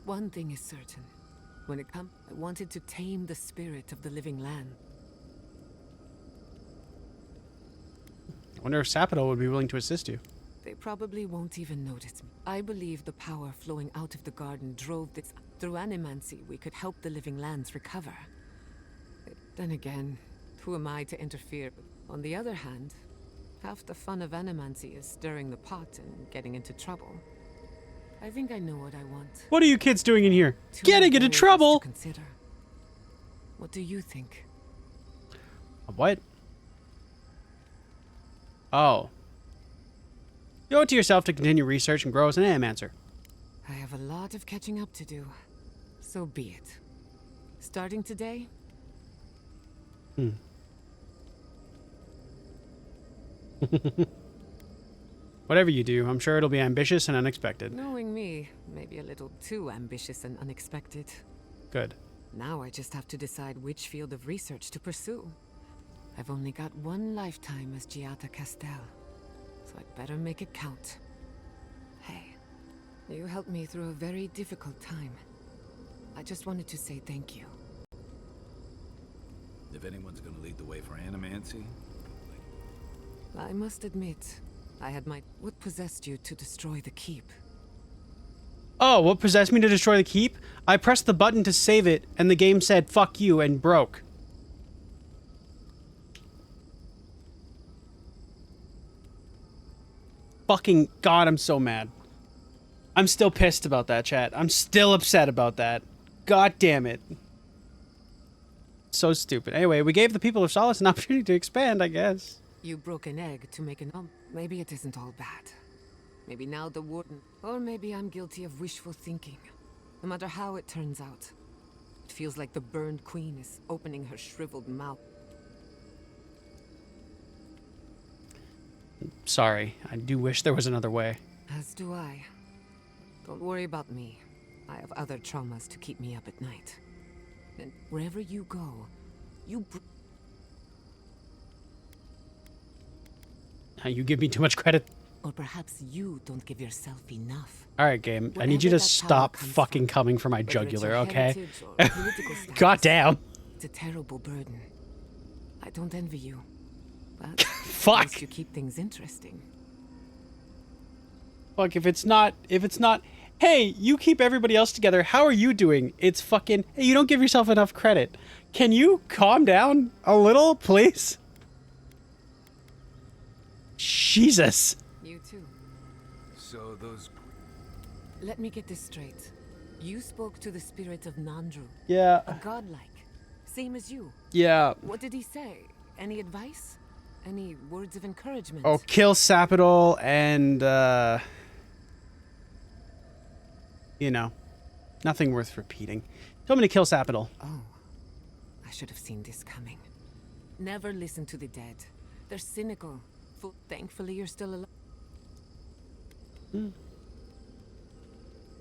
One thing is certain. When it comes, I wanted to tame the spirit of the living land. I wonder if Sapidol would be willing to assist you. They probably won't even notice me. I believe the power flowing out of the garden drove this. Through animancy, we could help the living lands recover. Then again, who am I to interfere? On the other hand, half the fun of animancy is stirring the pot and getting into trouble. I think I know what I want. What are you kids doing in here? Getting into trouble! Consider. What do you think? What? Oh. You owe it to yourself to continue research and grow as an animancer. I have a lot of catching up to do. So be it. Starting today? Whatever you do, I'm sure it'll be ambitious and unexpected. Knowing me, maybe a little too ambitious and unexpected. Good. Now I just have to decide which field of research to pursue. I've only got one lifetime as Giata Castel, so I'd better make it count. Hey, you helped me through a very difficult time. I just wanted to say thank you. If anyone's gonna lead the way for animancy... I must admit, I had my... What possessed you to destroy the keep? Oh, what possessed me to destroy the keep? I pressed the button to save it, and the game said, fuck you, and broke. Fucking God, I'm so mad. I'm still pissed about that, chat. I'm still upset about that. God damn it. So stupid. Anyway, we gave the people of Solace an opportunity to expand, I guess. You broke an egg to make an Maybe it isn't all bad. Maybe now the warden... Or maybe I'm guilty of wishful thinking. No matter how it turns out. It feels like the burned queen is opening her shriveled mouth. Sorry. I do wish there was another way. As do I. Don't worry about me. I have other traumas to keep me up at night. And wherever you go, you... Now you give me too much credit. Or perhaps you don't give yourself enough. Alright, game. I need you to stop fucking coming for my jugular, okay? God damn. It's a terrible burden. I don't envy you. But fuck! At least you keep things interesting. Fuck, if it's not... Hey, you keep everybody else together. How are you doing? It's fucking... Hey, you don't give yourself enough credit. Can you calm down a little, please? Jesus. You too. So those... Let me get this straight. You spoke to the spirit of Nandru. Yeah. A godlike. Same as you. Yeah. What did he say? Any advice? Any words of encouragement? Oh, kill Sapidol and, you know, nothing worth repeating. Told me to kill Sapidol. Oh, I should have seen this coming. Never listen to the dead. They're cynical. Thankfully, you're still alive.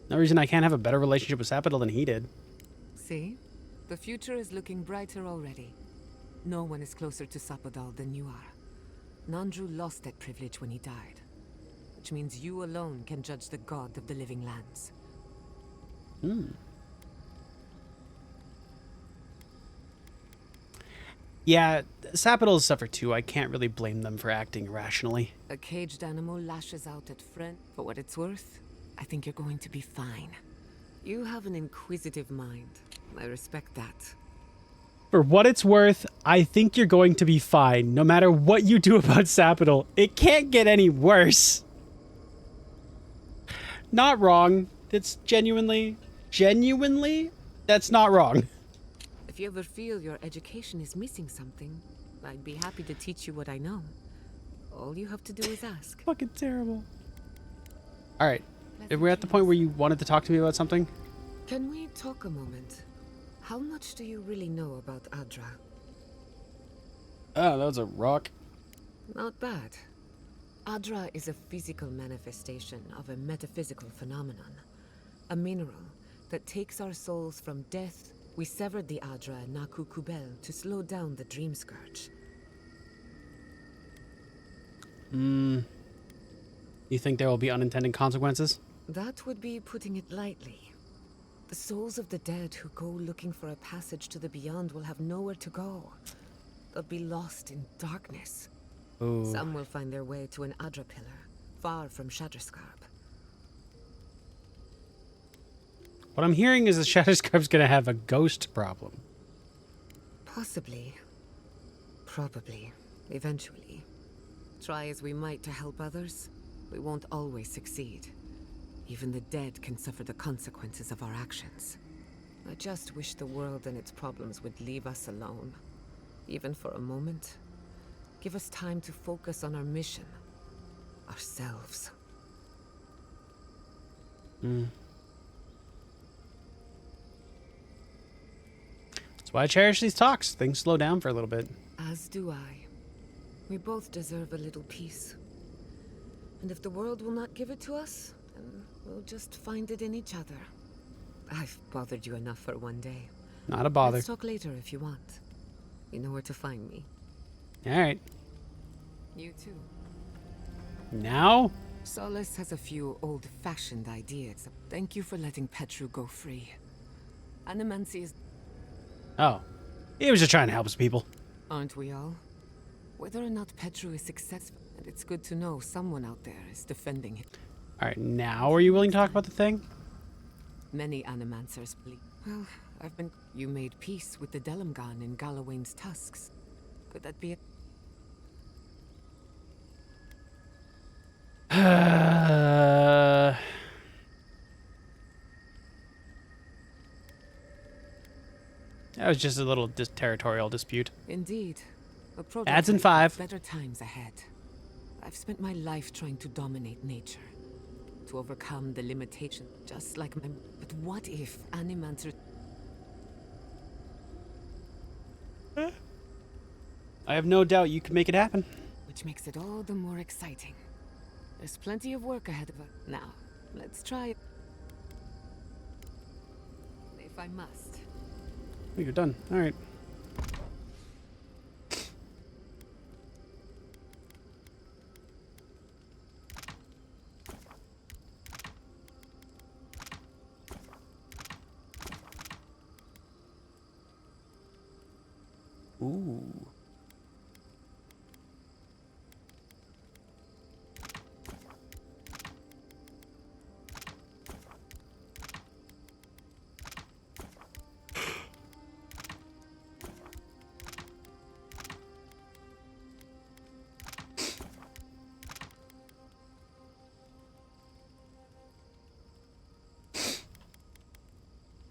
No reason I can't have a better relationship with Sapidol than he did. See? The future is looking brighter already. No one is closer to Sapidol than you are. Nandru lost that privilege when he died. Which means you alone can judge the god of the living lands. Yeah, Sapidol's suffer too. I can't really blame them for acting irrationally. A caged animal lashes out at friend. For what it's worth, I think you're going to be fine. You have an inquisitive mind. I respect that. For what it's worth, I think you're going to be fine, no matter what you do about Sapidol. It can't get any worse. Not wrong. It's genuinely, that's not wrong. If you ever feel your education is missing something, I'd be happy to teach you what I know. All you have to do is ask. Fucking terrible. Alright, if we're at the point where you wanted to talk to me about something. Can we talk a moment? How much do you really know about Adra? Oh, that was a rock. Not bad. Adra is a physical manifestation of a metaphysical phenomenon. A mineral that takes our souls from death. We severed the Adra and Naku Kubel to slow down the Dream Scourge. You think there will be unintended consequences? That would be putting it lightly. The souls of the dead who go looking for a passage to the beyond will have nowhere to go. They'll be lost in darkness. Ooh. Some will find their way to an Adra pillar, far from Shatterscarp. What I'm hearing is that Shatterscarp's gonna have a ghost problem. Possibly. Probably. Eventually. Try as we might to help others, we won't always succeed. Even the dead can suffer the consequences of our actions. I just wish the world and its problems would leave us alone. Even for a moment. Give us time to focus on our mission. Ourselves. That's why I cherish these talks. Things slow down for a little bit. As do I. We both deserve a little peace. And if the world will not give it to us, then we'll just find it in each other. I've bothered you enough for one day. Not a bother. Let's talk later if you want. You know where to find me. Alright. You too. Now? Solace has a few old-fashioned ideas. Thank you for letting Petru go free. Animancy is... Oh. He was just trying to help his people. Aren't we all? Whether or not Petru is successful, and it's good to know someone out there is defending him. Alright, now are you willing to talk about the thing? Many animancers believe. Well, You made peace with the Delimgan in Galawain's tusks. Could that be it? That was just a little territorial dispute. Indeed. A Ads in prototype 5. with better times ahead. I've spent my life trying to dominate nature. To overcome the limitation, just like my... But what if Animancer... I have no doubt you can make it happen. Which makes it all the more exciting. There's plenty of work ahead of us. Now, let's try it. If I must. Oh, you're done. All right. Ooh.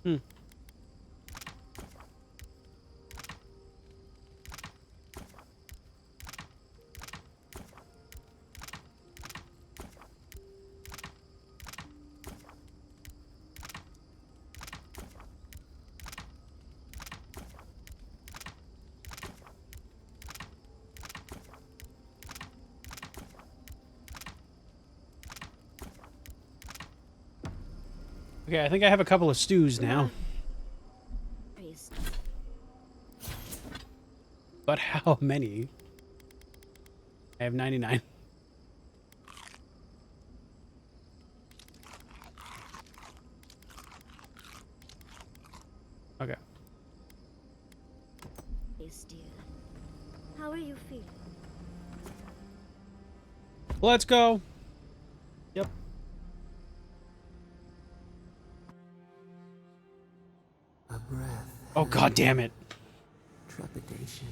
Hmm. Okay, I think I have a couple of stews now. But how many? I have 99. Okay. Yes, dear. How are you feeling? Let's go. Yep. A breath. Oh, god damn it. Trepidation.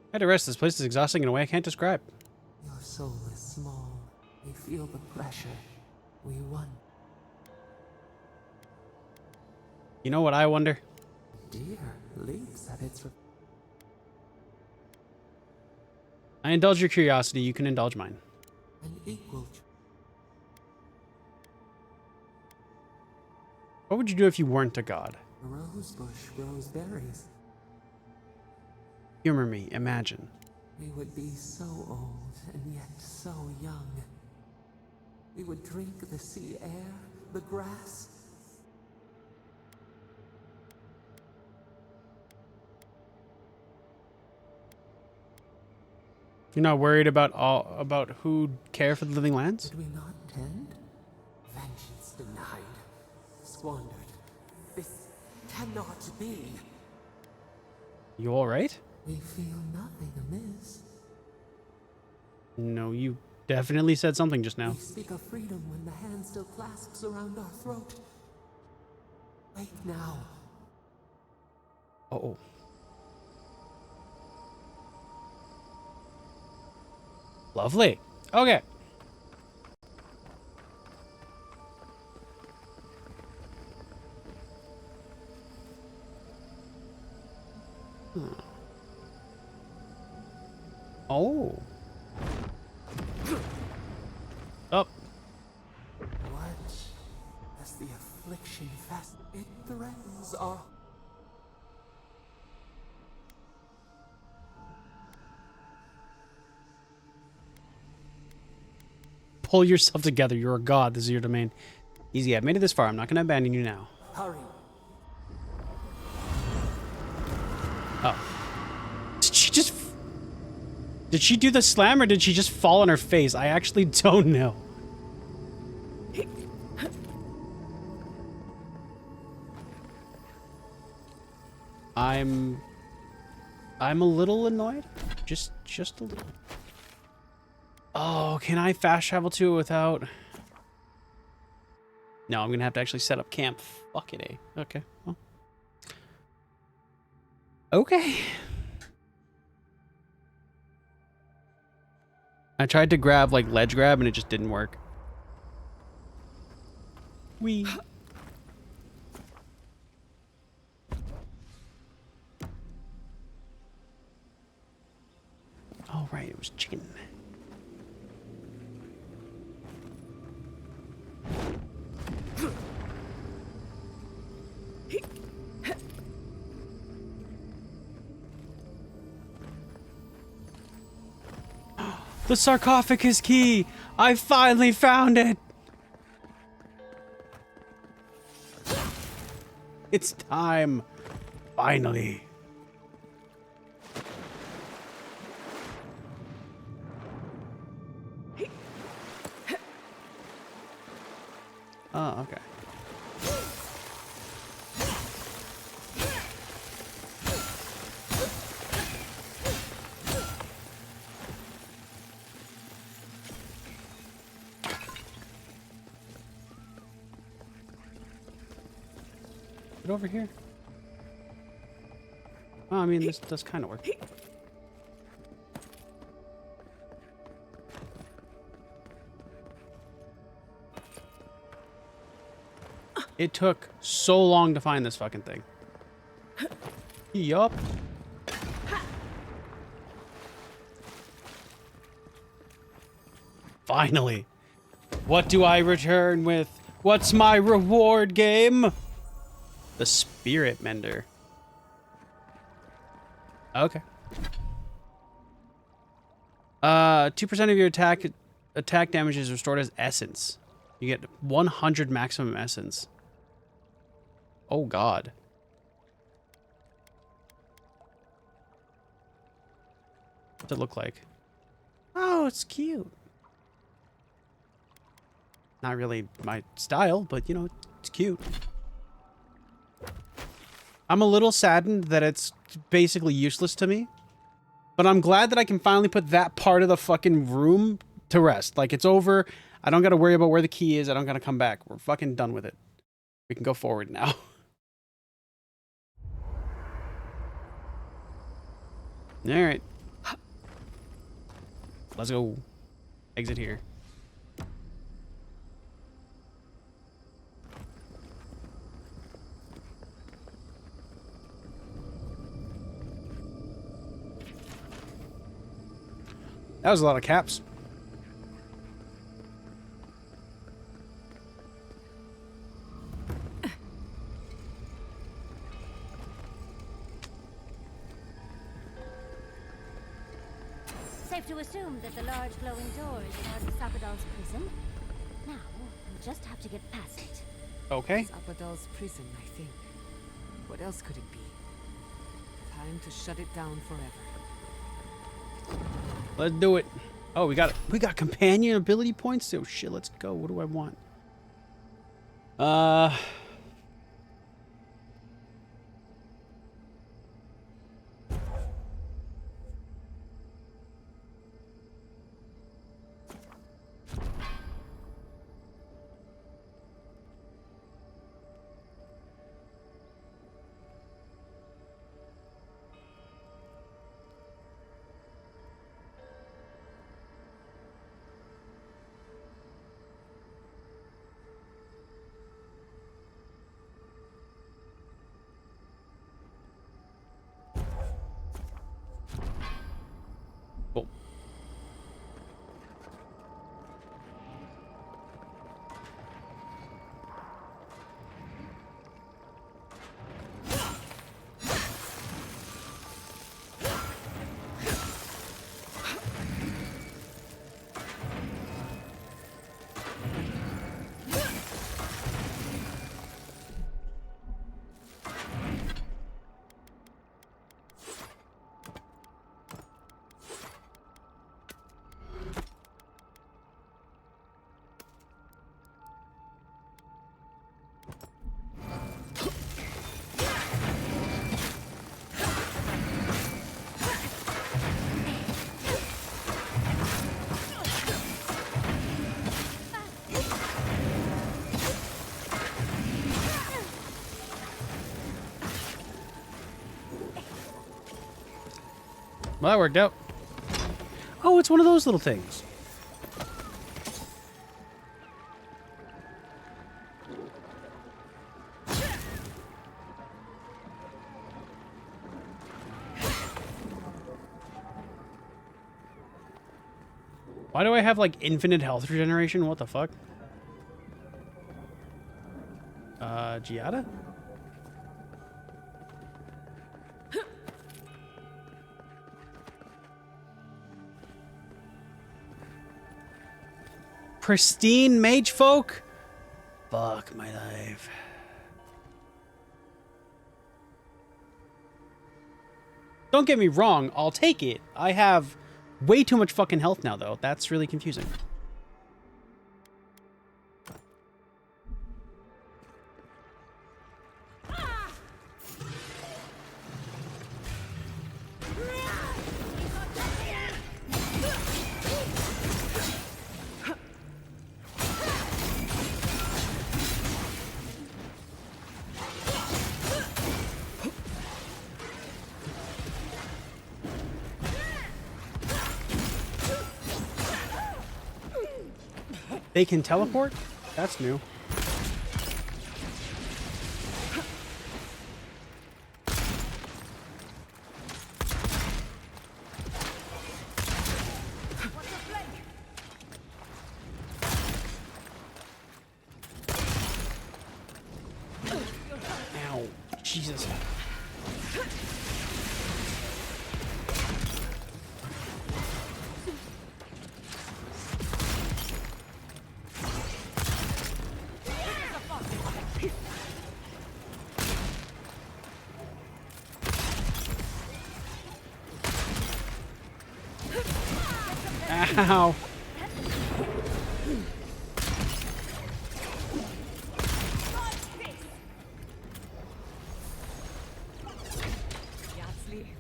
I had to rest. This place is exhausting in a way I can't describe. Your soul is small. We feel the pressure. We won. You know what I wonder? Deer leaps at its... I indulge your curiosity, you can indulge mine. An equal... What would you do if you weren't a god? A rose bush grows berries. Humor me, imagine. We would be so old and yet so young. We would drink the sea air, the grass. You're not worried about who'd care for the living lands? Did we not tend? Vengeance denied, squandered. This cannot be. You all right? We feel nothing amiss. No, you definitely said something just now. We speak of freedom when the hand still clasps around our throat. Wake now. Uh-oh. Lovely. Okay. Oh. Up. What? As the affliction fast, it threatens our... Pull yourself together. You're a god. This is your domain. Easy. I've made it this far. I'm not going to abandon you now. Hurry. Oh. Did she just... Did she do the slam or did she just fall on her face? I actually don't know. I'm a little annoyed. Just just a little. Oh, can I fast travel to it without... No, I'm gonna have to actually set up camp. Fuck it, eh? Okay. Well. Okay. I tried to grab, like, ledge grab, and it just didn't work. Wee. Oh, right, it was chicken. The sarcophagus key! I finally found it! It's time. Finally. Oh, okay. Get over here. Oh, I mean, this does kind of work. It took so long to find this fucking thing. Yup. Finally. What do I return with? What's my reward, game? The Spirit Mender. Okay. 2% of your attack damage is restored as essence. You get 100 maximum essence. Oh god. What's it look like? Oh, it's cute. Not really my style, but you know, it's cute. I'm a little saddened that it's basically useless to me, but I'm glad that I can finally put that part of the fucking room to rest. Like, it's over. I don't gotta worry about where the key is. I don't gotta come back. We're fucking done with it. We can go forward now. Alright. Let's go. Exit here. That was a lot of caps. Safe to assume that the large glowing door is part of Sapadal's prison. Now, we'll just have to get past it. Okay. Sapadal's prison, I think. What else could it be? Time to shut it down forever. Let's do it. Oh, we got companion ability points. Oh shit, let's go. What do I want? Well, that worked out. Oh, it's one of those little things. Why do I have, like, infinite health regeneration? What the fuck? Giada? Pristine mage folk? Fuck my life. Don't get me wrong, I'll take it. I have way too much fucking health now, though. That's really confusing. They can teleport? That's new. Ow. Jesus. Ow.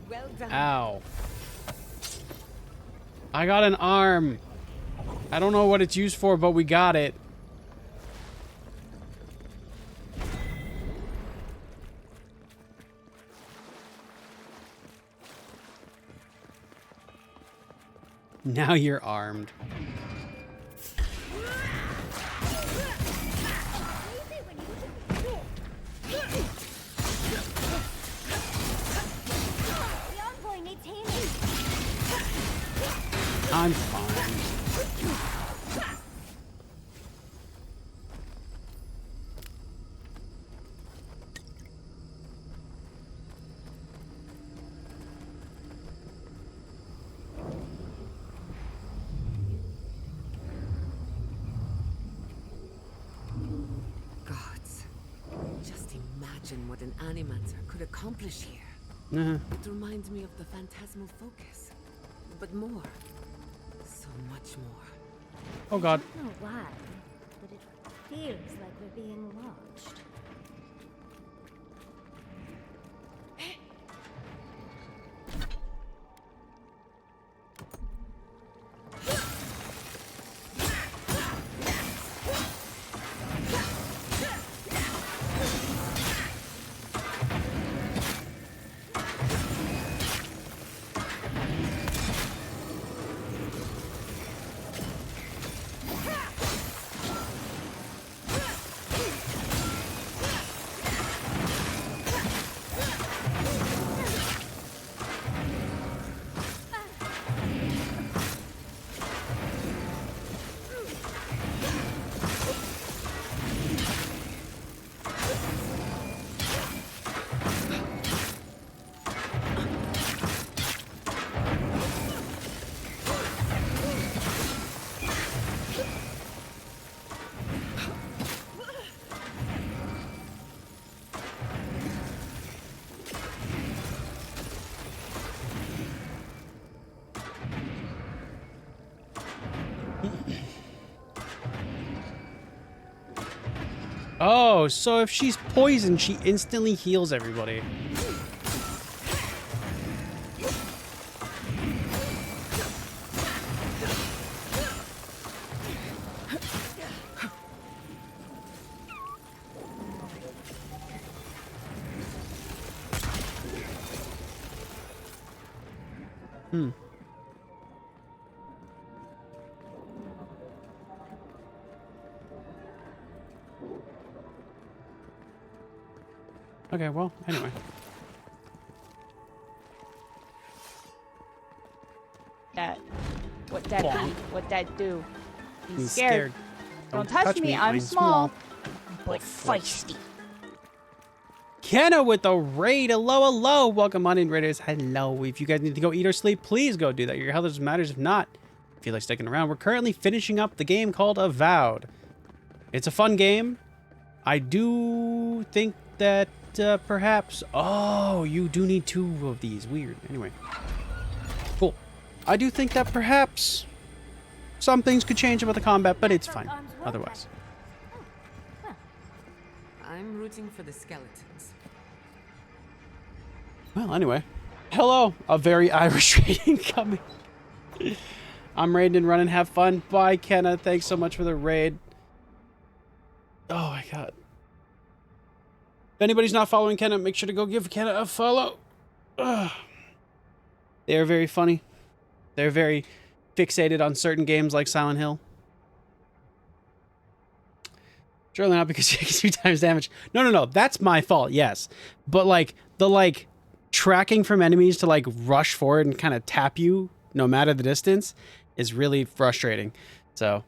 Well done. Ow. I got an arm. I don't know what it's used for, but we got it. Now you're armed. I'm fine. Gods, just imagine what an animancer could accomplish here. Uh-huh. It reminds me of the phantasmal focus, but more. So much more. Oh god. I don't know why, but it feels like we're being watched. Oh, so if she's poisoned, she instantly heals everybody. Hmm. Okay, well, anyway. That. What that Bonk. be? What that do? He's He's scared. Don't touch me. I'm small. But feisty. Kenna with the raid. Hello, hello. Welcome on in, Raiders. Hello. If you guys need to go eat or sleep, please go do that. Your health doesn't matter. If not, if you like sticking around, we're currently finishing up the game called Avowed. It's a fun game. I do think that perhaps... Oh, you do need 2 of these. Weird. Anyway. Cool. I do think that perhaps some things could change about the combat, but it's fine otherwise. I'm rooting for the skeletons. Well, anyway. Hello. A very Irish rating coming. I'm raiding and running. Have fun. Bye, Kenna. Thanks so much for the raid. Oh, my God. If anybody's not following Kenna, make sure to go give Kenna a follow. Ugh. They are very funny. They're very fixated on certain games like Silent Hill. Surely not because she takes 2 times damage. No. That's my fault, yes. But, like, the, tracking from enemies to, rush forward and kind of tap you no matter the distance is really frustrating. So,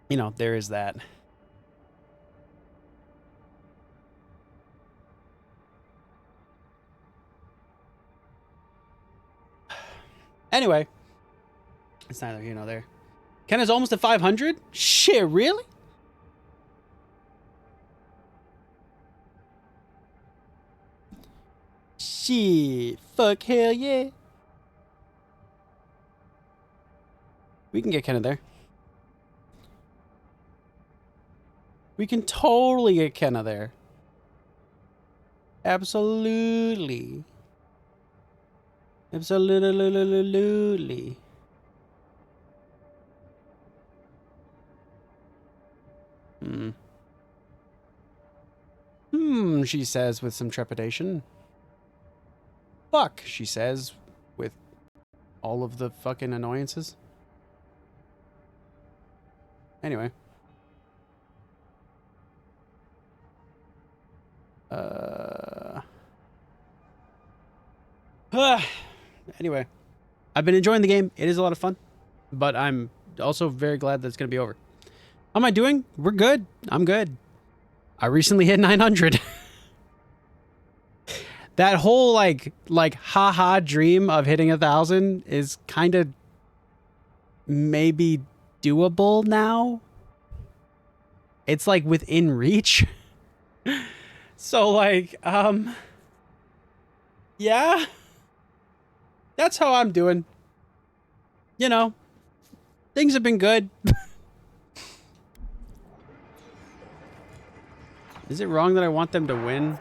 you know, there is that. Anyway, it's neither here nor there. Kenna's almost at 500? Shit, really? Shit, fuck, hell yeah. We can get Kenna there. We can totally get Kenna there. Absolutely. Absolutely. She says with some trepidation. Fuck, she says with all of the fucking annoyances. Anyway. Anyway, I've been enjoying the game. It is a lot of fun, but I'm also very glad that it's going to be over. How am I doing? We're good. I'm good. I recently hit 900. That whole like haha dream of hitting 1,000 is kind of maybe doable now. It's like within reach. So like, yeah. That's how I'm doing. You know, things have been good. Is it wrong that I want them to win?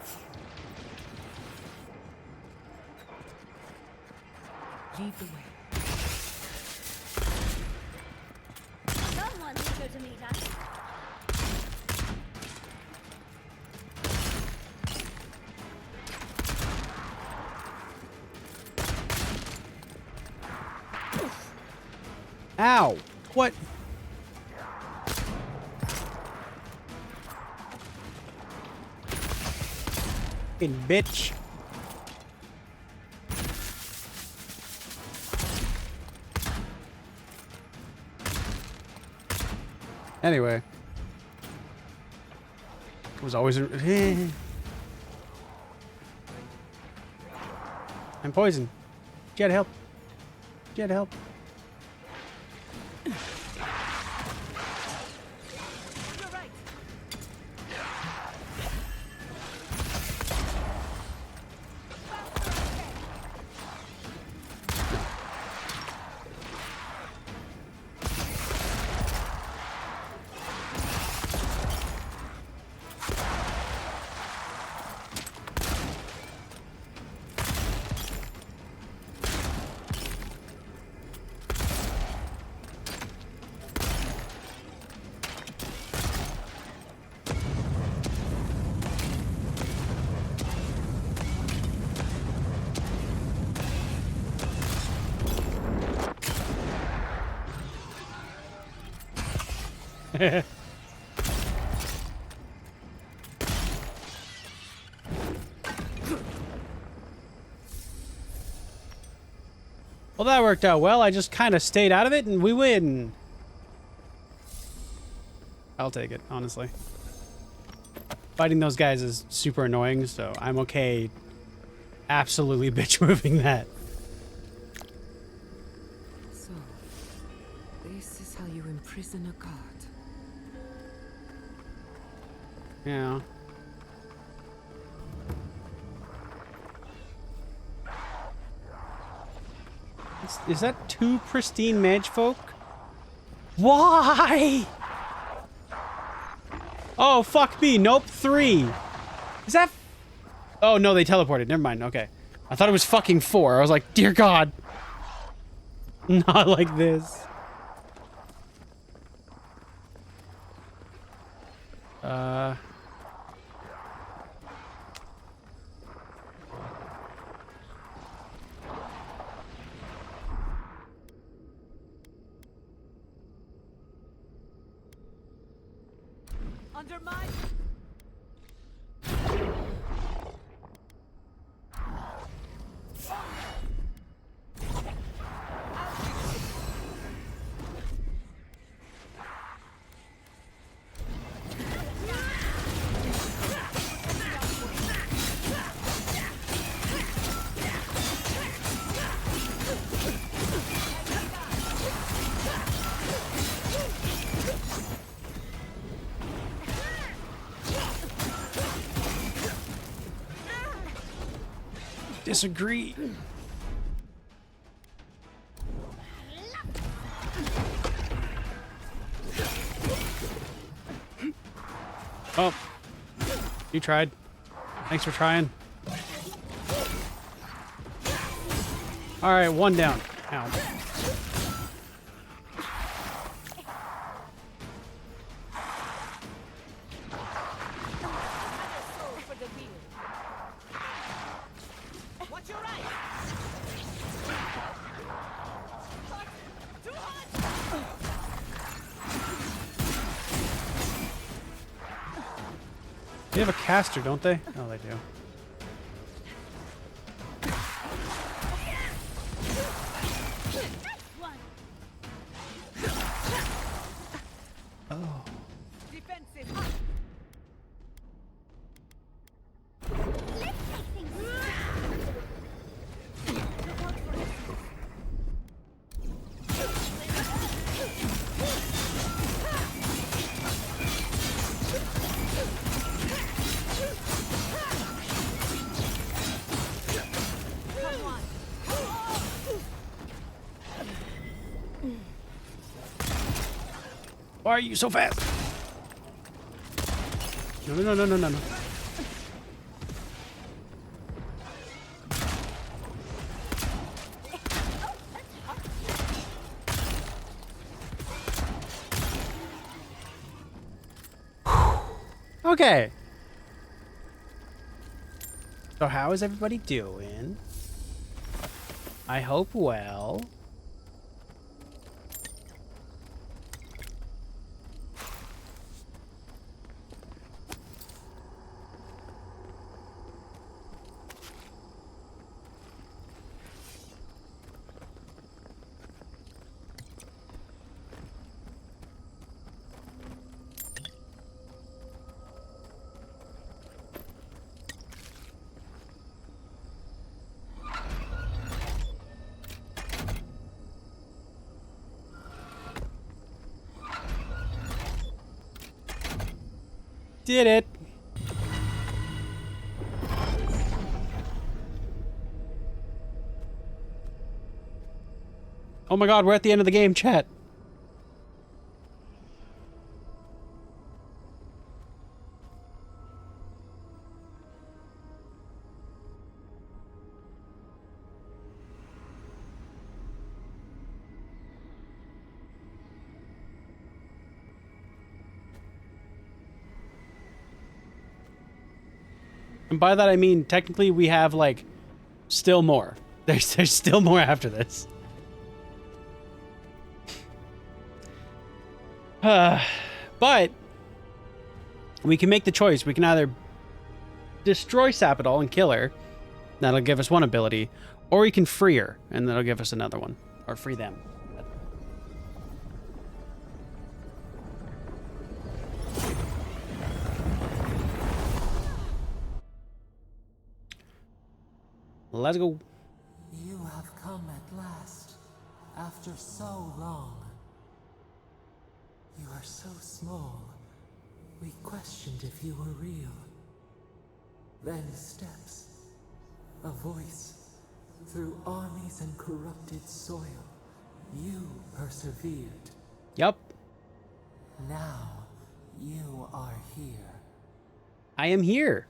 Lead the way. Someone's eager to meet us. Ow. What? Fucking bitch. Anyway. It was always I'm poisoned. Get help. Get help. Well, that worked out well. I just kind of stayed out of it and we win. I'll take it, honestly. Fighting those guys is super annoying, so I'm okay absolutely bitch moving that. So, this is how you imprison a god. Yeah. Is that 2 pristine mage folk? Why? Oh, fuck me. Nope, 3. Is that... Oh, no, they teleported. Never mind. Okay. I thought it was fucking 4. I was like, dear God. Not like this. Under my... Disagree. Oh. You tried. Thanks for trying. Alright, 1 down. Ow. They have a caster, don't they? Oh, they do. Oh. Why are you so fast? No, no, no, no, no, no. Okay. So how is everybody doing? I hope well. Did it. Oh my God, we're at the end of the game, chat. And by that I mean technically we have like still more. There's still more after this. But we can make the choice. We can either destroy Sapidol and kill her. That'll give us one ability. Or we can free her, and that'll give us another one. Or free them. Let's go. You have come at last, after so long. You are so small. We questioned if you were real. Then steps. A voice. Through armies and corrupted soil. You persevered. Yup. Now, you are here. I am here.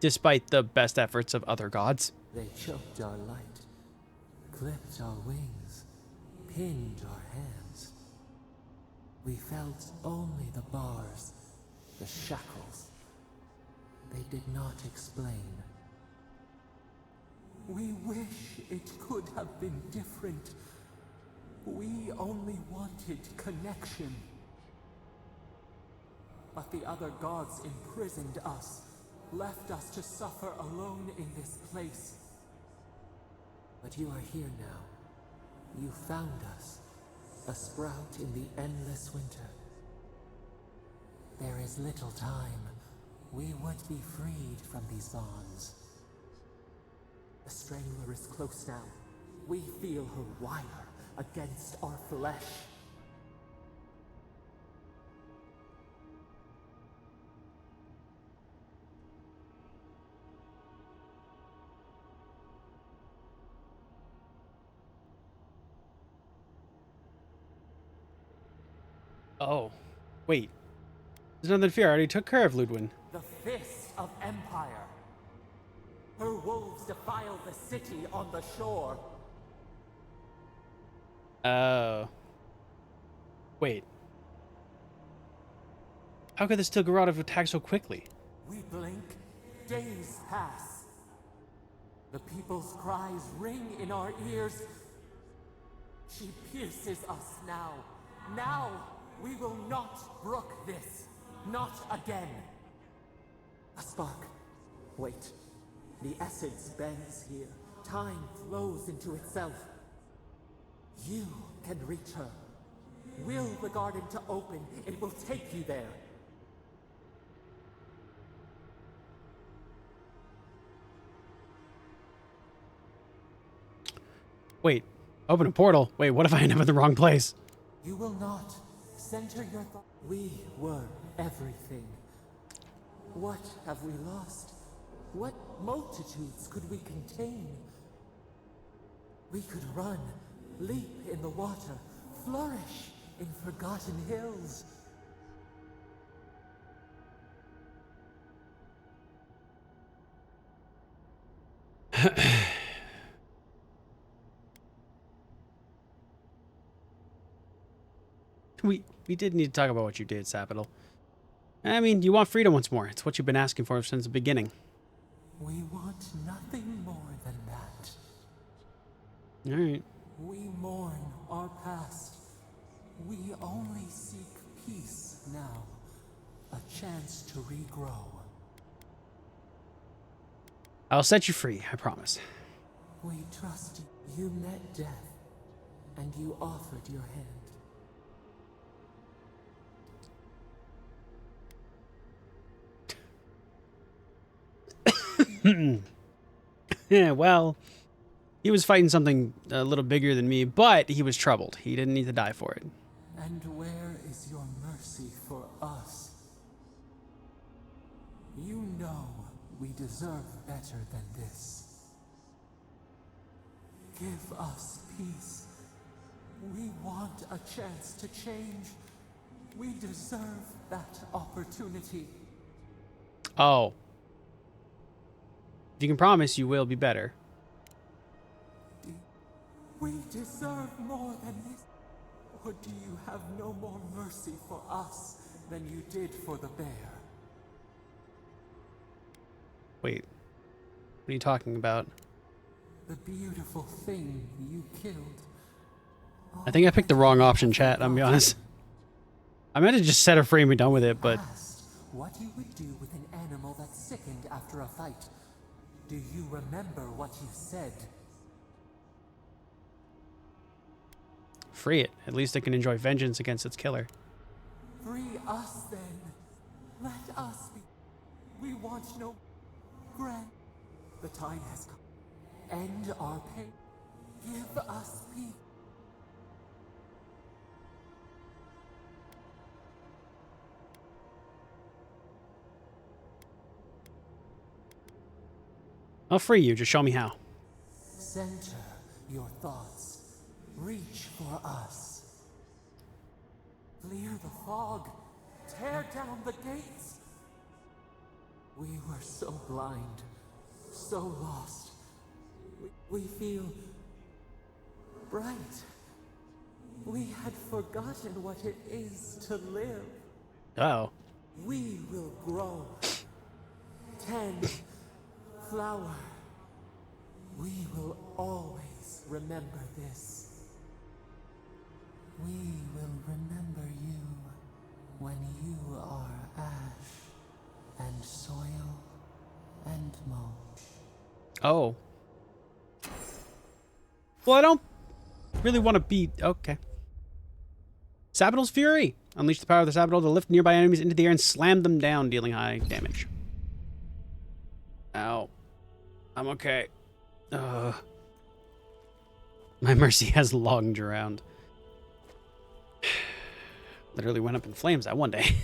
Despite the best efforts of other gods. They choked our light, clipped our wings, pinned our hands. We felt only the bars, the shackles. They did not explain. We wish it could have been different. We only wanted connection. But the other gods imprisoned us. Left us to suffer alone in this place. But you are here now. You found us, a sprout in the endless winter. There is little time. We would be freed from these bonds. The Strangler is close now. We feel her wire against our flesh. Oh. Wait. There's nothing to fear. I already took care of Ludwin. The fist of Empire. Her wolves defile the city on the shore. Wait. How could this still grow out of attack so quickly? We blink, days pass. The people's cries ring in our ears. She pierces us now. Now, we will not brook this. Not again. A spark. Wait. The essence bends here. Time flows into itself. You can reach her. Will the garden to open. It will take you there. Wait. Open a portal. Wait, what if I end up in the wrong place? You will not. Center your thought. We were everything. What have we lost? What multitudes could we contain? We could run, leap in the water, flourish in forgotten hills. We did need to talk about what you did, Sapidol. I mean, you want freedom once more. It's what you've been asking for since the beginning. We want nothing more than that. Alright. We mourn our past. We only seek peace now. A chance to regrow. I'll set you free, I promise. We trust you. You met death, and you offered your hand. Yeah, well, he was fighting something a little bigger than me, but he was troubled. He didn't need to die for it. And where is your mercy for us? You know we deserve better than this. Give us peace. We want a chance to change. We deserve that opportunity. Oh. If you can promise, you will be better. We deserve more than this. Or do you have no more mercy for us than you did for the bear? Wait. What are you talking about? The beautiful thing you killed. I think I picked the wrong option, chat, I'm be honest. I meant to just set a frame and be done with it, but... Asked what you would do with an animal that sickened after a fight. Do you remember what you said? Free it. At least it can enjoy vengeance against its killer. Free us then. Let us be. We want no grant. The time has come. End our pain. Give us peace. I'll free you, just show me how. Center your thoughts. Reach for us. Clear the fog. Tear down the gates. We were so blind, so lost. We feel bright. We had forgotten what it is to live. Oh. We will grow. Tend. Flower. We will always remember this. We will remember you when you are ash and soil and mulch. Oh. Well, I don't really want to be... Okay. Sabidal's Fury. Unleash the power of the Sabidal to lift nearby enemies into the air and slam them down, dealing high damage. Ow. I'm okay. My mercy has longed around. Literally went up in flames that one day.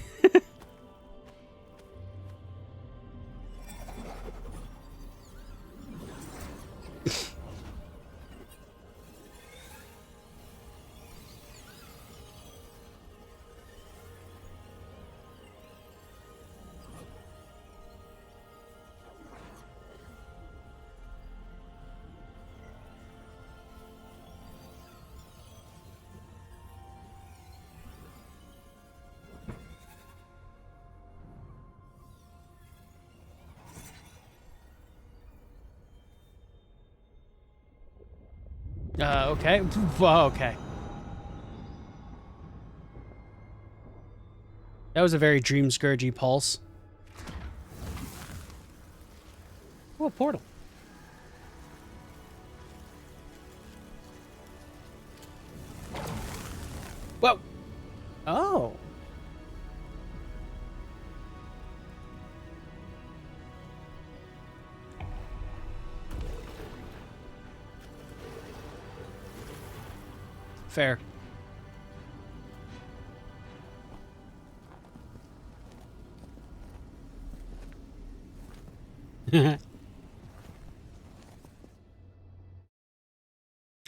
Okay. Whoa, okay. That was a very Dream Scourgy pulse. Oh, a portal. Whoa. Oh. Fair.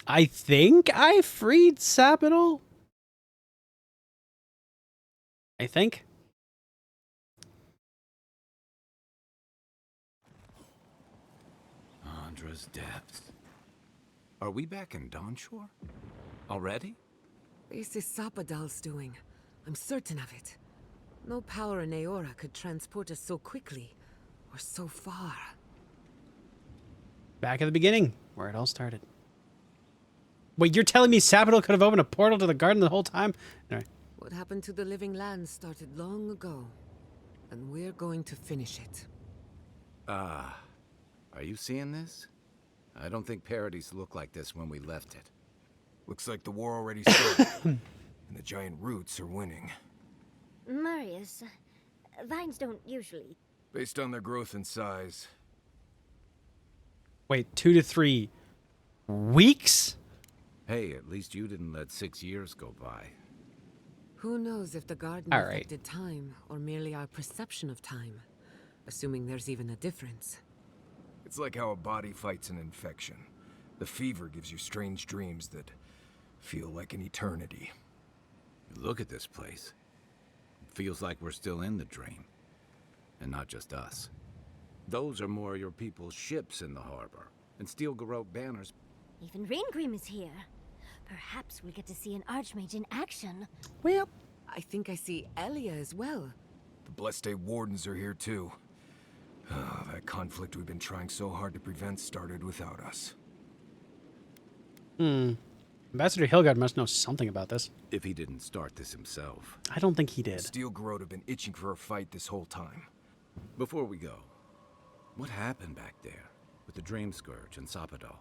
I think I freed Sabidal. I think. Andra's depths. Are we back in Dawnshore? Already? This is Sapadal's doing. I'm certain of it. No power in Aora could transport us so quickly, or so far. Back at the beginning, where it all started. Wait, you're telling me Sabidal could have opened a portal to the garden the whole time? Anyway. What happened to the living land started long ago, and we're going to finish it. Are you seeing this? I don't think Paradise looked like this when we left it. Looks like the war already started, and the giant roots are winning. Marius, vines don't usually... Based on their growth and size. Wait, 2 to 3 weeks? Hey, at least you didn't let 6 years go by. Who knows if the garden affected time, or merely our perception of time, assuming there's even a difference. It's like how a body fights an infection. The fever gives you strange dreams that feel like an eternity. Look at this place. It feels like we're still in the dream. And not just us. Those are more your people's ships in the harbor. And steel garrote banners. Even Reingrim is here. Perhaps we'll get to see an Archmage in action. Well, I think I see Elia as well. The Blessed Day Wardens are here too. That conflict we've been trying so hard to prevent started without us. Ambassador Hilgard must know something about this. If he didn't start this himself. I don't think he did. Steel Garrote have been itching for a fight this whole time. Before we go, what happened back there with the Dream Scourge and Sapadal?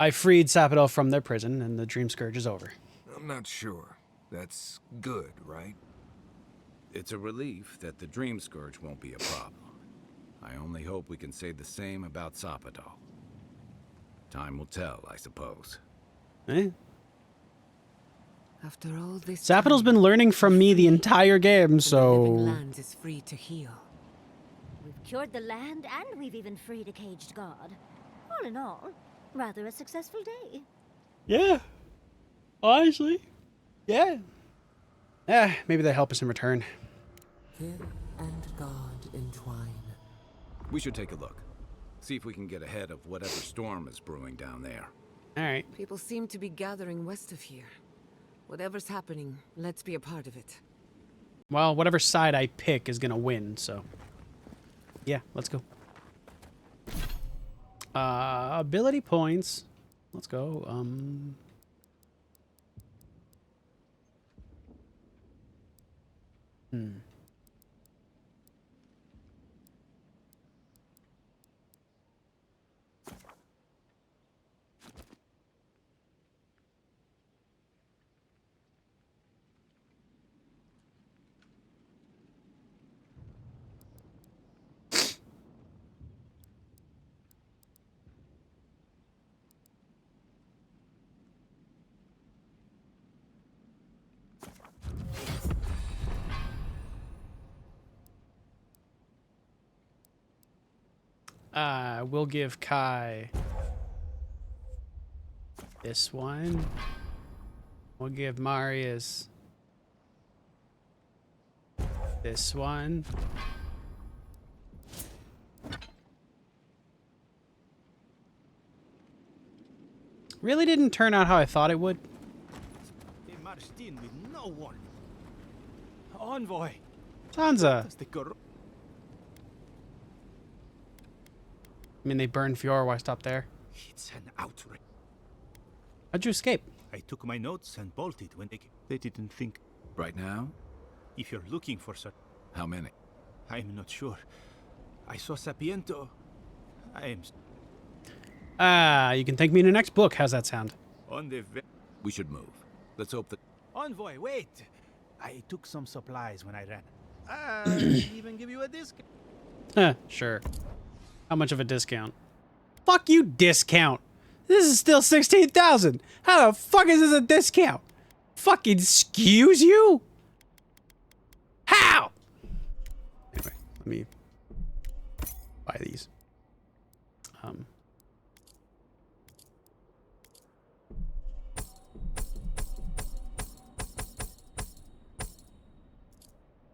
I freed Sapadal from their prison, and the Dream Scourge is over. I'm not sure. That's good, right? It's a relief that the Dream Scourge won't be a problem. I only hope we can say the same about Sapadal. Time will tell, I suppose. Eh? After all this Sapadal's been learning from me the entire game, so... living land is free to heal. We've cured the land and we've even freed a caged god. All in all, rather a successful day. Yeah. Honestly. Yeah. Yeah, maybe they'll help us in return. Kin and God entwine. We should take a look. See if we can get ahead of whatever storm is brewing down there. Alright. People seem to be gathering west of here. Whatever's happening, let's be a part of it. Well, whatever side I pick is gonna win, so... Yeah, let's go. Ability points. Let's go. We'll give Kai this one. We'll give Marius this one. Really didn't turn out how I thought it would. They marched in with no warning. Envoy. Sansa. I mean, they burned Fiora while I stopped there. It's an outrage. How'd you escape? I took my notes and bolted when they didn't think. Right now? If you're looking for such... How many? I'm not sure. I saw Sapiento. I am... You can thank me in the next book. How's that sound? On the... We should move. Let's hope that... Envoy, wait! I took some supplies when I ran. Even give you a discount. Sure. How much of a discount? Fuck you, discount! This is still 16,000! How the fuck is this a discount? Fucking excuse you? How? Anyway, let me buy these.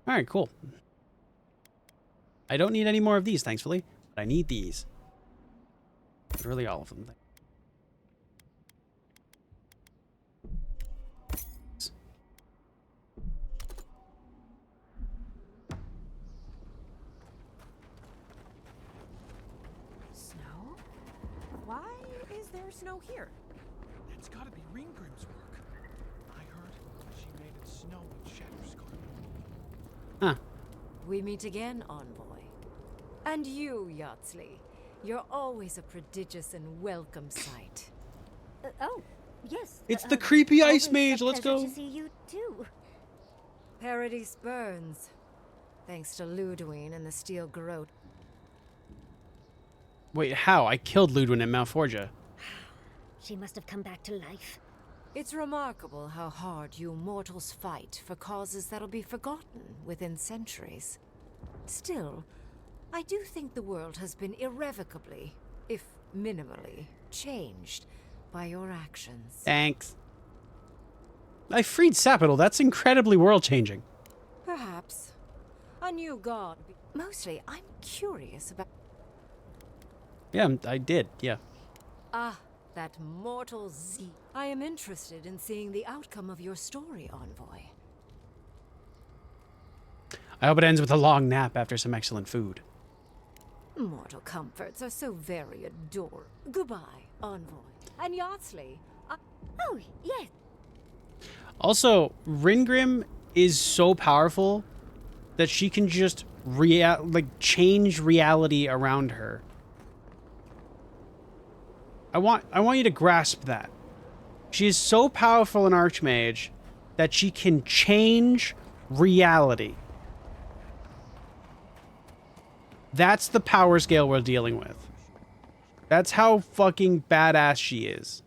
Alright, cool. I don't need any more of these, thankfully. But I need these. Literally all of them. Snow? Why is there snow here? That's gotta be Ringgrim's work. I heard she made it snow in Shatterscar. Huh. We meet again, Envoy. And you, Yardsley. You're always a prodigious and welcome sight. Oh, yes. It's the creepy ice always mage. a Let's pleasure go. to see you too. Paradise burns. Thanks to Ludwine and the Steel Garrote. Wait, how? I killed Ludwin in Malforgia. She must have come back to life. It's remarkable how hard you mortals fight for causes that'll be forgotten within centuries. Still, I do think the world has been irrevocably, if minimally, changed by your actions. Thanks. I freed Sapadal. That's incredibly world-changing. Perhaps. A new god. Mostly, I'm curious about... Yeah, I did. Yeah. Ah, that mortal Z. I am interested in seeing the outcome of your story, Envoy. I hope it ends with a long nap after some excellent food. Mortal comforts are so very adorable. Goodbye, Envoy. And Yardsley, Oh, yes. Also, Ringrim is so powerful that she can just change reality around her. I want you to grasp that. She is so powerful an archmage that she can change reality. That's the power scale we're dealing with. That's how fucking badass she is.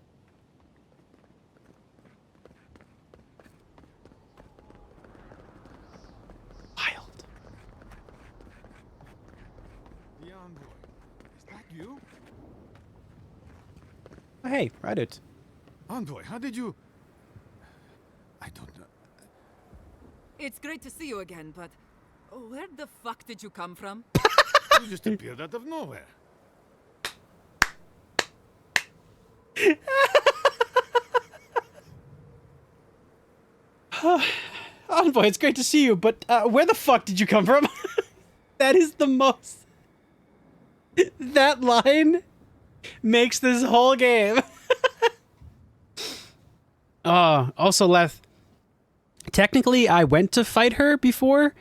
Wild. The envoy. Is that you? Oh, hey, Reddit. Envoy, how did you... I don't know. It's great to see you again, but where the fuck did you come from? You just appeared out of nowhere. Envoy, it's great to see you, but where the fuck did you come from? That is the most... That line makes this whole game. Also, Leth, technically, I went to fight her before.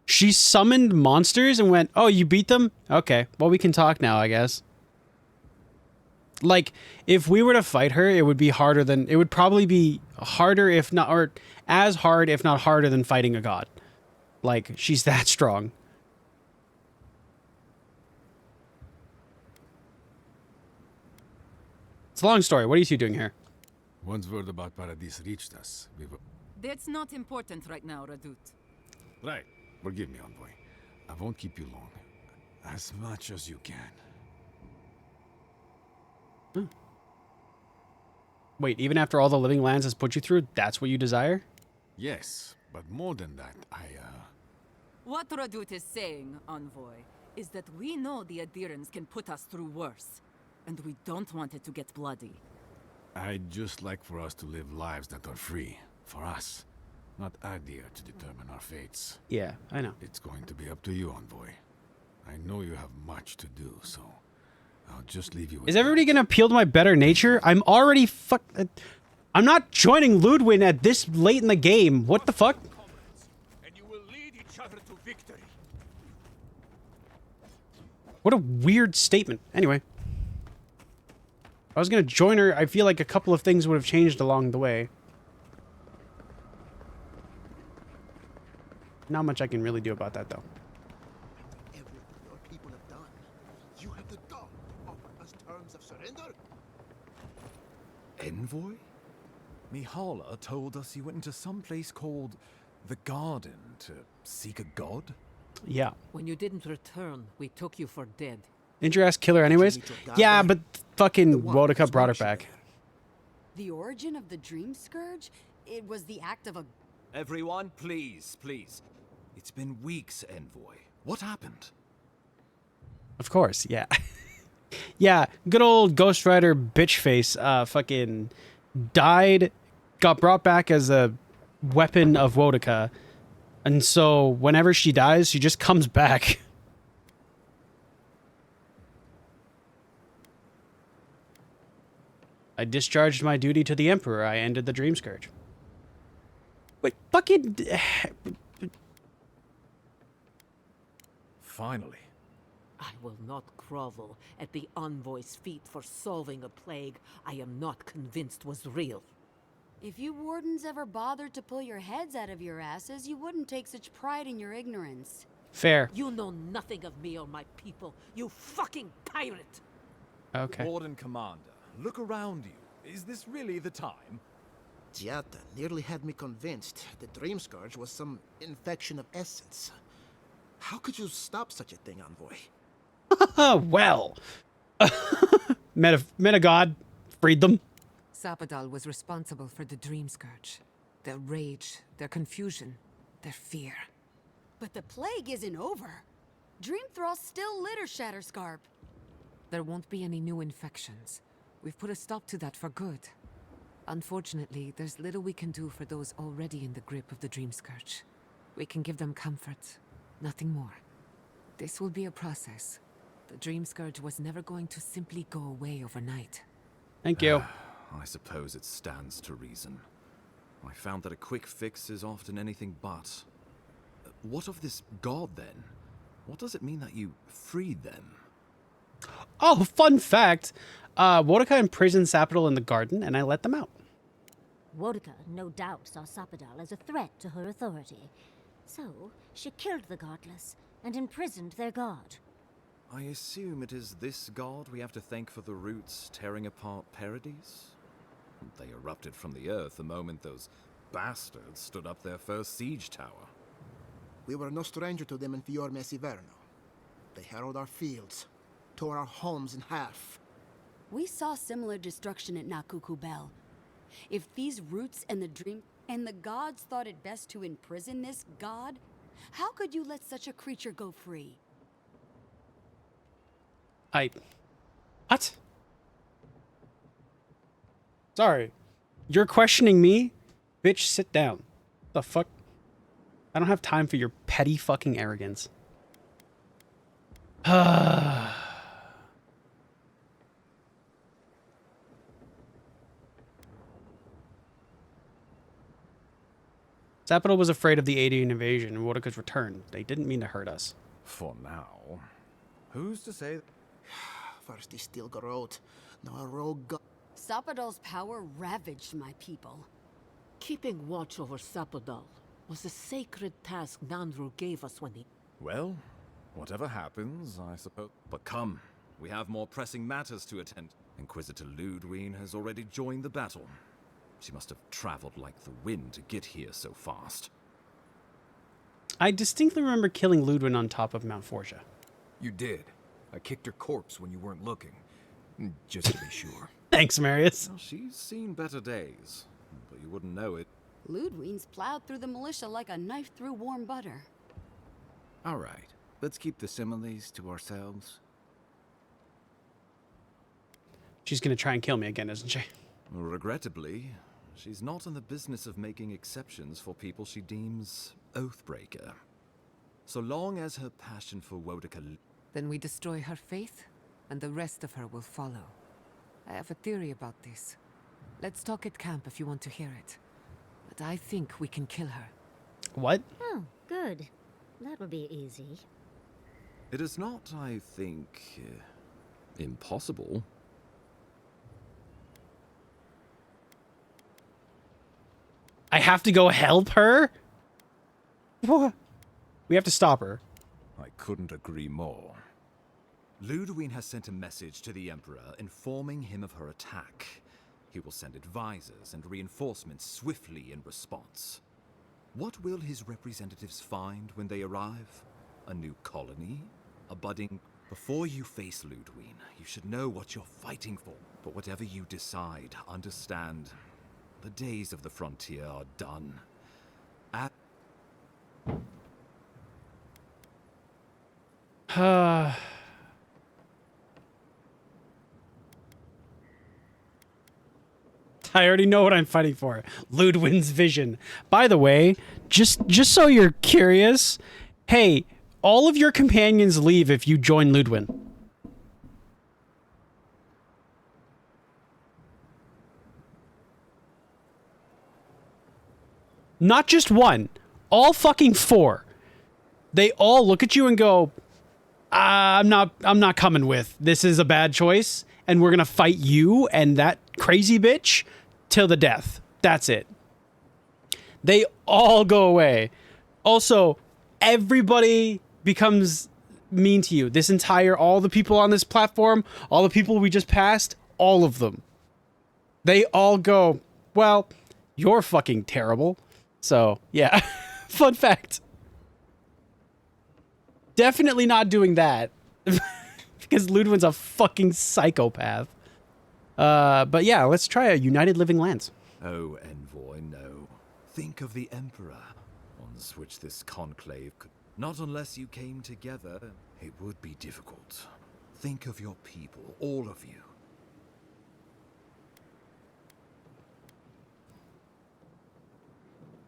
She summoned monsters and went, oh, you beat them? Okay, well, we can talk now, I guess. Like, if we were to fight her, it would be harder than... It would probably be harder, if not... Or as hard, if not harder, than fighting a god. Like, she's that strong. It's a long story. What are you two doing here? Once word about Paradis reached us, we were... That's not important right now, Radut. Right. Forgive me, Envoy. I won't keep you long. As much as you can. Wait, even after all the Living Lands has put you through, that's what you desire? Yes, but more than that, What Radut is saying, Envoy, is that we know the adherents can put us through worse. And we don't want it to get bloody. I'd just like for us to live lives that are free. For us. Not Adir to determine our fates. Yeah, I know. It's going to be up to you, Envoy. I know you have much to do, so... I'll just leave you with Is everybody gonna appeal to my better nature? I'm already I'm not joining Ludwig at this late in the game. What the fuck? And you will lead each other to victory. What a weird statement. Anyway. I was gonna join her. I feel like a couple of things would have changed along the way. Not much I can really do about that, though. Everything your people have done, you have the gall to offer us terms of surrender? Envoy? Mihala told us you went into some place called the Garden to seek a god? Yeah. When you didn't return, we took you for dead. Didn't your ass kill her anyways? Yeah, but fucking Wodaka brought her back. The origin of the Dream Scourge? It was the act of a... Everyone, please, please. It's been weeks, Envoy. What happened? Of course, yeah. Yeah, good old Ghost Rider bitch face fucking died, got brought back as a weapon of Wodaka. And so whenever she dies, she just comes back. I discharged my duty to the Emperor. I ended the Dream Scourge. Wait, fucking... Finally. I will not grovel at the Envoy's feet for solving a plague I am not convinced was real. If you wardens ever bothered to pull your heads out of your asses, you wouldn't take such pride in your ignorance. Fair. You know nothing of me or my people, you fucking pirate! Okay. Warden Commander, look around you. Is this really the time? Giata nearly had me convinced the Dream Scourge was some infection of essence. How could you stop such a thing, Envoy? Well. Metagod freed them. Sapadal was responsible for the Dream Scourge. Their rage, their confusion, their fear. But the plague isn't over. Dream Thralls still litter Shatterscarp. There won't be any new infections. We've put a stop to that for good. Unfortunately, there's little we can do for those already in the grip of the Dream Scourge. We can give them comfort, nothing more. This will be a process. The Dream Scourge was never going to simply go away overnight. Thank you. I suppose it stands to reason. I found that a quick fix is often anything but. What of this god, then? What does it mean that you freed them? Oh, fun fact. Wodaka imprisoned Sapidal in the garden, and I let them out. Wodaka no doubt saw Sapidal as a threat to her authority. So, she killed the godless and imprisoned their god. I assume it is this god we have to thank for the roots tearing apart Paradise? They erupted from the earth the moment those bastards stood up their first siege tower. We were no stranger to them in Fior Mesiverno. They harrowed our fields, tore our homes in half. We saw similar destruction at Nakuku Bell. If these roots and the gods thought it best to imprison this god, how could you let such a creature go free? What? Sorry. You're questioning me? Bitch, sit down. The fuck? I don't have time for your petty fucking arrogance. Sapidal was afraid of the Adian invasion and Wodaka's return. They didn't mean to hurt us. For now. Who's to say? First he still Garot, now a rogue god. Sapidal's power ravaged my people. Keeping watch over Sapidal was a sacred task Nandru gave us when he... Well, whatever happens, I suppose. But come, we have more pressing matters to attend. Inquisitor Ludwig has already joined the battle. She must have traveled like the wind to get here so fast. I distinctly remember killing Ludwig on top of Mount Forja. You did. I kicked her corpse when you weren't looking. Just to be sure. Thanks, Marius. Well, she's seen better days, but you wouldn't know it. Ludwig's plowed through the militia like a knife through warm butter. All right, let's keep the similes to ourselves. She's gonna try and kill me again, isn't she? Regrettably, she's not in the business of making exceptions for people she deems oathbreaker. So long as her passion for Wodaka... Then we destroy her faith, and the rest of her will follow. I have a theory about this. Let's talk at camp if you want to hear it. But I think we can kill her. What? Oh, good. That would be easy. It is not, I think, impossible. I have to go help her? What? We have to stop her. I couldn't agree more. Ludwig has sent a message to the Emperor informing him of her attack. He will send advisors and reinforcements swiftly in response. What will his representatives find when they arrive? A new colony? A budding... Before you face Ludwig, you should know what you're fighting for. But whatever you decide, understand, the days of the frontier are done. I already know what I'm fighting for. Ludwig's vision. By the way, just so you're curious, hey, all of your companions leave if you join Ludwig. Not just one, all fucking four. They all look at you and go, I'm not coming with. This is a bad choice, and we're gonna fight you and that crazy bitch till the death. That's it. They all go away. Also, everybody becomes mean to you. All the people on this platform, all the people we just passed, all of them. They all go, well, you're fucking terrible. So, yeah. Fun fact. Definitely not doing that. Because Ludwig's a fucking psychopath. But yeah, let's try a United Living Lands. Oh, Envoy, no. Think of the Emperor, on which this conclave could... Not unless you came together, it would be difficult. Think of your people, all of you.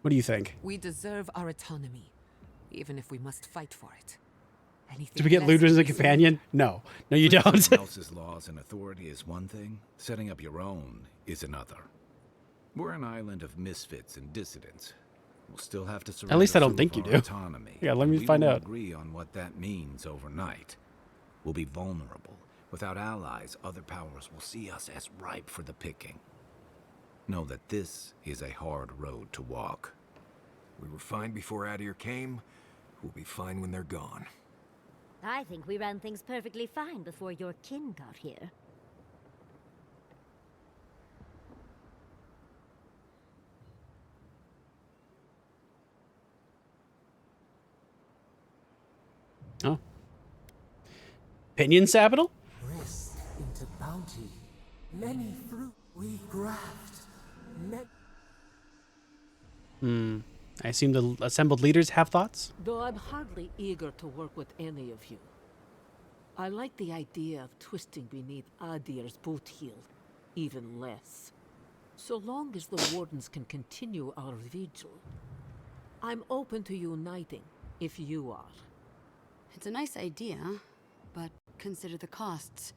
What do you think? We deserve our autonomy, even if we must fight for it. Do we get Ludwig as a companion? No. No, you don't. Someone else's laws and authority is one thing. Setting up your own is another. We're an island of misfits and dissidents. We'll still have to surrender At least I don't some think of you our do. autonomy. Yeah, let me We find won't out. agree on what that means overnight. We'll be vulnerable. Without allies, other powers will see us as ripe for the picking. Know that this is a hard road to walk. We were fine before Adir came. We'll be fine when they're gone. I think we ran things perfectly fine before your kin got here. Oh. Pinion sapital? Rest into bounty. Many fruit we graft. I assume the assembled leaders have thoughts? Though I'm hardly eager to work with any of you. I like the idea of twisting beneath Adir's boot heel even less. So long as the Wardens can continue our vigil, I'm open to uniting, if you are. It's a nice idea, but consider the costs.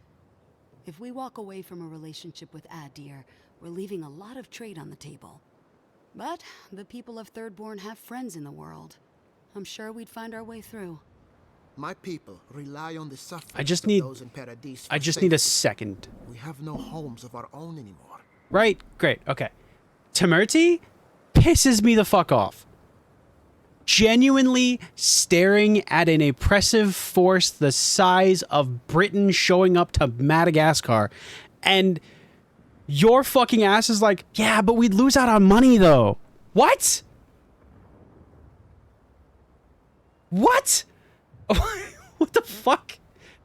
If we walk away from a relationship with Adir, we're leaving a lot of trade on the table. But the people of Thirdborn have friends in the world. I'm sure we'd find our way through. My people rely on the suffering I just of need those in Paradise. I just need a second. We have no homes of our own anymore. Right? Great. Okay. Temerty pisses me the fuck off. Genuinely staring at an oppressive force the size of Britain showing up to Madagascar, and your fucking ass is like, yeah, but we'd lose out on money though. What? What? What the fuck?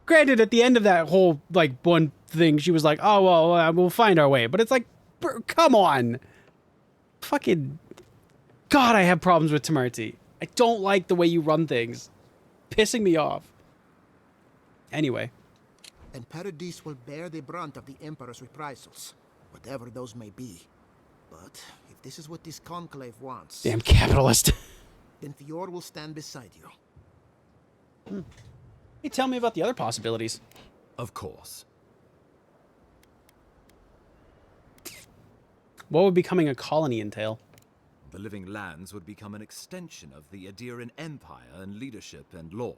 Granted, at the end of that whole, like, one thing, she was like, oh, well, we'll find our way. But it's like, come on. Fucking... God, I have problems with Temerty. I don't like the way you run things. Pissing me off. Anyway. And Paradise will bear the brunt of the Emperor's reprisals, whatever those may be. But if this is what this conclave wants... Damn capitalist. Then Fior will stand beside you. Hey, tell me about the other possibilities. Of course. What would becoming a colony entail? The Living Lands would become an extension of the Adiran Empire in leadership and law.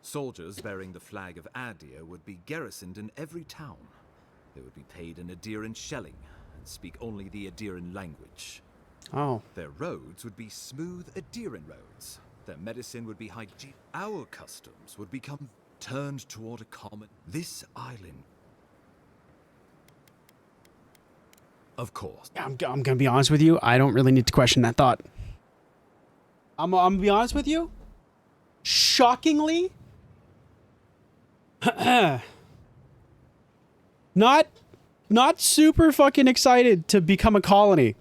Soldiers bearing the flag of Adir would be garrisoned in every town. They would be paid in Adiran shelling and speak only the Adiran language. Oh. Their roads would be smooth Adiran roads. Their medicine would be hygiene. Our customs would become turned toward a common... This island... Of course. I'm gonna be honest with you. I don't really need to question that thought. I'm gonna be honest with you. Shockingly, not super fucking excited to become a colony.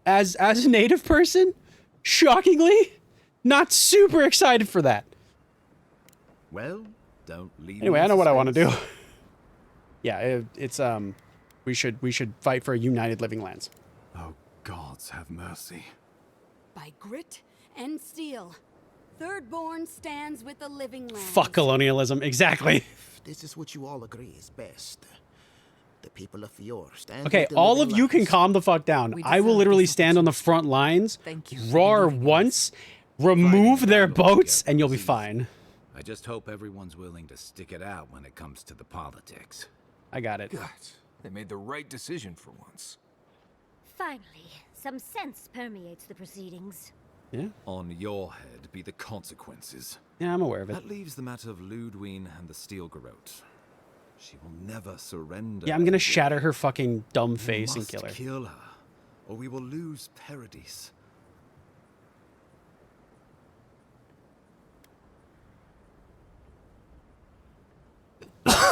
As a native person, shockingly, not super excited for that. Well, don't leave. Anyway, I know what I want to do. Yeah, it's we should fight for a united Living Lands. Oh, gods have mercy. By grit and steel, Thirdborn stands with the Living Lands. Fuck colonialism, exactly. If this is what you all agree is best, the people of Fior stand Okay, with the all Living of you can Lands. calm the fuck down. I will literally stand on the front lines, roar once, remove their boats, and you'll be fine. I just hope everyone's willing to stick it out when it comes to the politics. I got it. God, they made the right decision for once. Finally, some sense permeates the proceedings. Yeah? On your head be the consequences. Yeah, I'm aware of it. That leaves the matter of Ludwig and the Steel Garrote. She will never surrender. Yeah, I'm gonna shatter her fucking dumb face and must kill her. Kill her, or we will lose Paradise.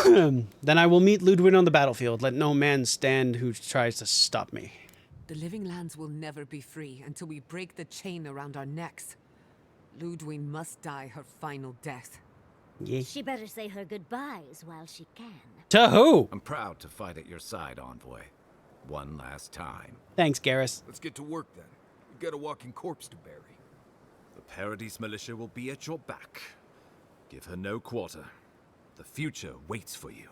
Then I will meet Ludwig on the battlefield. Let no man stand who tries to stop me. The Living Lands will never be free until we break the chain around our necks. Ludwig must die her final death. Yeah. She better say her goodbyes while she can. To who? I'm proud to fight at your side, Envoy. One last time. Thanks, Garrus. Let's get to work then. We've got a walking corpse to bury. The Paradise militia will be at your back. Give her no quarter. The future waits for you.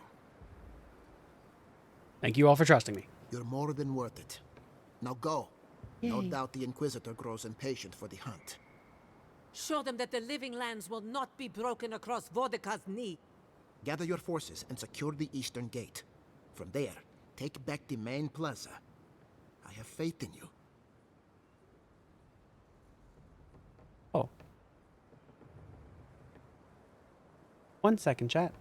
Thank you all for trusting me. You're more than worth it. Now go. No Yay. doubt the Inquisitor grows impatient for the hunt. Show them that the living lands will not be broken across Vodka's knee. Gather your forces and secure the eastern gate. From there, take back the main plaza. I have faith in you. Oh. 1 second, chat.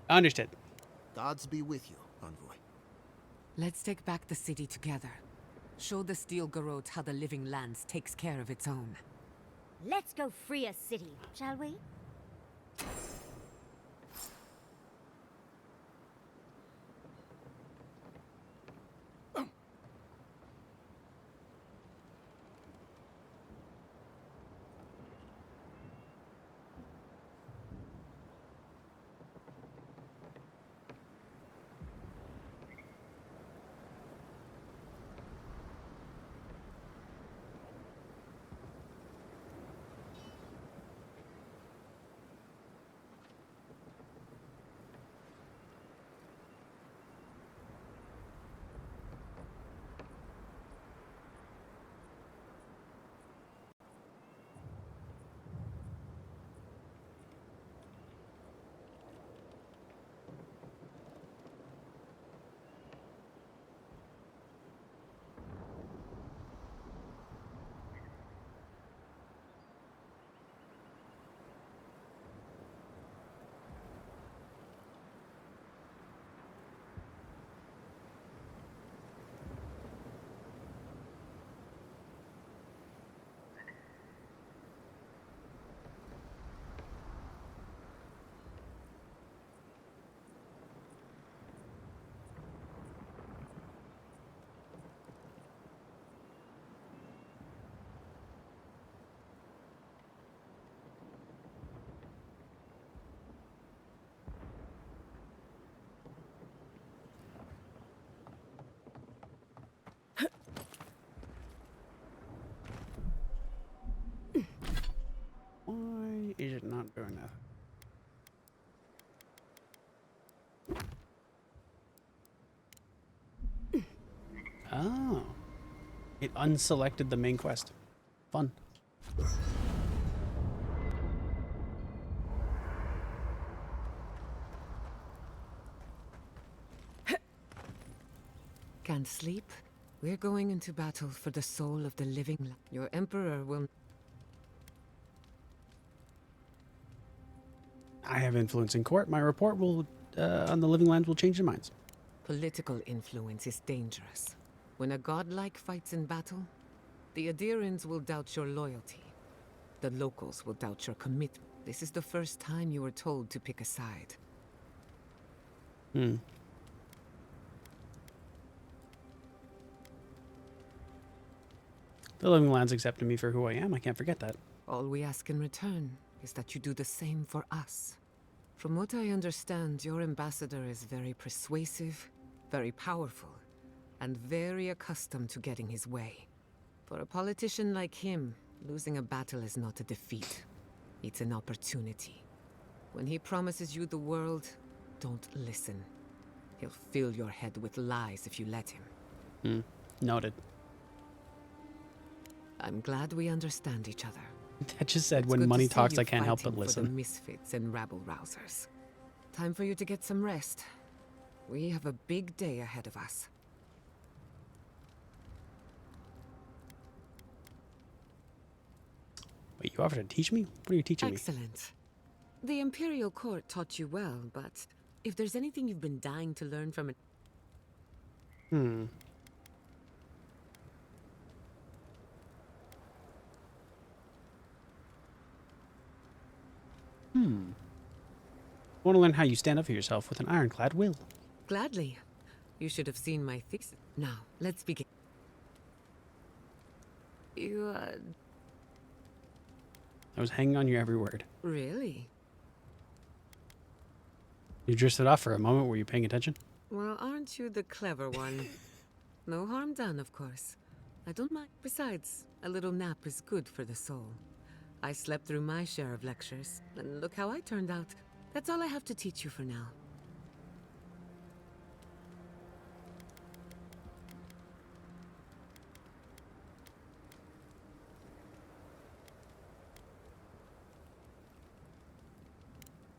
Understood. Gods be with you, Envoy. Let's take back the city together. Show the Steel Garrote how the living lands takes care of its own. Let's go free a city, shall we? Why is it not doing that? Oh. It unselected the main quest. Fun. Can't sleep? We're going into battle for the soul of the living. Your Emperor will... I have influence in court. My report will on the living lands will change their minds. Political influence is dangerous. When a godlike fights in battle, the Adherents will doubt your loyalty. The locals will doubt your commitment. This is the first time you were told to pick a side. Hmm. The living lands accepted me for who I am. I can't forget that. All we ask in return is that you do the same for us. From what I understand, your ambassador is very persuasive, very powerful, and very accustomed to getting his way. For a politician like him, losing a battle is not a defeat. It's an opportunity. When he promises you the world, don't listen. He'll fill your head with lies if you let him. Noted. I'm glad we understand each other. That just said, It's when good to money see talks, you I can't help fighting but for the listen. misfits and rabble-rousers. Time for you to get some rest. We have a big day ahead of us. Wait, you offered to teach me? What are you teaching me? Excellent. The Imperial Court taught you well, but if there's anything you've been dying to learn from it... Want to learn how you stand up for yourself with an ironclad will. Gladly. You should have seen my thesis. Now, let's begin. You, I was hanging on your every word. Really? You drifted off for a moment. Were you paying attention? Well, aren't you the clever one? No harm done, of course. I don't mind. Besides, a little nap is good for the soul. I slept through my share of lectures, and look how I turned out. That's all I have to teach you for now.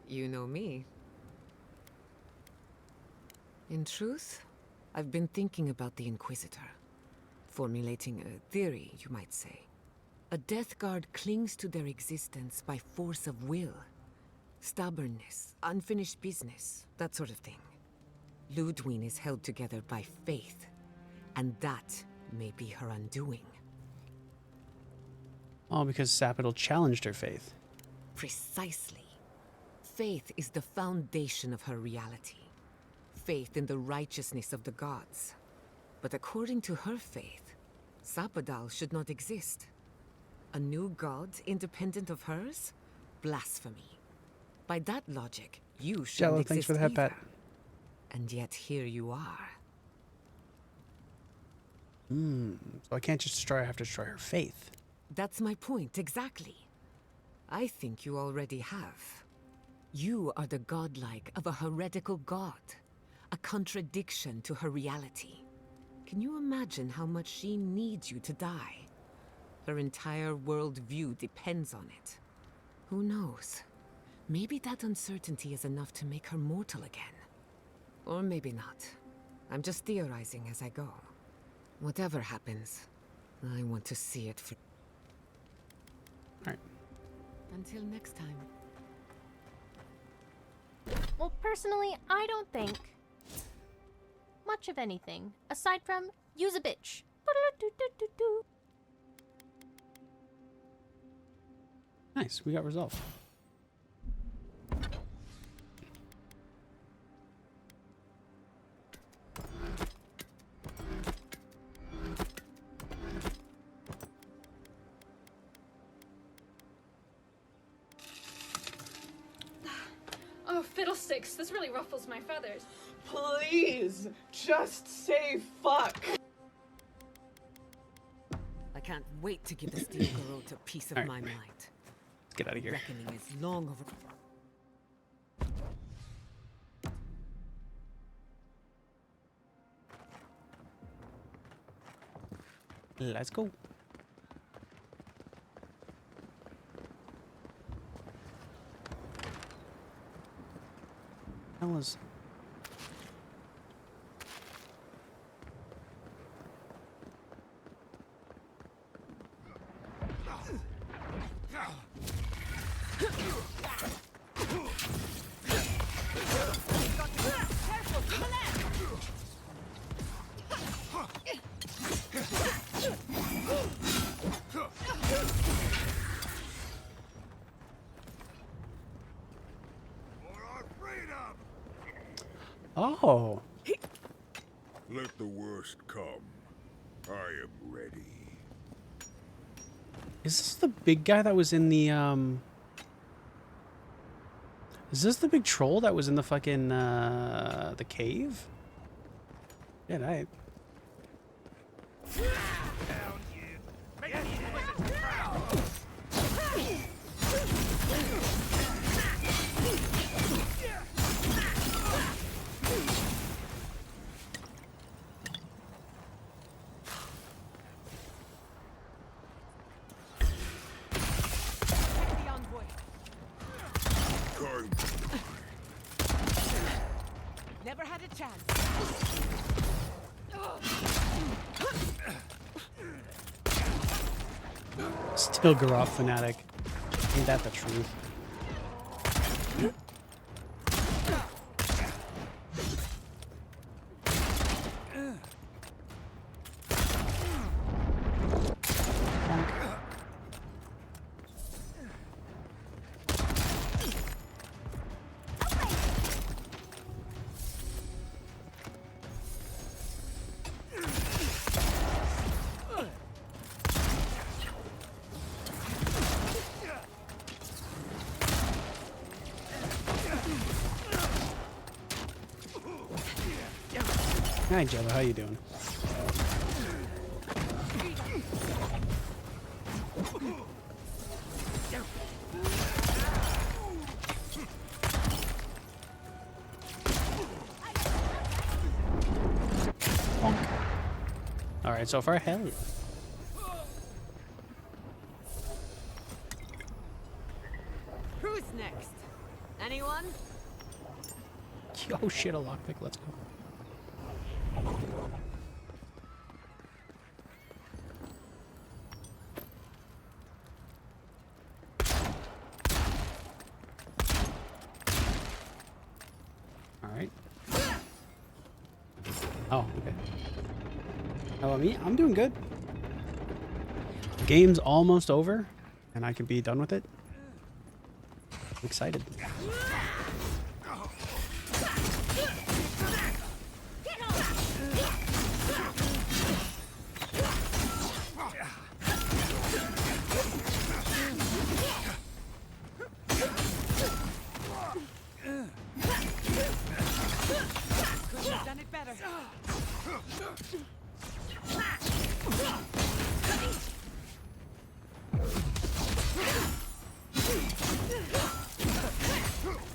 You know me. In truth, I've been thinking about the Inquisitor. Formulating a theory, you might say. A Death Guard clings to their existence by force of will. Stubbornness, unfinished business, that sort of thing. Ludwig is held together by faith, and that may be her undoing. All because Sapidal challenged her faith. Precisely. Faith is the foundation of her reality. Faith in the righteousness of the gods. But according to her faith, Sapidal should not exist. A new god independent of hers? Blasphemy. By that logic, you shouldn't Jello, exist thanks for the head pat. And yet here you are. So I can't just destroy her, I have to destroy her faith. That's my point, exactly. I think you already have. You are the godlike of a heretical god. A contradiction to her reality. Can you imagine how much she needs you to die? Her entire worldview depends on it. Who knows? Maybe that uncertainty is enough to make her mortal again. Or maybe not. I'm just theorizing as I go. Whatever happens, I want to see it for... Alright. Until next time. Well, personally, I don't think much of anything, aside from use a bitch. Nice, we got resolved. Oh, fiddlesticks, this really ruffles my feathers. Please, just say fuck. I can't wait to give the Steel Girl a piece of All right. my mind. Let's get out of here. Reckoning is long over. Let's go. Fellas. Oh. Let the worst come. I am ready. Is this the big guy that was in the, Is this the big troll that was in the fucking, the cave? Yeah, right. Never had a chance. Still Garoth fanatic. Ain't that the truth? Hi, Jello. How you doing? All right, so far, hell yeah. Who's next? Anyone? Oh shit, a lockpick. Let's go. All right. Oh, okay. How about me? I'm doing good. Game's almost over, and I can be done with it. I'm excited. Could have done it better.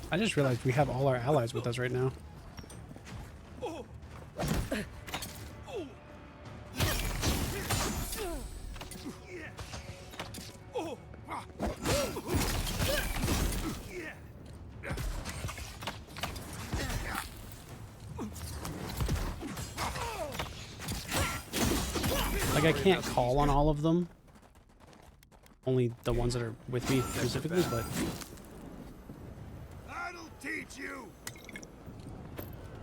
I just realized we have all our allies with us right now. Like, I can't call on all of them. Only the ones that are with me specifically, but... I'll teach you.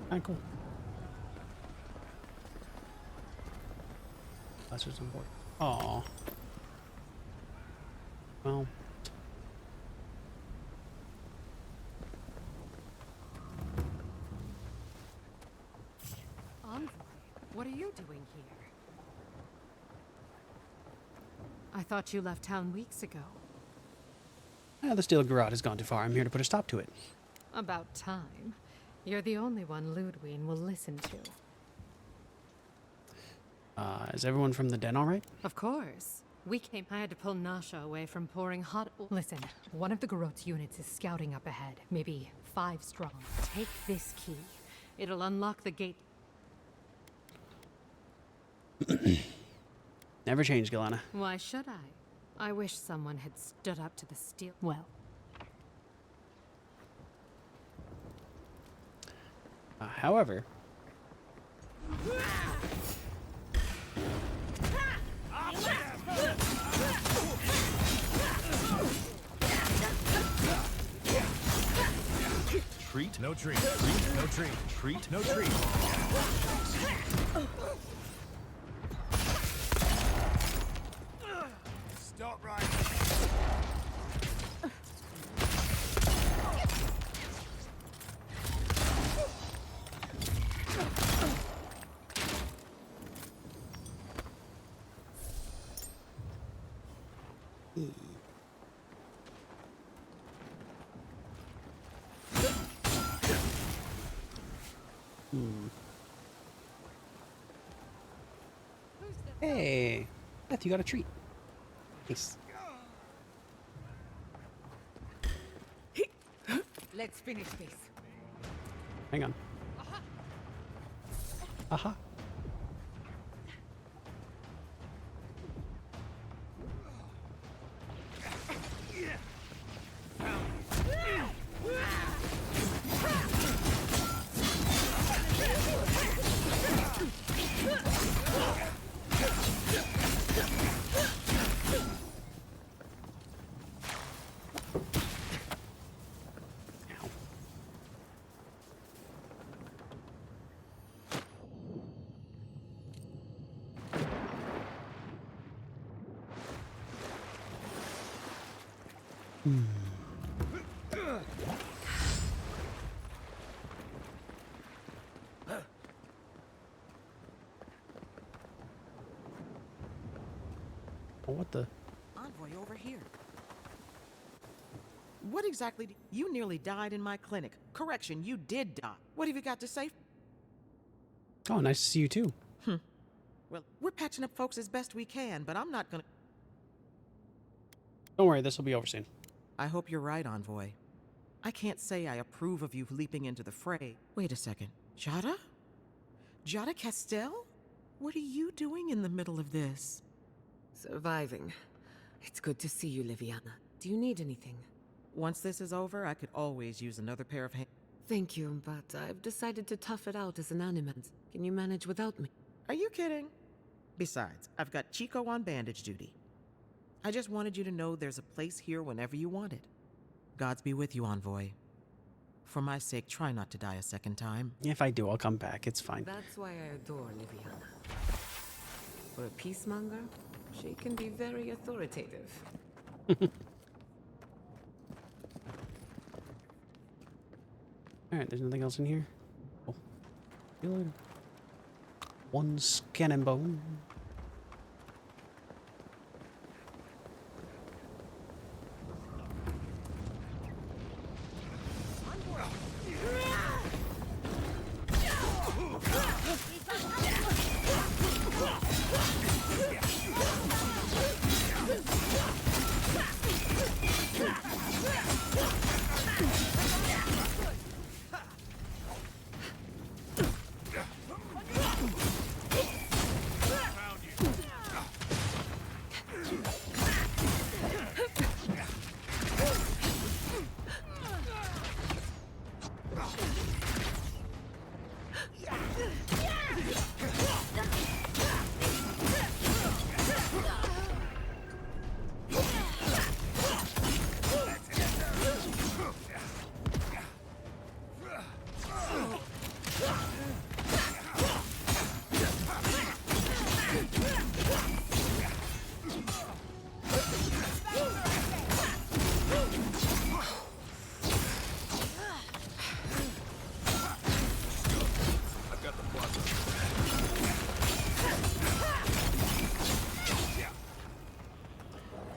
Alright, cool. That's what's on board. Aw. Well. Envoy, what are you doing here? I thought you left town weeks ago. The steel garrote has gone too far. I'm here to put a stop to it. About time. You're the only one Ludwig will listen to. Is everyone from the den alright? Of course. I had to pull Nasha away from pouring hot oil. Listen, one of the garrote's units is scouting up ahead. Maybe 5 strong. Take this key. It'll unlock the gate. Never change, Galana. Why should I? I wish someone had stood up to the steel. Well. However... Treat, no treat. Treat, no treat. Treat, no treat. Stop right. Hey, Beth, you got a treat. Nice. Let's finish this. Hang on. Aha. Oh, what the? Envoy over here. What exactly? You nearly died in my clinic. Correction, you did die. What have you got to say? Oh, nice to see you too. Well, we're patching up folks as best we can, but I'm not gonna... Don't worry, this will be over soon. I hope you're right, Envoy. I can't say I approve of you leaping into the fray. Wait a second. Jada? Jada Castell? What are you doing in the middle of this? Surviving. It's good to see you, Liviana. Do you need anything? Once this is over, I could always use another pair of hands. Thank you, but I've decided to tough it out as an animate. Can you manage without me? Are you kidding? Besides, I've got Chico on bandage duty. I just wanted you to know there's a place here whenever you want it. Gods be with you, Envoy. For my sake, try not to die a second time. If I do, I'll come back. It's fine. That's why I adore Liviana. For a peacemonger, she can be very authoritative. Alright, there's nothing else in here. Oh. Good. One scanning bone.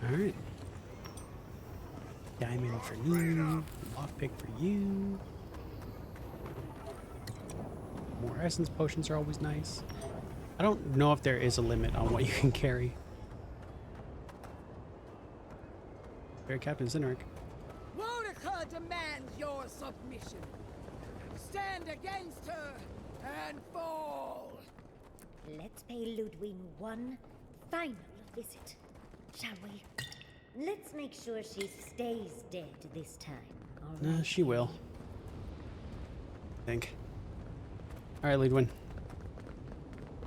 Alright. Diamond for you. Lockpick for you. More essence potions are always nice. I don't know if there is a limit on what you can carry. Very Captain Zinric. Monica demands your submission. Stand against her and fall. Let's pay Ludwig one final visit, shall we? Let's make sure she stays dead this time, all right? She will. I think. Alright, Ludwig.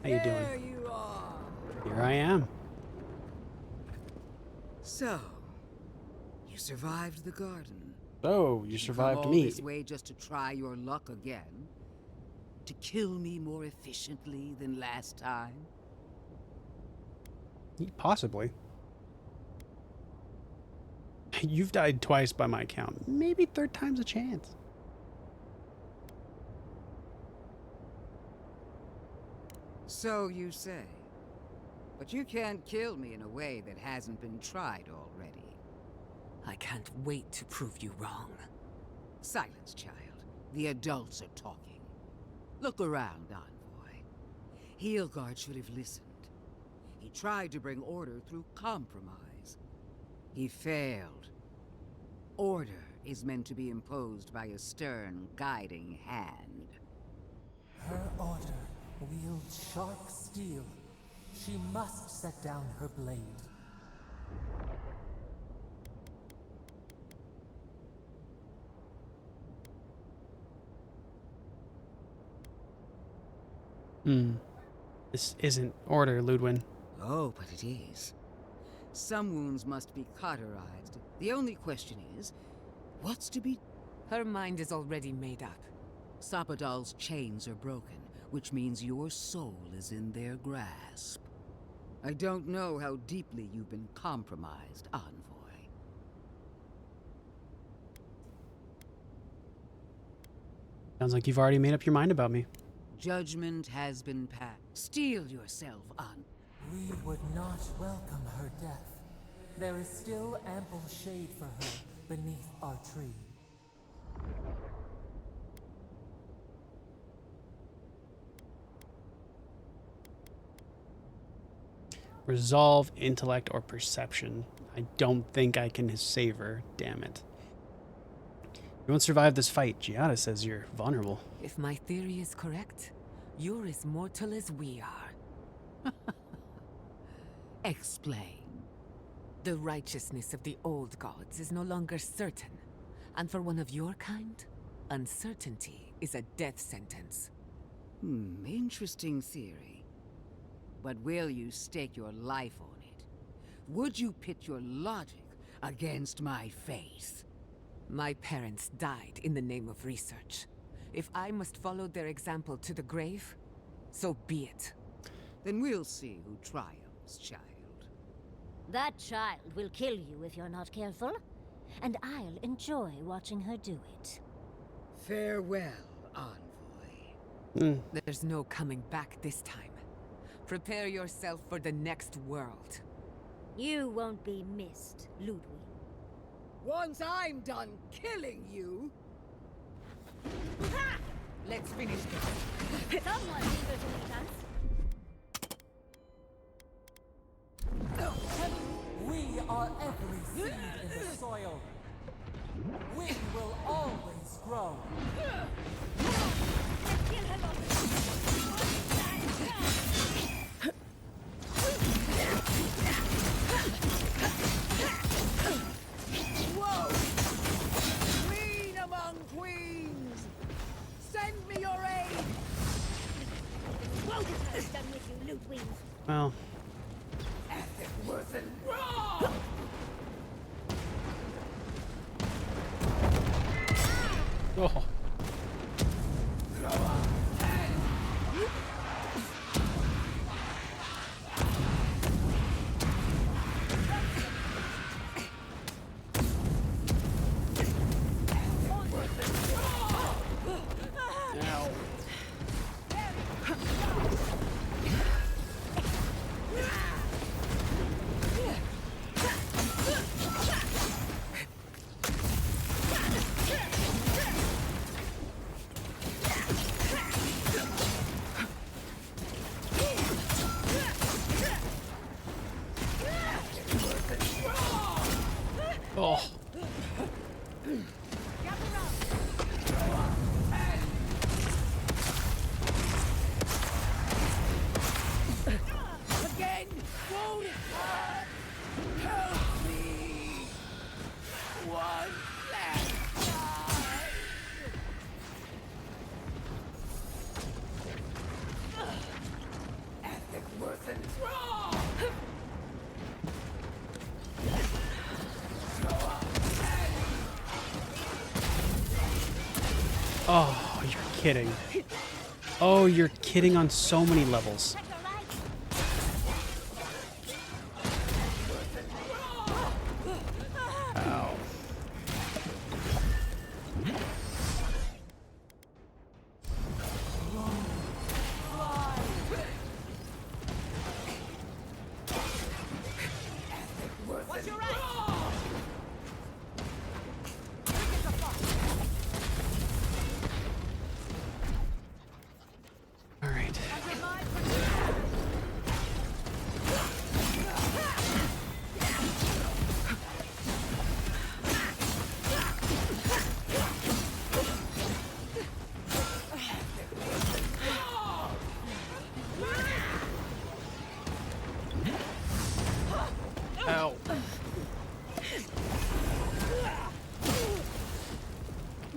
How you doing? There you are. Here I am. So, you survived the garden. Oh, you survived Come all me. this way just to try your luck again? To kill me more efficiently than last time? Possibly. You've died twice by my count. Maybe third time's a chance. So you say. But you can't kill me in a way that hasn't been tried already. I can't wait to prove you wrong. Silence, child. The adults are talking. Look around, Envoy. Heelguard should have listened. He tried to bring order through compromise. He failed. Order is meant to be imposed by a stern, guiding hand. Her order wields sharp steel. She must set down her blade. This isn't order, Ludwig. Oh, but it is. Some wounds must be cauterized. The only question is, what's to be... Her mind is already made up. Sapadal's chains are broken, which means your soul is in their grasp. I don't know how deeply you've been compromised, Envoy. Sounds like you've already made up your mind about me. Judgment has been passed. Steel yourself, on. We would not welcome her death. There is still ample shade for her beneath our tree. Resolve, intellect, or perception. I don't think I can save her. Damn it. You won't survive this fight. Giada says you're vulnerable. If my theory is correct, you're as mortal as we are. Explain. The righteousness of the old gods is no longer certain. And for one of your kind, uncertainty is a death sentence. Interesting theory. But will you stake your life on it? Would you pit your logic against my faith? My parents died in the name of research. If I must follow their example to the grave, so be it. Then we'll see who triumphs, child. That child will kill you if you're not careful, and I'll enjoy watching her do it. Farewell, Envoy. There's no coming back this time. Prepare yourself for the next world. You won't be missed, Ludwig. Once I'm done killing you... Let's finish this. Someone needs a chance. We are every seed in the soil. We will always grow. Whoa! Queen among queens! Send me your aid! Won't it done with you, Ludwig? Well. Worth and wrong! Oh. Oh. Again! Won't hurt! Help me! One last time! Ethic worth and wrong! Oh, you're kidding. Oh, you're kidding on so many levels. Ow. What's your All right. Ow.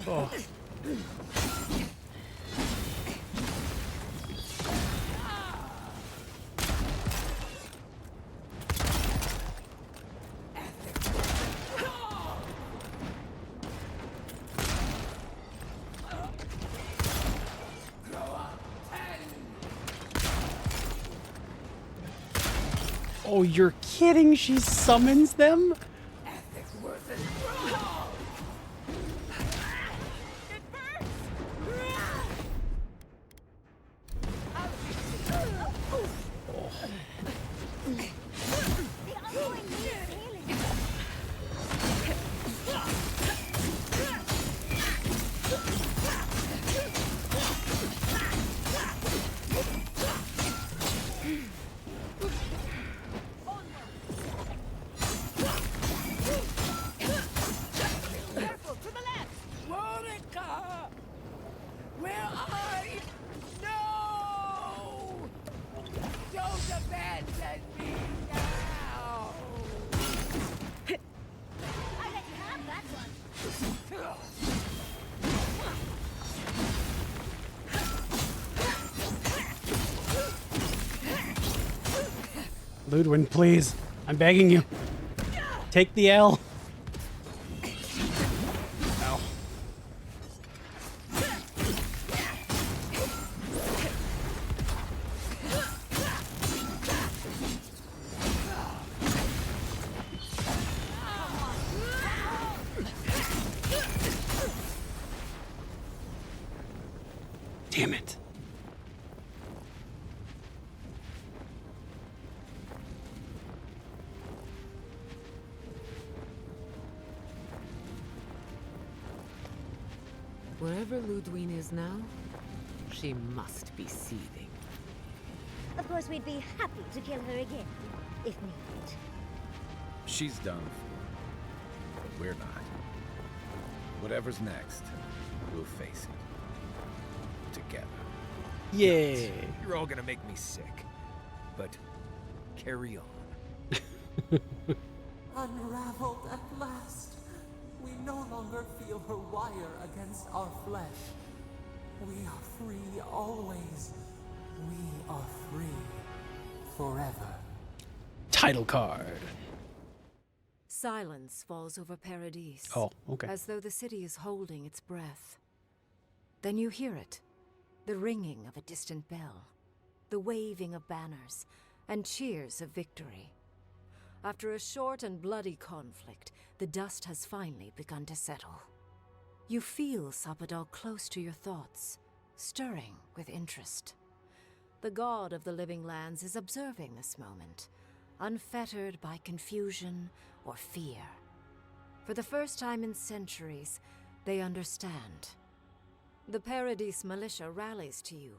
Oh. Oh, you're kidding? She summons them? Ludwig, please. I'm begging you. Take the L. Ow. Damn it. Wherever Ludwig is now, she must be seething. Of course, we'd be happy to kill her again, if needed. She's done for, but we're not. Whatever's next, we'll face it. Together. Yeah. You're all gonna make me sick. But carry on. Unraveled at last. We no longer feel her wire against our flesh. We are free always. We are free forever. Title card. Silence falls over Paradise. Oh, okay. As though the city is holding its breath. Then you hear it. The ringing of a distant bell. The waving of banners. And cheers of victory. After a short and bloody conflict, the dust has finally begun to settle. You feel Sapadal close to your thoughts, stirring with interest. The god of the living lands is observing this moment, unfettered by confusion or fear. For the first time in centuries, they understand. The Paradise militia rallies to you,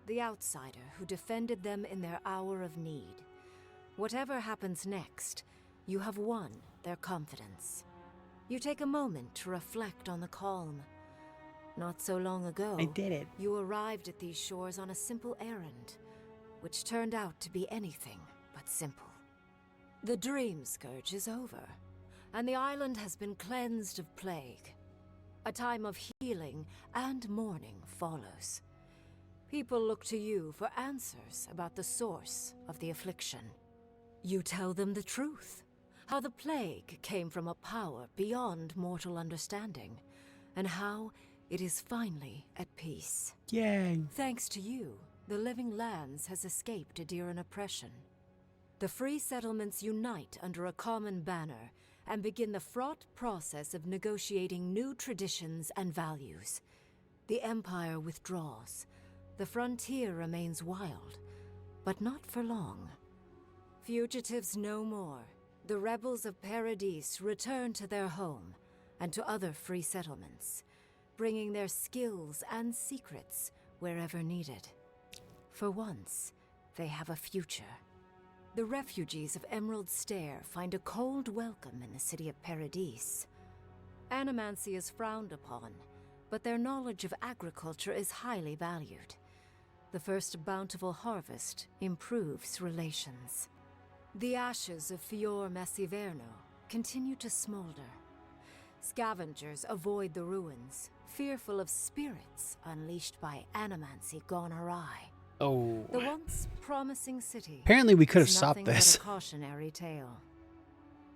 the outsider who defended them in their hour of need. Whatever happens next, you have won their confidence. You take a moment to reflect on the calm. Not so long ago, I did it. You arrived at these shores on a simple errand, which turned out to be anything but simple. The Dream Scourge is over, and the island has been cleansed of plague. A time of healing and mourning follows. People look to you for answers about the source of the affliction. You tell them the truth, how the plague came from a power beyond mortal understanding, and how it is finally at peace. Yay. Thanks to you, the living lands has escaped Adiran oppression. The free settlements unite under a common banner and begin the fraught process of negotiating new traditions and values. The Empire withdraws. The frontier remains wild, but not for long. Fugitives no more. The rebels of Paradise return to their home and to other free settlements, bringing their skills and secrets wherever needed. For once, they have a future. The refugees of Emerald Stair find a cold welcome in the city of Paradise. Animancy is frowned upon, but their knowledge of agriculture is highly valued. The first bountiful harvest improves relations. The ashes of Fior Messiverno continue to smolder. Scavengers avoid the ruins, fearful of spirits unleashed by animancy gone awry. Oh. The once promising city. Apparently we could have is stopped nothing but this. a cautionary tale.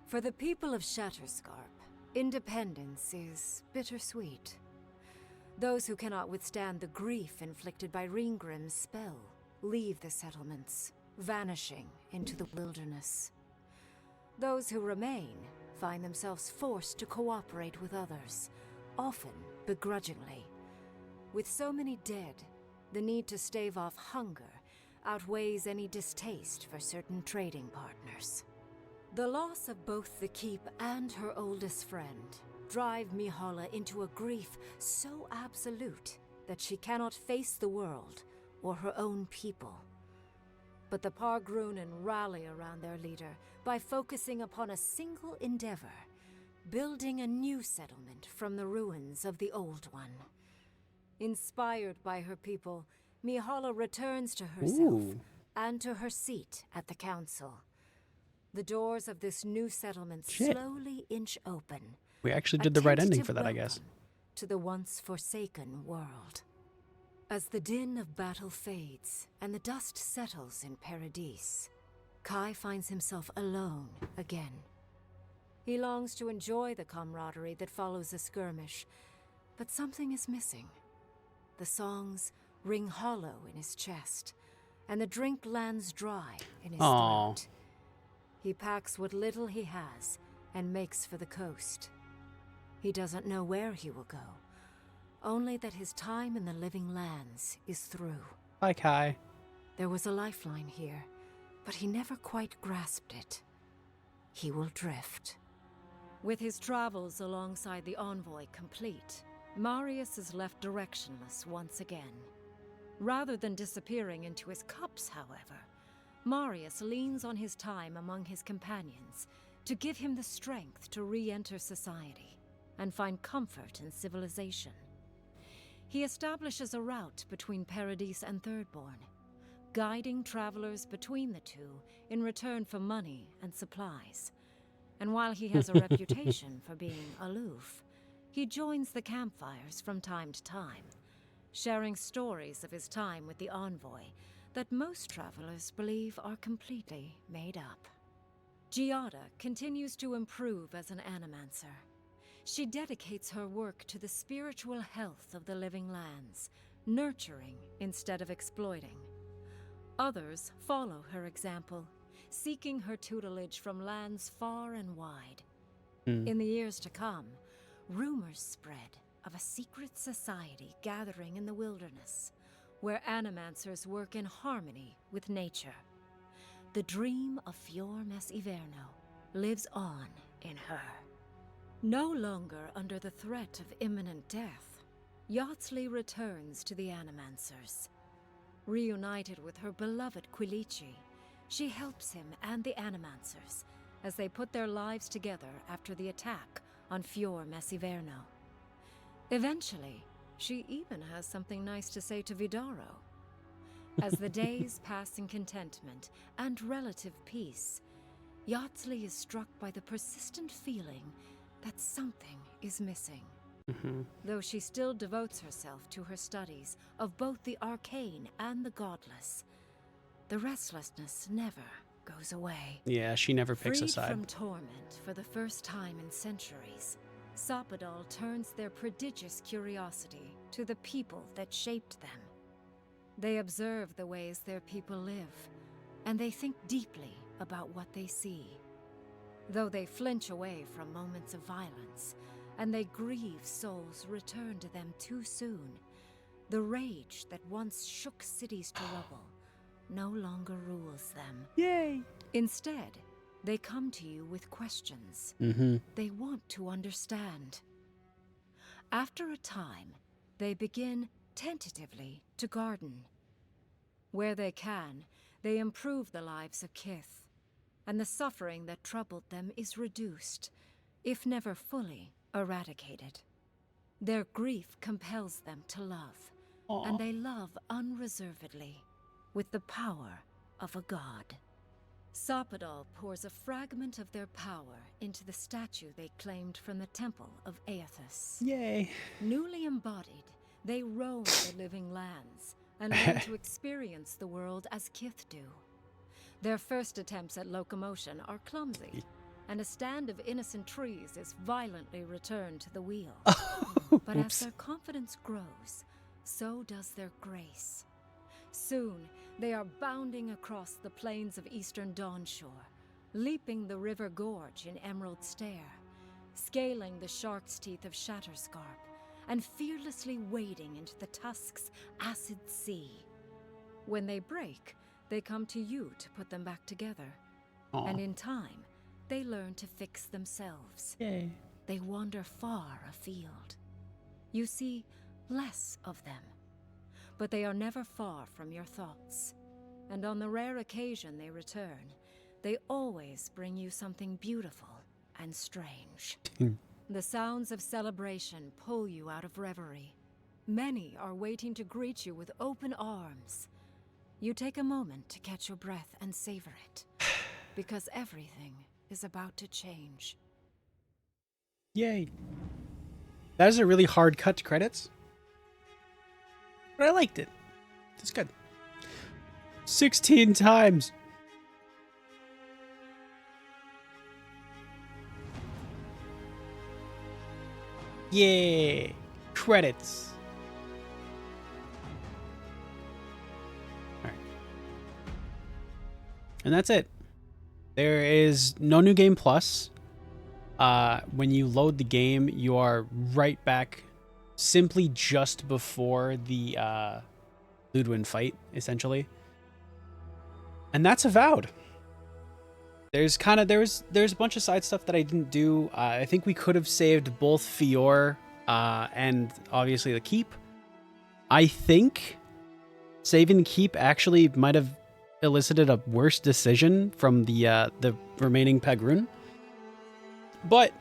For the people of Shatterscarp, independence is bittersweet. Those who cannot withstand the grief inflicted by Ringgrim's spell leave the settlements, vanishing into the wilderness. Those who remain find themselves forced to cooperate with others, often begrudgingly. With so many dead, the need to stave off hunger outweighs any distaste for certain trading partners. The loss of both the keep and her oldest friend drive Mihala into a grief so absolute that she cannot face the world or her own people. But the Pargrunen rally around their leader by focusing upon a single endeavor, building a new settlement from the ruins of the old one. Inspired by her people, Mihala returns to herself and to her seat at the council. The doors of this new settlement slowly inch open. We actually did the right ending for that, I guess. To the once forsaken world. As the din of battle fades and the dust settles in Paradise, Kai finds himself alone again. He longs to enjoy the camaraderie that follows a skirmish, but something is missing. The songs ring hollow in his chest, and the drink lands dry in his throat. He packs what little he has and makes for the coast. He doesn't know where he will go, only that his time in the living lands is through. Hi, Kai. There was a lifeline here, but he never quite grasped it. He will drift. With his travels alongside the envoy complete, Marius is left directionless once again. Rather than disappearing into his cups, however, Marius leans on his time among his companions to give him the strength to re-enter society and find comfort in civilization. He establishes a route between Paradise and Thirdborn, guiding travelers between the two in return for money and supplies. And while he has a reputation for being aloof, he joins the campfires from time to time, sharing stories of his time with the envoy that most travelers believe are completely made up. Giada continues to improve as an animancer. She dedicates her work to the spiritual health of the living lands, nurturing instead of exploiting. Others follow her example, seeking her tutelage from lands far and wide. In the years to come, rumors spread of a secret society gathering in the wilderness, where animancers work in harmony with nature. The dream of Fior Mes Iverno lives on in her. No longer under the threat of imminent death, Yatsley returns to the Animancers. Reunited with her beloved Quilici, she helps him and the Animancers as they put their lives together after the attack on Fior Mes Iverno. Eventually, she even has something nice to say to Vidaro. As the days pass in contentment and relative peace, Yatsley is struck by the persistent feeling that something is missing. Though she still devotes herself to her studies of both the arcane and the godless, the restlessness never goes away. Yeah, she never picks a Freed side. from torment for the first time in centuries, Sopadal turns their prodigious curiosity to the people that shaped them. They observe the ways their people live, and they think deeply about what they see. Though they flinch away from moments of violence, and they grieve souls returned to them too soon, the rage that once shook cities to rubble no longer rules them. Yay! Instead, they come to you with questions. They want to understand. After a time, they begin tentatively to garden. Where they can, they improve the lives of Kith, and the suffering that troubled them is reduced, if never fully eradicated. Their grief compels them to love, and they love unreservedly, with the power of a god. Sopadal pours a fragment of their power into the statue they claimed from the temple of Aethys. Yay. Newly embodied, they roam the living lands and learn to experience the world as Kith do. Their first attempts at locomotion are clumsy, and a stand of innocent trees is violently returned to the wheel. But as their confidence grows, so does their grace. Soon, they are bounding across the plains of eastern Dawnshore, leaping the river gorge in Emerald Stair, scaling the shark's teeth of Shatterscarp, and fearlessly wading into the Tusk's acid sea. When they break, they come to you to put them back together. And in time, they learn to fix themselves. Yay. They wander far afield. You see less of them, but they are never far from your thoughts. And on the rare occasion they return, they always bring you something beautiful and strange. The sounds of celebration pull you out of reverie. Many are waiting to greet you with open arms. You take a moment to catch your breath and savor it, because everything is about to change. Yay. That is a really hard cut to credits, but I liked it. It's good. 16 times. Yeah. Credits. All right. And that's it. There is no new game plus. When you load the game, you are right back simply just before the Ludwin fight, essentially. And that's Avowed. There's a bunch of side stuff that I didn't do. I think we could have saved both Fior and obviously the Keep. I think saving Keep actually might have elicited a worse decision from the remaining Pegrun. But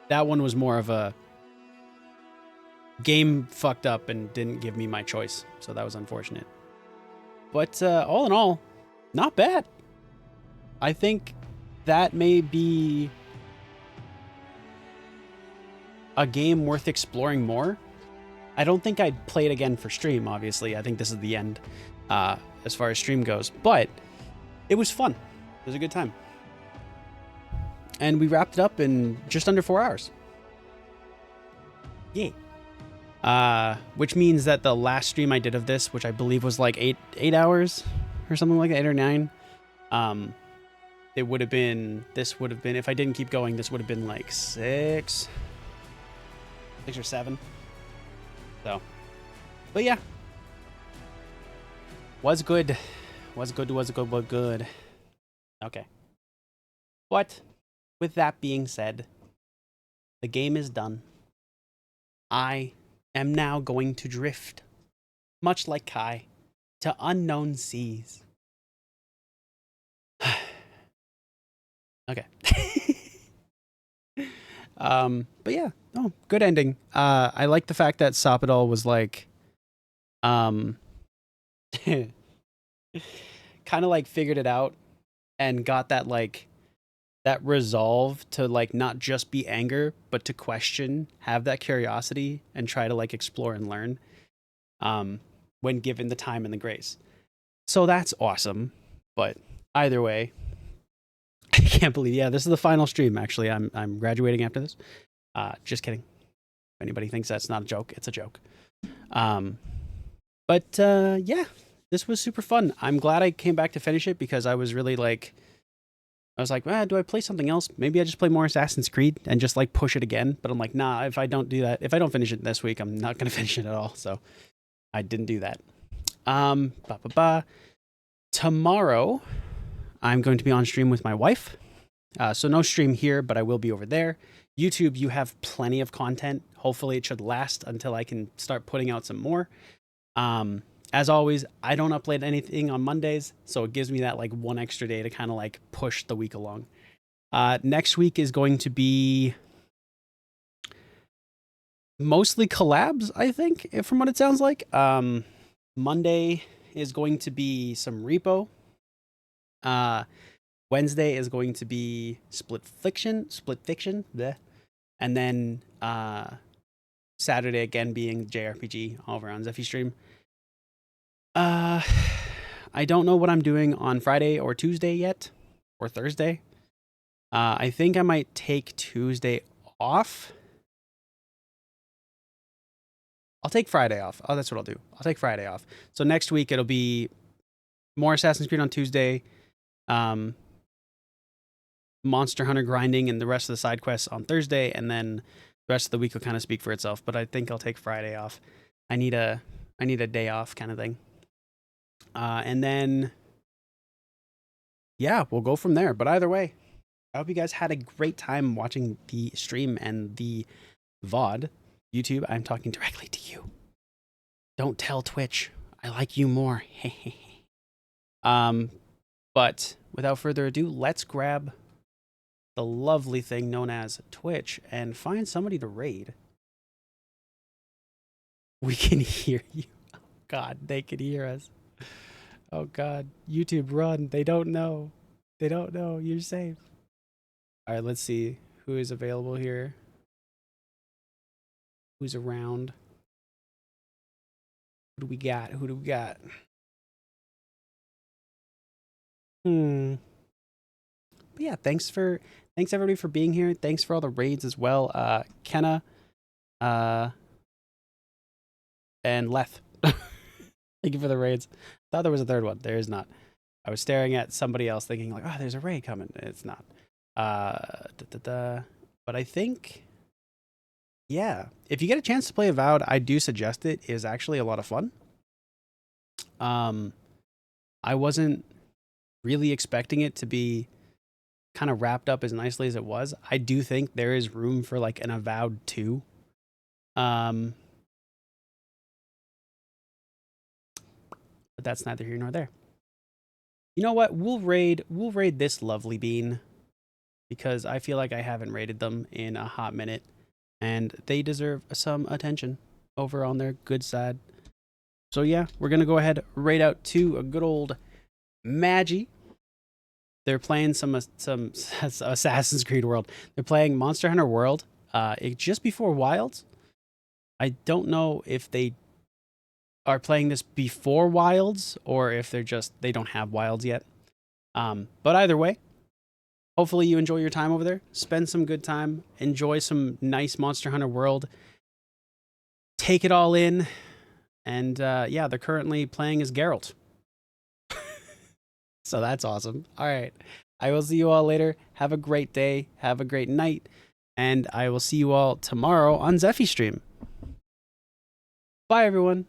that one was more of a game fucked up and didn't give me my choice. So that was unfortunate. But all in all, not bad. I think that may be a game worth exploring more. I don't think I'd play it again for stream, obviously. I think this is the end as far as stream goes. But it was fun. It was a good time. And we wrapped it up in just under 4 hours. Yay. Which means that the last stream I did of this, which I believe was like 8 hours or something like that, 8 or 9. This would have been, if I didn't keep going, this would have been like 6 or 7. So, but yeah. Was good. Okay. But with that being said, the game is done. I am now going to drift, much like Kai, to unknown seas. Okay. But yeah, no, good ending. I like the fact that Sopadol was like, kind of like figured it out and got that like that resolve to like not just be anger, but to question, have that curiosity and try to like explore and learn, when given the time and the grace. So that's awesome. But either way, I can't believe, yeah, this is the final stream. Actually, I'm graduating after this. Just kidding. If anybody thinks that's not a joke, it's a joke. But yeah, this was super fun. I'm glad I came back to finish it because I was really like, do I play something else? Maybe I just play more Assassin's Creed and just like push it again. But I'm like, nah, if I don't do that, if I don't finish it this week, I'm not going to finish it at all. So I didn't do that. Tomorrow, I'm going to be on stream with my wife. So no stream here, but I will be over there. YouTube, you have plenty of content. Hopefully it should last until I can start putting out some more. As always, I don't upload anything on Mondays, so it gives me that like one extra day to kind of like push the week along. Next week is going to be mostly collabs, I think, from what it sounds like. Monday is going to be some repo. Wednesday is going to be split fiction, bleh. And then Saturday again being JRPG over on Zephy stream. I don't know what I'm doing on Friday or Tuesday yet, or Thursday. I think I might take Tuesday off. I'll take Friday off. Oh, that's what I'll do. I'll take Friday off. So next week it'll be more Assassin's Creed on Tuesday, Monster Hunter grinding and the rest of the side quests on Thursday, and then the rest of the week will kind of speak for itself. But I think I'll take Friday off. I need a day off kind of thing. And then, yeah, we'll go from there. But either way, I hope you guys had a great time watching the stream and the VOD. YouTube, I'm talking directly to you. Don't tell Twitch. I like you more. But without further ado, let's grab the lovely thing known as Twitch and find somebody to raid. We can hear you. Oh God, they can hear us. Oh God, YouTube, run. They don't know. They don't know. You're safe. All right, let's see who is available here. Who's around? Who do we got? Who do we got? yeah, thanks everybody for being here. Thanks for all the raids as well. Kenna, and Leth. Thank you for the raids. Thought there was a third one. There is not. I was staring at somebody else thinking like, oh, there's a raid coming. It's not. But I think, yeah, if you get a chance to play Avowed, I do suggest it. It is actually a lot of fun. I wasn't really expecting it to be kind of wrapped up as nicely as it was. I do think there is room for like an Avowed 2. But that's neither here nor there. You know what? We'll raid this lovely bean because I feel like I haven't raided them in a hot minute and they deserve some attention over on their good side. So yeah, we're going to go ahead raid out to a good old Magi. They're playing some Assassin's Creed World. They're playing Monster Hunter World just before Wilds. I don't know if they are playing this before Wilds or if they don't have Wilds yet. But either way, hopefully you enjoy your time over there. Spend some good time. Enjoy some nice Monster Hunter World. Take it all in. And yeah, they're currently playing as Geralt. So that's awesome. All right. I will see you all later. Have a great day. Have a great night. And I will see you all tomorrow on Zephy's stream. Bye, everyone.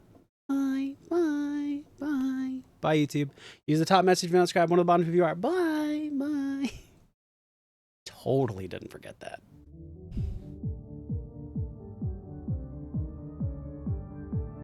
Bye, bye, bye. Bye, YouTube. Use the top message if you want to subscribe. One of the bottom if you are. Bye, bye. Totally didn't forget that.